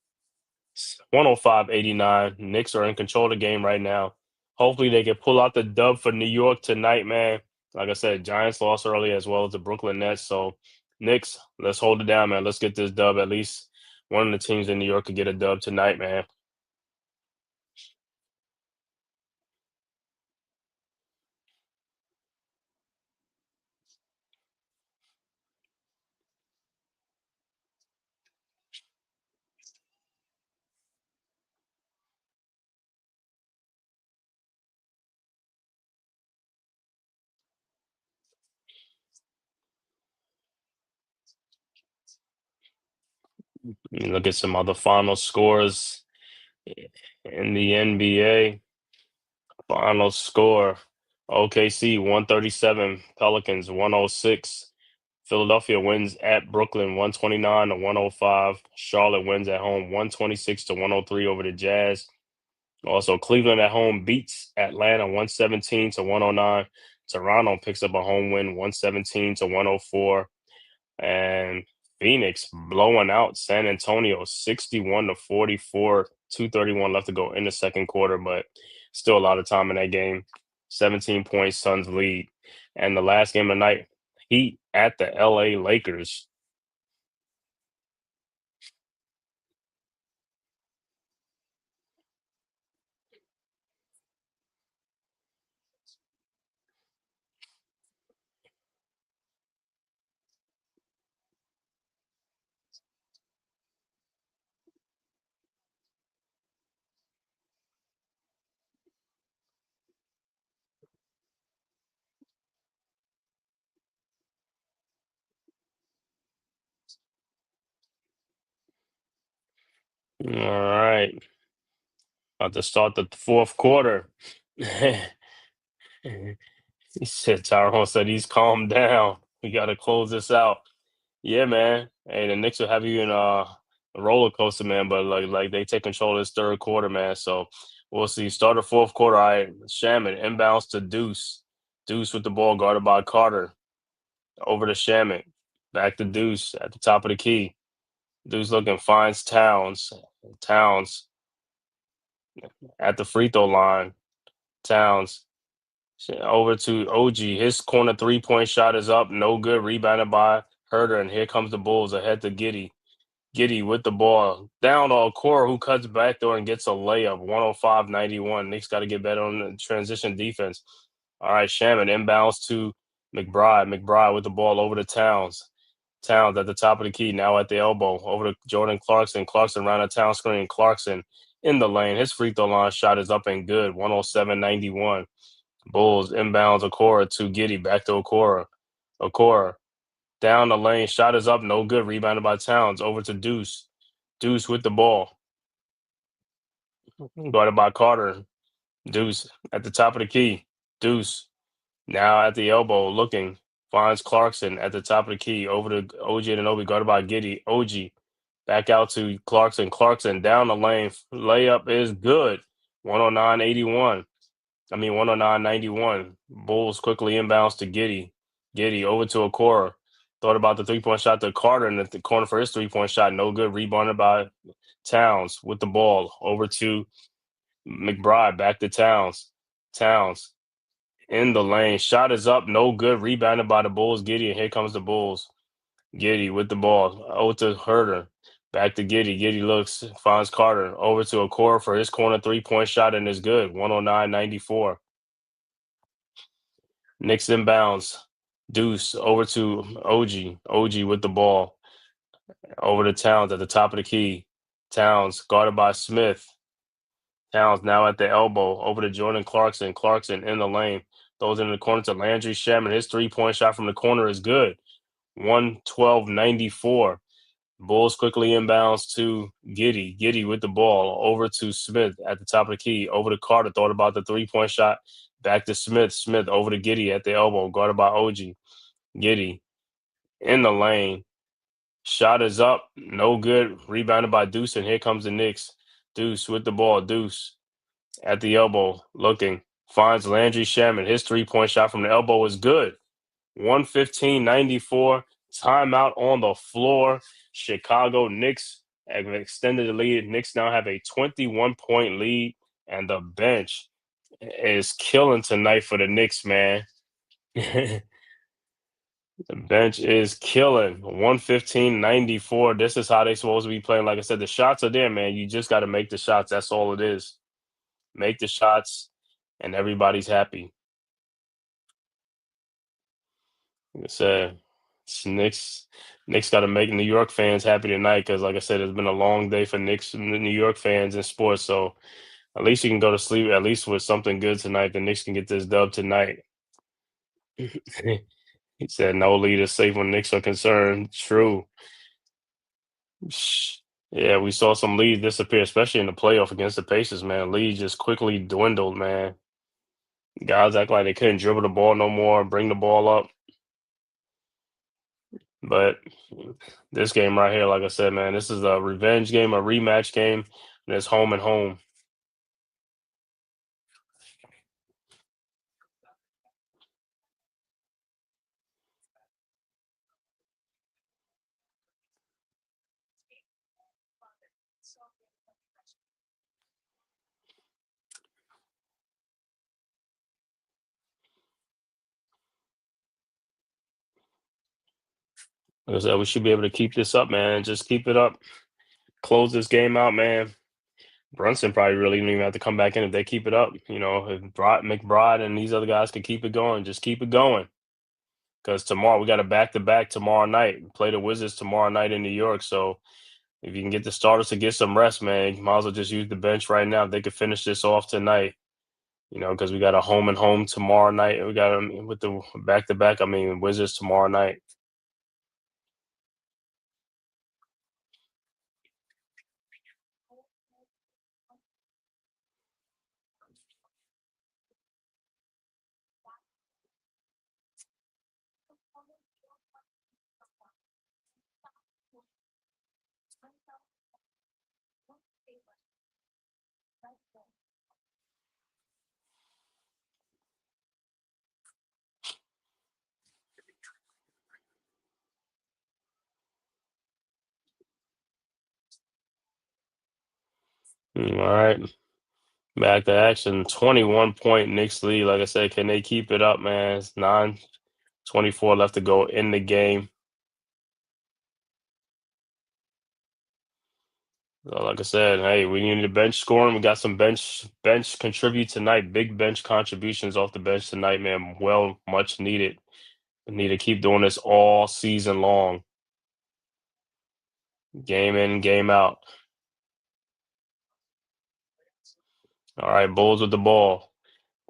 105-89. Knicks are in control of the game right now. Hopefully they can pull out the dub for New York tonight, man. Like I said, Giants lost early as well as the Brooklyn Nets. So Knicks, let's hold it down, man. Let's get this dub. At least one of the teams in New York could get a dub tonight, man. Look at some other final scores in the NBA. Final score: OKC 137, Pelicans 106. Philadelphia wins at Brooklyn 129-105. Charlotte wins at home 126-103 over the Jazz. Also, Cleveland at home beats Atlanta 117-109. Toronto picks up a home win 117-104. And Phoenix blowing out San Antonio 61-44. 2:31 left to go in the second quarter, but still a lot of time in that game. 17-point Suns lead. And the last game of the night, Heat at the LA Lakers. All right. About to start the fourth quarter. He said, Tyrone said he's calmed down. We got to close this out. Yeah, man. Hey, the Knicks will have you in a roller coaster, man. But like they take control of this third quarter, man. So we'll see. Start the fourth quarter. All right, Shaman inbounds to Deuce. Deuce with the ball guarded by Carter. Over to Shaman. Back to Deuce at the top of the key. Deuce looking, finds Towns. Towns at the free throw line. Towns over to OG. His corner 3-point shot is up. No good. Rebounded by Herder. And here comes the Bulls ahead to Giddy. Giddy with the ball. Down to Okora, who cuts back door and gets a layup. 105-91. Knicks got to get better on the transition defense. All right, Shaman inbounds to McBride. McBride with the ball over to Towns. Towns at the top of the key, now at the elbow. Over to Jordan Clarkson. Clarkson around the town screen. Clarkson in the lane. His free throw line shot is up and good. 107-91. Bulls inbounds Okora to Giddy. Back to Okora. Okora down the lane. Shot is up. No good. Rebounded by Towns. Over to Deuce. Deuce with the ball. Guarded by Carter. Deuce at the top of the key. Deuce now at the elbow looking. Finds Clarkson at the top of the key. Over to OG Anunoby. Guarded by Giddy. OG back out to Clarkson. Clarkson down the lane. Layup is good. 109-81. 109-91. Bulls quickly inbounds to Giddy. Giddy over to Okora. Thought about the three-point shot to Carter in the corner for his three-point shot. No good. Rebounded by Towns with the ball. Over to McBride. Back to Towns. Towns in the lane. Shot is up. No good. Rebounded by the Bulls. Giddy. And here comes the Bulls. Giddy with the ball. Over to Herter. Back to Giddy. Giddy looks. Finds Carter. Over to Okora for his corner three-point shot and is good. 109-94. Knicks inbounds. Deuce over to OG. OG with the ball. Over to Towns at the top of the key. Towns guarded by Smith. Towns now at the elbow. Over to Jordan Clarkson. Clarkson in the lane. Throws it in the corner to Landry Shaman. His three-point shot from the corner is good. 112-94. Bulls quickly inbounds to Giddy. Giddy with the ball. Over to Smith at the top of the key. Over to Carter. Thought about the three-point shot. Back to Smith. Smith over to Giddy at the elbow. Guarded by OG. Giddy in the lane. Shot is up. No good. Rebounded by Deuce. And here comes the Knicks. Deuce with the ball. Deuce at the elbow. Looking. Finds Landry Shaman. His three-point shot from the elbow is good. 115-94. Timeout on the floor. Chicago Knicks have extended the lead. Knicks now have a 21-point lead. And the bench is killing tonight for the Knicks, man. The bench is killing. 115-94. This is how they supposed to be playing. Like I said, the shots are there, man. You just got to make the shots. That's all it is. Make the shots, and everybody's happy. Like I said, it's Knicks got to make New York fans happy tonight because, like I said, it's been a long day for Knicks and New York fans in sports. So at least you can go to sleep at least with something good tonight. The Knicks can get this dub tonight. He said, "No lead is safe when Knicks are concerned." True. Yeah, we saw some leads disappear, especially in the playoff against the Pacers, man. Lead just quickly dwindled, man. Guys act like they couldn't dribble the ball no more, bring the ball up. But this game right here, like I said, man, this is a revenge game, a rematch game, and it's home and home. Like I said, we should be able to keep this up, man. Just keep it up. Close this game out, man. Brunson probably really don't even have to come back in if they keep it up. You know, if McBride and these other guys can keep it going, just keep it going. Because tomorrow we got a back-to-back tomorrow night. Play the Wizards tomorrow night in New York. So if you can get the starters to get some rest, man, you might as well just use the bench right now. If they could finish this off tonight, you know, because we got a home and home tomorrow night. We got with the back-to-back. Wizards tomorrow night. All right. Back to action. 21-point Knicks lead. Like I said, can they keep it up, man? It's 9:24 left to go in the game. So like I said, hey, we need a bench scoring. We got some bench contribute tonight. Big bench contributions off the bench tonight, man. Well, much needed. We need to keep doing this all season long. Game in, game out. All right, Bulls with the ball.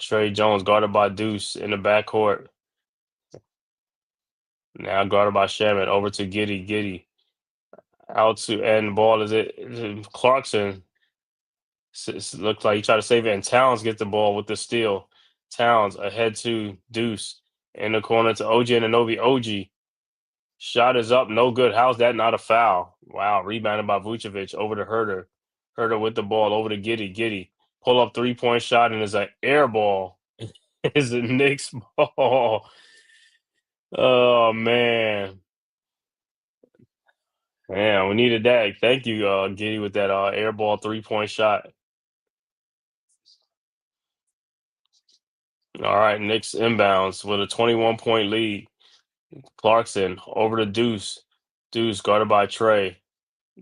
Trey Jones guarded by Deuce in the backcourt. Now guarded by Shaman. Over to Giddy. Giddy out to end the ball. Is it Clarkson? Looks like he tried to save it, and Towns gets the ball with the steal. Towns ahead to Deuce in the corner to OG Anunoby. OG shot is up, no good. How's that not a foul? Wow, rebounded by Vucevic over to Herter. Herter with the ball over to Giddy. Giddy pull up 3-point shot and is an air ball. Is a Knicks ball. Oh man. Man, we needed that. Thank you, Giddy, with that air ball 3-point shot. All right, Knicks inbounds with a 21-point lead. Clarkson over to Deuce. Deuce guarded by Trey.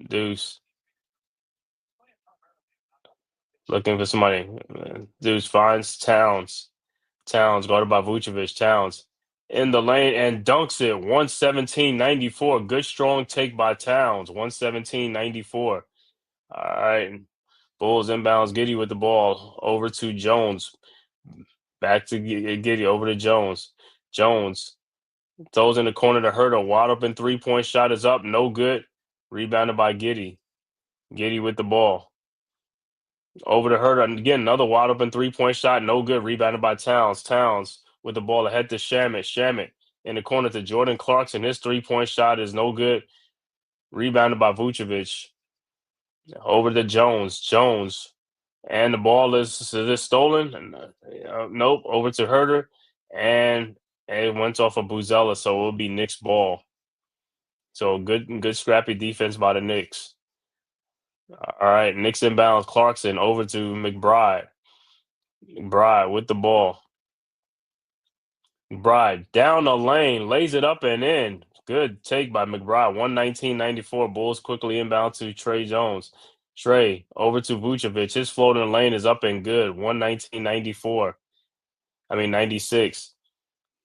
Deuce looking for somebody. Deuce finds Towns. Towns guarded by Vucevic. Towns in the lane and dunks it. 117-94. Good strong take by Towns. 117-94. All right. Bulls inbounds. Giddy with the ball over to Jones. Back to Giddy over to Jones. Jones throws in the corner to Herter. Wide open 3-point shot is up. No good. Rebounded by Giddy. Giddy with the ball. Over to Herter. And again, another wide open 3-point shot. No good. Rebounded by Towns. Towns with the ball ahead to Shamet. Shamet in the corner to Jordan Clarkson. His 3-point shot is no good. Rebounded by Vucevic. Over to Jones. Jones. And the ball is this stolen? Nope. Over to Herter. And it went off of Buzella, so it'll be Knicks ball. So good scrappy defense by the Knicks. All right, Knicks inbounds. Clarkson over to McBride. McBride with the ball. McBride down the lane, lays it up and in. Good take by McBride. 119-94. Bulls quickly inbound to Trey Jones. Trey over to Vucevic. His floating lane is up and good. 119-94. 96.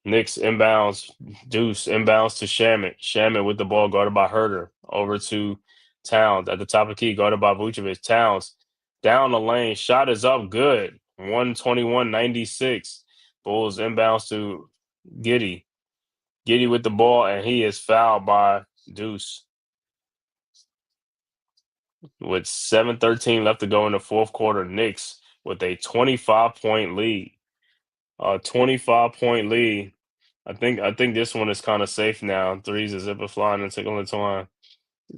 Knicks inbounds. Deuce inbounds to Shamet. Shamet with the ball guarded by Herter. Over to Towns at the top of the key, guarded by Vucevic. Towns down the lane. Shot is up good. 121-96. Bulls inbounds to Giddy. Giddy with the ball, and he is fouled by Deuce. With 7:13 left to go in the fourth quarter, Knicks with a 25-point lead. A 25-point lead. I think this one is kind of safe now. Threes is zipper flying and taking the time.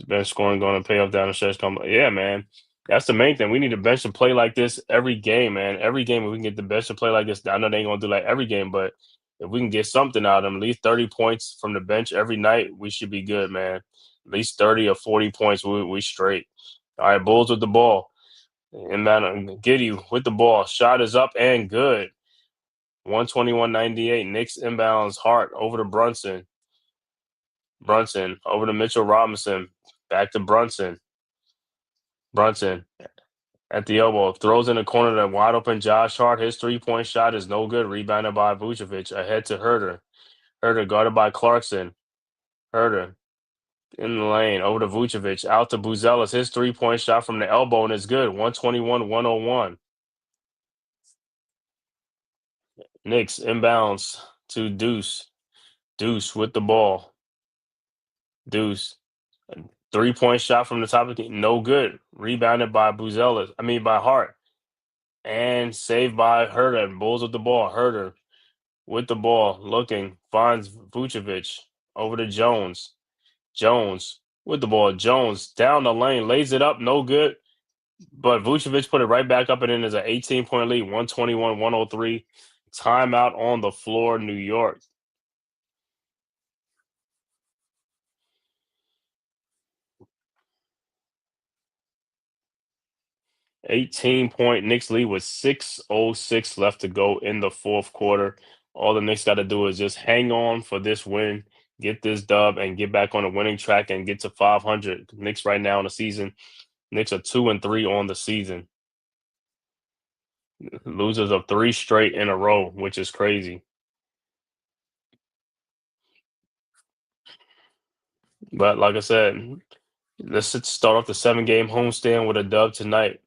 Bench scoring going to pay off down the stretch. Yeah, man. That's the main thing. We need a bench to play like this every game, man. Every game, if we can get the bench to play like this, I know they ain't going to do like every game, but if we can get something out of them, at least 30 points from the bench every night, we should be good, man. At least 30 or 40 points, we straight. All right, Bulls with the ball. And man, Giddy with the ball. Shot is up and good. 121-98. Knicks inbounds. Hart over to Brunson. Brunson over to Mitchell Robinson. Back to Brunson. Brunson at the elbow. Throws in the corner to wide open Josh Hart. His 3-point shot is no good. Rebounded by Vucevic. Ahead to Herter. Herter guarded by Clarkson. Herter in the lane. Over to Vucevic. Out to Buzelis. His 3-point shot from the elbow and is good. 121-101. Knicks inbounds to Deuce. Deuce with the ball. Deuce. 3-point shot from the top of the key. No good. Rebounded by by Hart. And saved by Herter. Bulls with the ball. Herter with the ball. Looking. Finds Vucevic. Over to Jones. Jones with the ball. Jones down the lane. Lays it up. No good. But Vucevic put it right back up and in as an 18-point lead. 121-103. Timeout on the floor, New York. 18-point Knicks lead with 6:06 left to go in the fourth quarter. All the Knicks got to do is just hang on for this win, get this dub, and get back on the winning track and get to 500. Knicks right now in the season Knicks are 2-3 on the season. Losers of 3 straight in a row, which is crazy. But like I said, let's just start off the 7-game homestand with a dub tonight.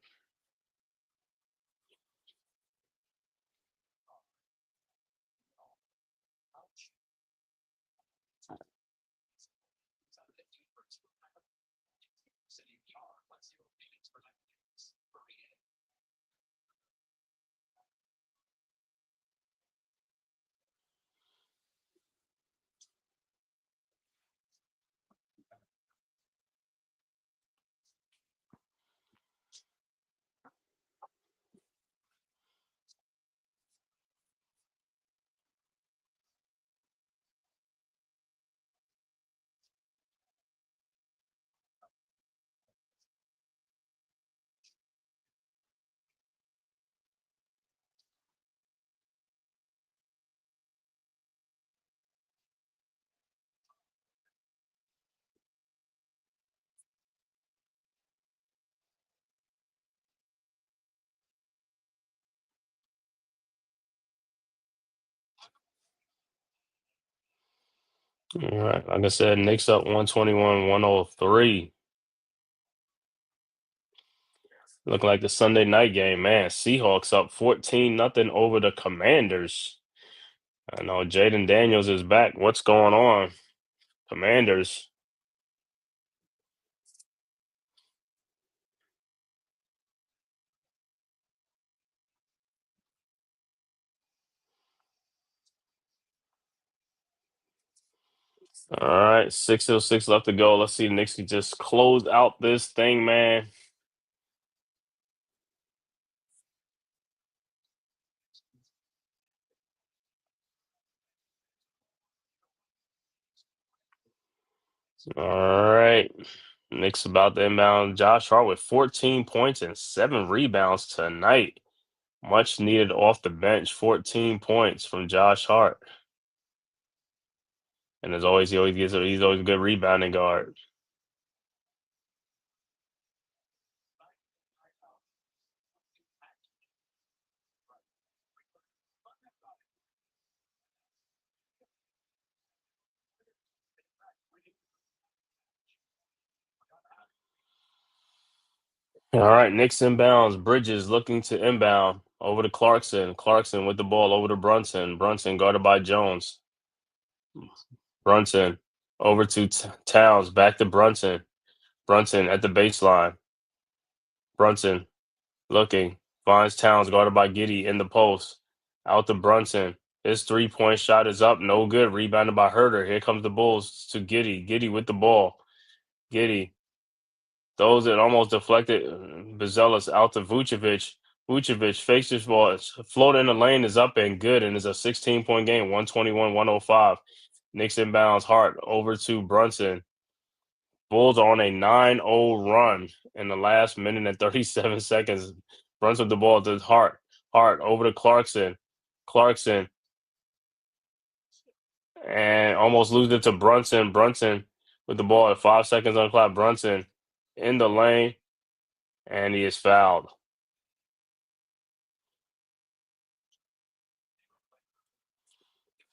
All right, like I said, Knicks up 121-103. Looking like the Sunday night game, man. Seahawks up 14-0 over the Commanders. I know Jaden Daniels is back. What's going on? Commanders. All right, 6:06 left to go. Let's see if Knicks can just close out this thing, man. All right. Knicks about to inbound. Josh Hart with 14 points and 7 rebounds tonight. Much needed off the bench. 14 points from Josh Hart. And as always, he's always a good rebounding guard. All right, Knicks inbounds. Bridges looking to inbound over to Clarkson. Clarkson with the ball over to Brunson. Brunson guarded by Jones. Brunson over to Towns. Back to Brunson. Brunson at the baseline. Brunson looking. Finds Towns guarded by Giddey in the post. Out to Brunson. His 3-point shot is up. No good. Rebounded by Herter. Here comes the Bulls to Giddey. Giddey with the ball. Giddey. Those that almost deflected Bizelis out to Vucevic. Vucevic fakes his ball. Float in the lane is up and good, and it's a 16-point game, 121-105. Knicks inbounds Hart over to Brunson. Bulls are on a 9-0 run in the last minute and 37 seconds. Brunson with the ball to Hart. Hart over to Clarkson. Clarkson. And almost lose it to Brunson. Brunson with the ball at 5 seconds on the clock. Brunson in the lane. And he is fouled.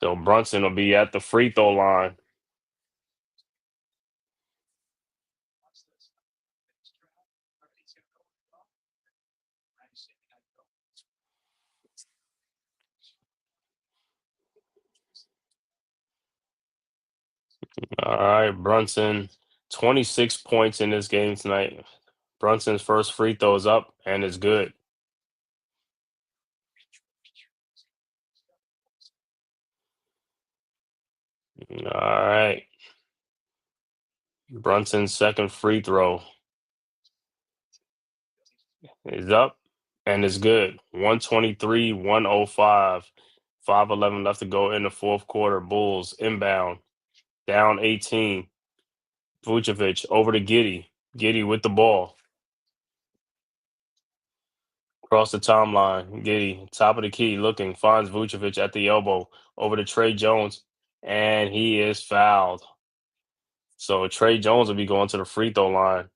So Brunson will be at the free throw line. All right, Brunson, 26 points in this game tonight. Brunson's first free throw is up and it's good. All right. Brunson's second free throw is up and it's good. 123-105. 5:11 left to go in the fourth quarter. Bulls inbound, down 18. Vucevic over to Giddey. Giddey with the ball. Across the timeline, Giddey, top of the key, looking, finds Vucevic at the elbow, over to Trey Jones, and he is fouled. So Trey Jones will be going to the free throw line.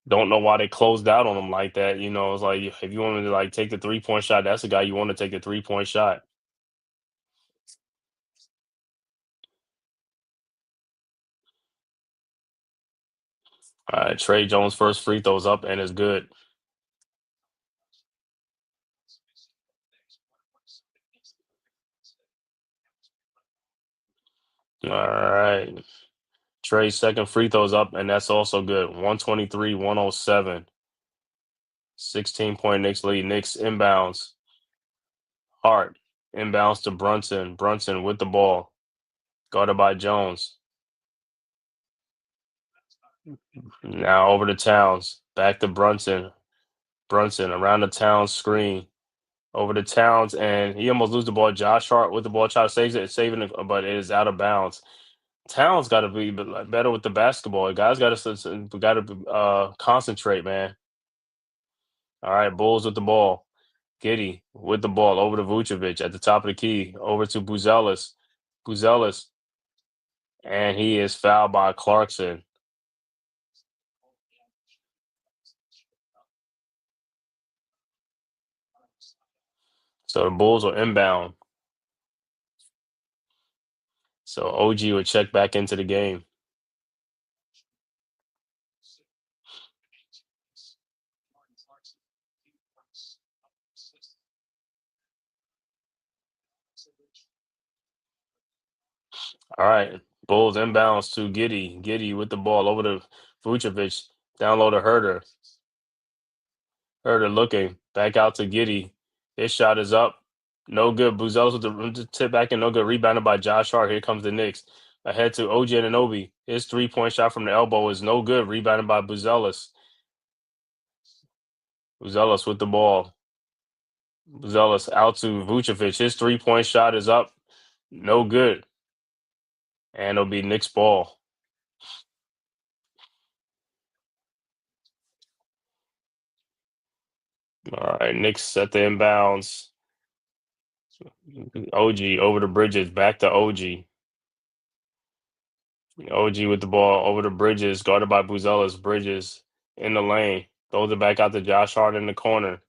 Don't know why they closed out on him like that. It's like if you wanted to like take the 3-point shot, that's the guy you want to take the 3-point shot. All right, Trey Jones first free throws up and is good. All right. Trey's second free throws up and that's also good. 123-107. 16-point Knicks lead. Knicks inbounds. Hart inbounds to Brunson. Brunson with the ball. Guarded by Jones. Now over to Towns. Back to Brunson. Brunson around the Towns screen. Over to Towns, and he almost loses the ball. Josh Hart with the ball, try to saving it, but it is out of bounds. Towns got to be better with the basketball. Guys got to concentrate, man. All right, Bulls with the ball. Giddy with the ball over to Vucevic at the top of the key. Over to Buzelis. Buzelis, and he is fouled by Clarkson. So the Bulls are inbound. So OG would check back into the game. All right. Bulls inbounds to Giddy. Giddy with the ball over to Vucevic. Down low to Herter. Herter looking. Back out to Giddy. His shot is up. No good. Buzelis with the tip back and no good. Rebounded by Josh Hart. Here comes the Knicks. Ahead to OG Anunoby. His 3-point shot from the elbow is no good. Rebounded by Buzelis. Buzelis with the ball. Buzelis out to Vucevic. His 3-point shot is up. No good. And it'll be Knicks ball. All right, Knicks set the inbounds. OG over to Bridges, back to OG. OG with the ball over to Bridges, guarded by Buzelis. Bridges in the lane. Throws it back out to Josh Hart in the corner.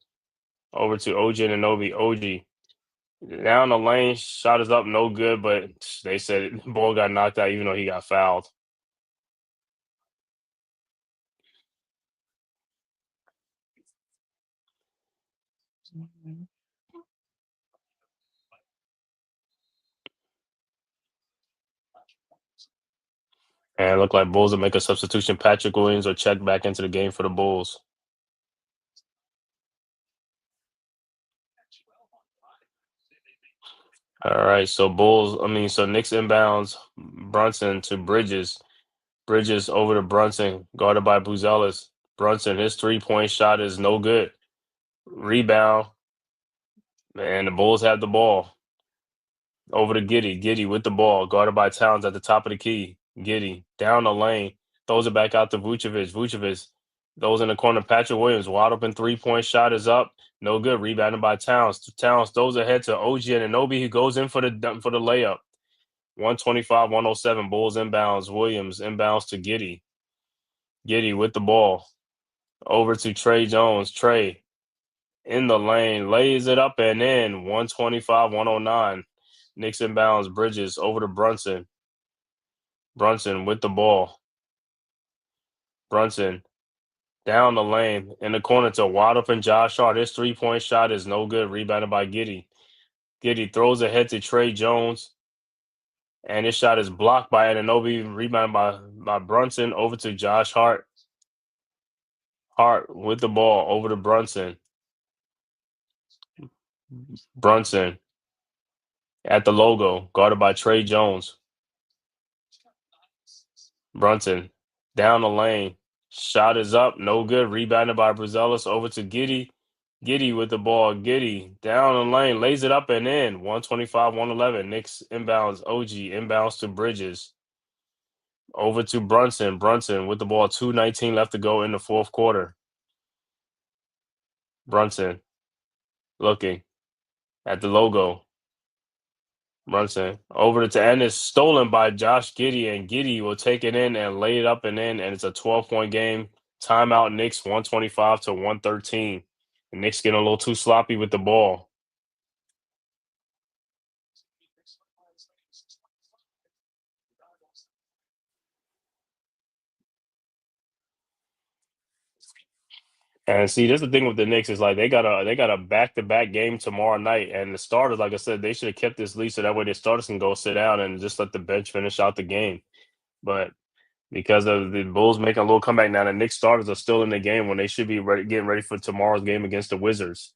Over to OG Anunoby. OG down the lane, shot is up, no good, but they said the ball got knocked out even though he got fouled. And it looked like Bulls will make a substitution. Patrick Williams will check back into the game for the Bulls. All right, so Knicks inbounds Brunson to Bridges. Bridges over to Brunson, guarded by Buzelis. Brunson, his 3-point shot is no good. Rebound, and the Bulls have the ball. Over to Giddy. Giddy with the ball, guarded by Towns at the top of the key. Giddy down the lane, throws it back out to Vucevic. Vucevic throws in the corner. Patrick Williams, wide open 3-point shot is up. No good. Rebounded by Towns. Towns throws ahead to OG Anunoby, who goes in for the layup. 125-107. Bulls inbounds. Williams inbounds to Giddy. Giddy with the ball. Over to Trey Jones. Trey in the lane, lays it up and in. 125-109. Knicks inbounds. Bridges over to Brunson. Brunson with the ball. Brunson down the lane in the corner to wide open Josh Hart. His 3-point shot is no good. Rebounded by Giddy. Giddy throws ahead to Trey Jones. And his shot is blocked by Anunoby. Rebounded by Brunson over to Josh Hart. Hart with the ball over to Brunson. Brunson at the logo, guarded by Trey Jones. Brunson down the lane. Shot is up, no good. Rebounded by Buzelis over to Giddy. Giddy with the ball. Giddy down the lane, lays it up and in. 125-111. Knicks inbounds. OG inbounds to Bridges. Over to Brunson. Brunson with the ball. 2:19 left to go in the fourth quarter. Brunson looking at the logo. Brunson over to Ennis, stolen by Josh Giddy, and Giddy will take it in and lay it up and in, and it's a 12-point game Timeout Knicks 125 to 113. The Knicks getting a little too sloppy with the ball. And see, this is the thing with the Knicks is like they got a back-to-back game tomorrow night, and the starters, like I said, they should have kept this lead so that way the starters can go sit down and just let the bench finish out the game. But because of the Bulls making a little comeback now, the Knicks starters are still in the game when they should be getting ready for tomorrow's game against the Wizards.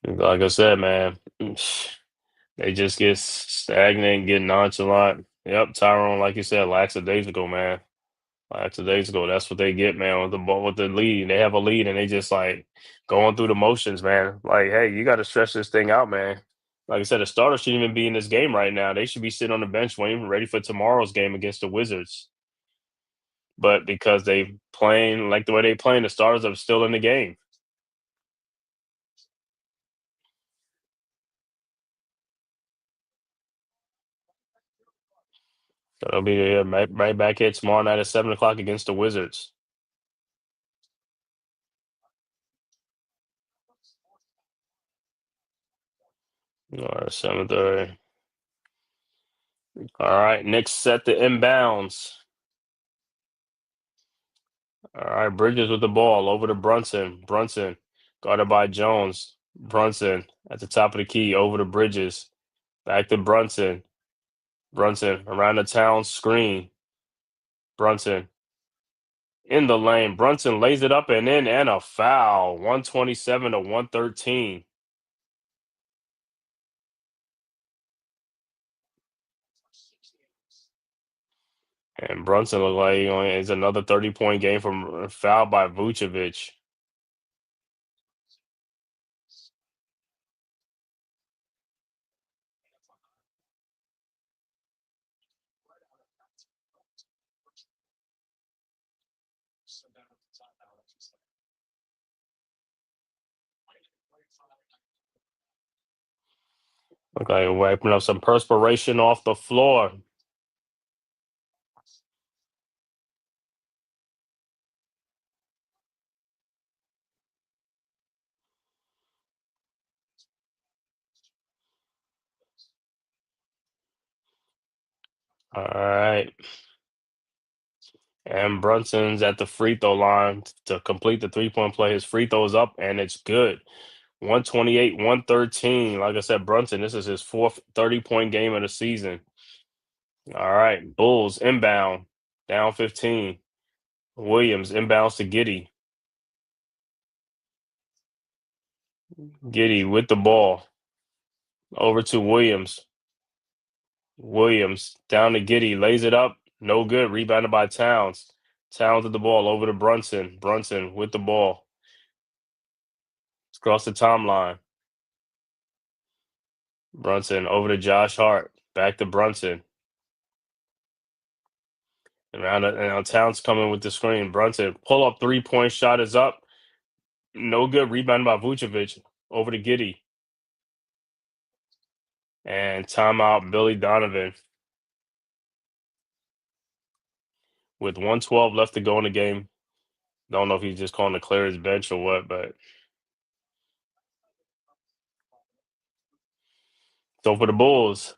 Like I said, man, they just get stagnant, get nonchalant. Yep, Tyrone, like you said, lackadaisical, man. Lackadaisical. That's what they get, man, with the ball, with the lead. They have a lead, and they just like going through the motions, man. Like, hey, you got to stretch this thing out, man. Like I said, the starters shouldn't even be in this game right now. They should be sitting on the bench, waiting, ready for tomorrow's game against the Wizards. But because they playing like the way they playing, the starters are still in the game. So they'll be right back here tomorrow night at 7 o'clock against the Wizards. All right, 7:30. All right, Knicks set the inbounds. All right, Bridges with the ball over to Brunson. Brunson guarded by Jones. Brunson at the top of the key over to Bridges. Back to Brunson. Brunson around the town screen. Brunson in the lane. Brunson lays it up and in, and a foul. 127 to 113. And Brunson looked like it's another 30-point game from foul by Vucevic. Look like wiping up some perspiration off the floor. All right. And Brunson's at the free throw line to complete the 3-point play. His free throw is up and it's good. 128, 113. Like I said, Brunson, this is his fourth 30-point game of the season. All right. Bulls inbound, down 15. Williams inbounds to Giddy. Giddy with the ball. Over to Williams. Williams down to Giddy. Lays it up. No good. Rebounded by Towns. Towns with the ball over to Brunson. Brunson with the ball. Across the timeline. Brunson over to Josh Hart. Back to Brunson. And now Towns coming with the screen. Brunson pull up 3-point shot is up. No good. Rebounded by Vucevic. Over to Giddy. And timeout Billy Donovan. With 112 left to go in the game. Don't know if he's just calling to clear his bench or what, but so for the Bulls,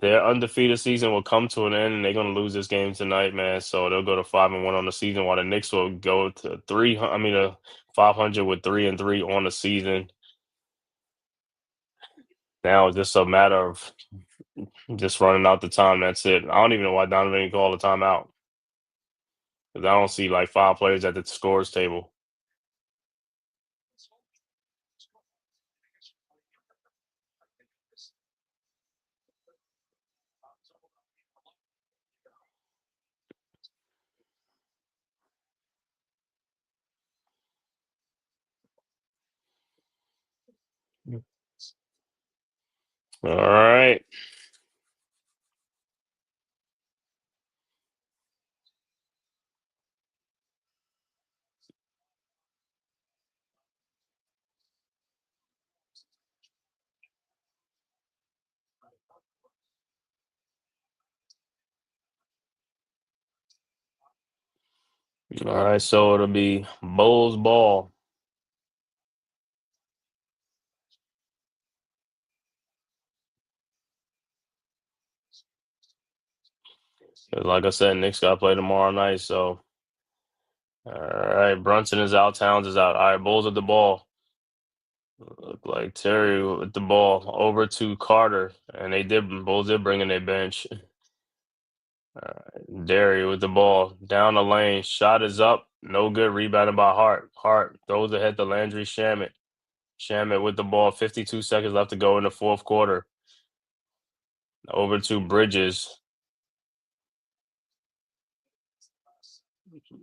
their undefeated season will come to an end, and they're going to lose this game tonight, man. So they'll go to 5-1 on the season, while the Knicks will go to 500 with 3-3 on the season. Now it's just a matter of just running out the time. That's it. I don't even know why Donovan didn't call the timeout, because I don't see like 5 players at the scores table. All right. All right, so it'll be Bulls ball. Like I said, Knicks got to play tomorrow night. So, all right, Brunson is out. Towns is out. All right, Bulls at the ball. Look like Terry with the ball over to Carter, and Bulls did bring in their bench. Derry with the ball down the lane. Shot is up. No good. Rebounded by Hart. Hart throws ahead to Landry Shamet. Shamet with the ball. 52 seconds left to go in the fourth quarter. Over to Bridges.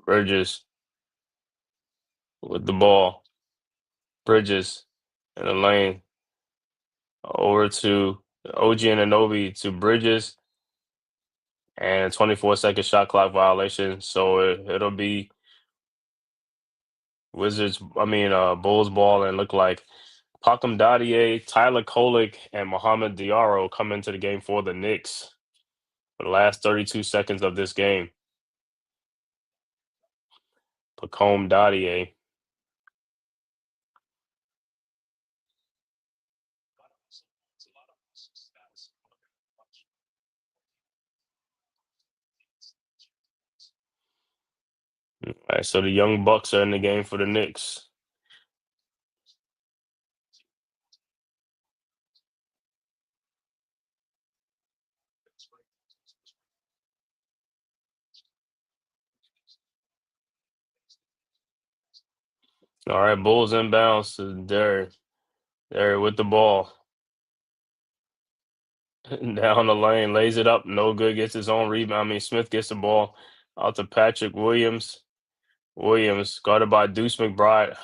Bridges with the ball. Bridges in the lane. Over to OG Anunoby to Bridges. And 24-second shot clock violation. So it'll be Bulls ball, and look like Pakum Dadier, Tyler Kolek, and Mohamed Diarra come into the game for the Knicks for the last 32 seconds of this game. Pakum Dadier. All right, so the Young Bucks are in the game for the Knicks. All right, Bulls inbounds to Derry. Derry with the ball. Down the lane, lays it up, no good, gets his own rebound. Smith gets the ball out to Patrick Williams. Williams guarded by Deuce McBride.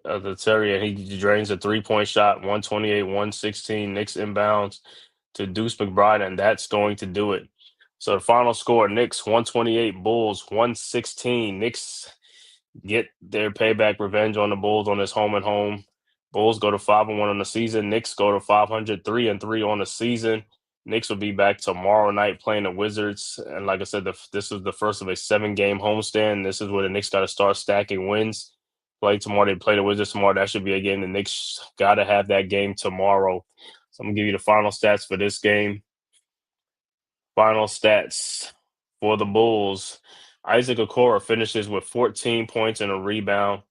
The Terry, and he drains a 3-point shot, 128-116. Knicks inbounds to Deuce McBride, and that's going to do it. So the final score: Knicks 128, Bulls 116. Knicks get their payback revenge on the Bulls on this home and home. Bulls go to 5-1 on the season. Knicks go to 500-3-3 on the season. Knicks will be back tomorrow night playing the Wizards. And like I said, this is the first of a 7-game homestand. This is where the Knicks got to start stacking wins. Play tomorrow. They play the Wizards tomorrow. That should be a game. The Knicks got to have that game tomorrow. So I'm going to give you the final stats for this game. Final stats for the Bulls. Isaac Okoro finishes with 14 points and a rebound.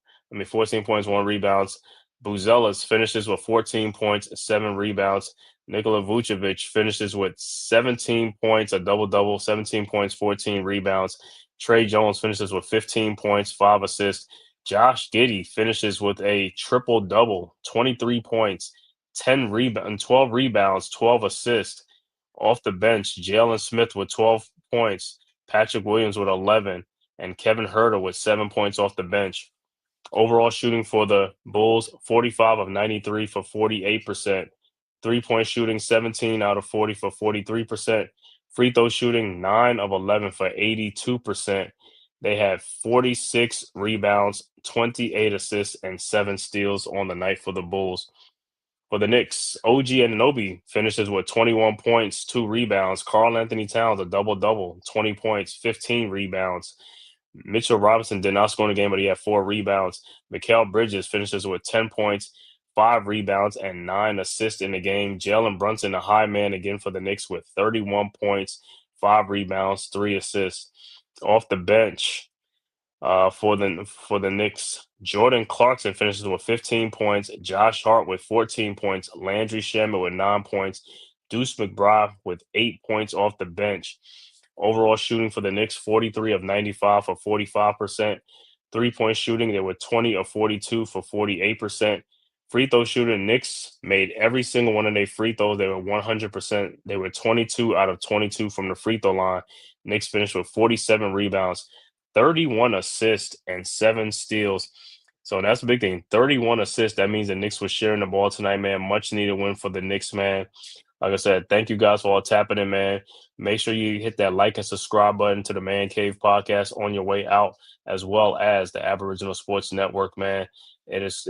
14 points, 1 rebounds. Buzelis finishes with 14 points, 7 rebounds. Nikola Vucevic finishes with 17 points, a double-double, 17 points, 14 rebounds. Trey Jones finishes with 15 points, 5 assists. Josh Giddey finishes with a triple-double, 23 points, 12 rebounds, 12 assists. Off the bench, Jalen Smith with 12 points, Patrick Williams with 11, and Kevin Huerter with 7 points off the bench. Overall shooting for the Bulls, 45 of 93 for 48%. 3-point shooting, 17 out of 40 for 43%. Free throw shooting, 9 of 11 for 82%. They have 46 rebounds, 28 assists, and 7 steals on the night for the Bulls. For the Knicks, OG Anunoby finishes with 21 points, 2 rebounds. Karl Anthony Towns, a double-double, 20 points, 15 rebounds. Mitchell Robinson did not score in the game, but he had 4 rebounds. Mikal Bridges finishes with 10 points, 5 rebounds, and 9 assists in the game. Jalen Brunson, a high man again for the Knicks, with 31 points, 5 rebounds, 3 assists. Off the bench, for the Knicks, Jordan Clarkson finishes with 15 points. Josh Hart with 14 points. Landry Shamet with 9 points. Deuce McBride with 8 points off the bench. Overall shooting for the Knicks, 43 of 95 for 45%. 3-point shooting, they were 20 of 42 for 48%. Free throw shooting, Knicks made every single one of their free throws. They were 100%. They were 22 out of 22 from the free throw line. Knicks finished with 47 rebounds, 31 assists, and 7 steals. So that's a big thing. 31 assists. That means the Knicks were sharing the ball tonight, man. Much needed win for the Knicks, man. Like I said, thank you guys for all tapping in, man. Make sure you hit that like and subscribe button to the Man Cave podcast on your way out, as well as the Aboriginal Sports Network, man. It is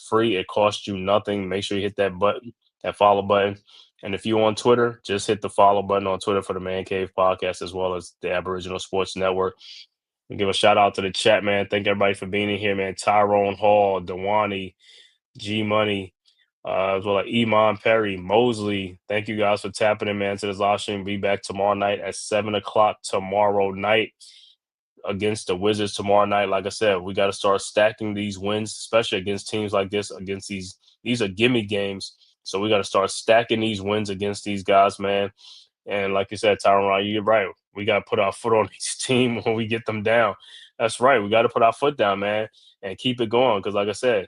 free. It costs you nothing. Make sure you hit that button, that follow button. And if you're on Twitter, just hit the follow button on Twitter for the Man Cave Podcast as well as the Aboriginal Sports Network. And give a shout out to the chat, man. Thank everybody for being in here, man. Tyrone Hall, Dewani, G Money, as well as Iman Perry, Mosley. Thank you guys for tapping in, man, to this live stream. Be back tomorrow night at 7 o'clock tomorrow night against the Wizards tomorrow night. Like I said, we got to start stacking these wins, especially against teams like this, against these are gimme games. So we got to start stacking these wins against these guys, man. And like you said, Tyron, you're right. We got to put our foot on each team when we get them down. That's right. We got to put our foot down, man, and keep it going. Because like I said,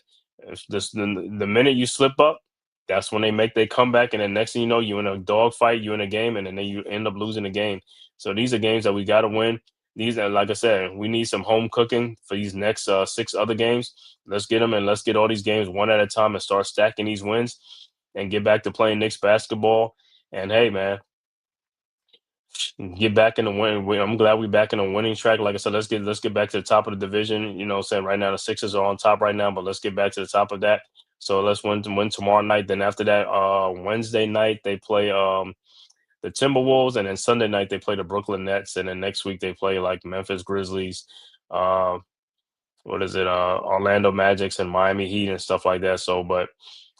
the minute you slip up, that's when they make their comeback. And then next thing you know, you're in a dogfight, you're in a game, and then you end up losing the game. So these are games that we got to win. These are, like I said, we need some home cooking for these next 6 other games. Let's get them, and let's get all these games one at a time and start stacking these wins and get back to playing Knicks basketball. And hey, man, get back in the win. I'm glad we're back in a winning track. Like I said, let's get back to the top of the division. You know what I'm saying? Right now the Sixers are on top right now, but let's get back to the top of that. So let's win tomorrow night. Then after that, Wednesday night they play the Timberwolves, and then Sunday night they play the Brooklyn Nets, and then next week they play like Memphis Grizzlies, Orlando Magics and Miami Heat and stuff like that. So, but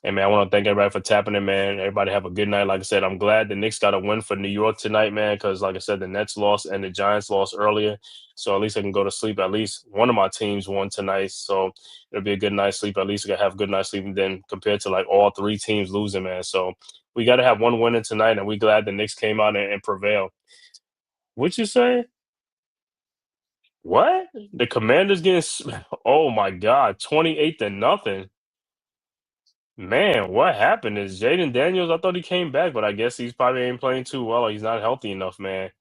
hey, man, I want to thank everybody for tapping in, man. Everybody have a good night. Like I said, I'm glad the Knicks got a win for New York tonight, man, because like I said, the Nets lost and the Giants lost earlier. So at least I can go to sleep. At least one of my teams won tonight. So it'll be a good night's sleep. At least I can have a good night's sleep then compared to like all 3 teams losing, man. So we got to have one winner tonight, and we glad the Knicks came out and prevailed. What'd you say? What? The Commanders getting – oh, my God, 28-0. Man, what happened? Is Jaden Daniels? I thought he came back, but I guess he's probably ain't playing too well. Or he's not healthy enough, man.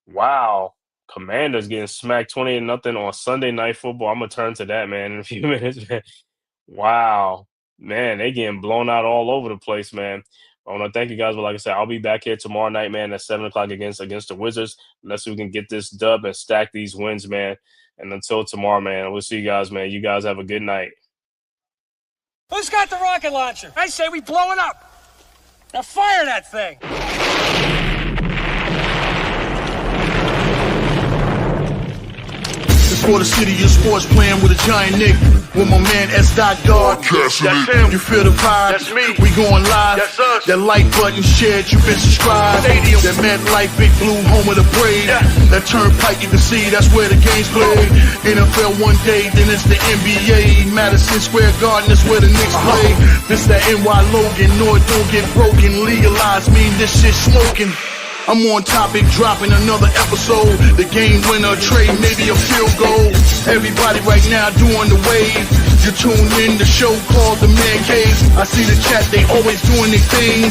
Wow. Commanders getting smacked 28-0 on Sunday Night Football. I'm going to turn to that, man, in a few minutes, man. Wow. Man, they getting blown out all over the place, man. I want to thank you guys. But like I said, I'll be back here tomorrow night, man, at 7 o'clock against the Wizards. Let's see if we can get this dub and stack these wins, man. And until tomorrow, man, we'll see you guys, man. You guys have a good night. Who's got the rocket launcher? I say we blow it up. Now fire that thing. It's for the city of sports, playing with a giant Nick. With my man S. God. That's him. You feel the vibe? That's me. We going live. That's us. That like button shared, you been subscribed. Stadium. That MetLife, Big Blue, home of the Braves. Yeah. That turnpike you can see, that's where the game's played. NFL one day, then it's the NBA. Madison Square Garden, that's where the Knicks play. This that NY Logan, North don't get broken. Legalized mean this shit smoking. I'm on topic, dropping another episode. The game winner, trade, maybe a field goal. Everybody right now doing the wave. You tune in, the show called The-Man-Cave. I see the chat, they always doing their thing.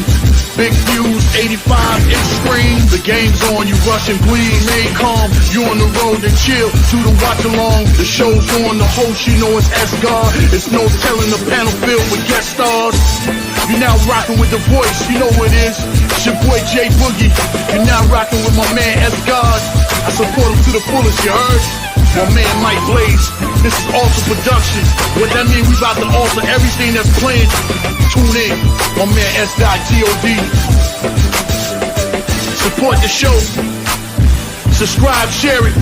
Big views, 85 inch screen. The game's on, you rush and bleed. Remain calm, you on the road and chill. Do the watch along, the show's on. The host, you know it's S-God. It's no telling, the panel filled with guest stars. You now rocking with the voice, you know what it is. It's your boy J Boogie. You now rocking with my man S-God. I support him to the fullest, you heard? My man Mike Blaze. This is Alter Productions. What that mean? We about to alter everything that's playing. Tune in. My man S.G.O.D. Support the show. Subscribe, share it.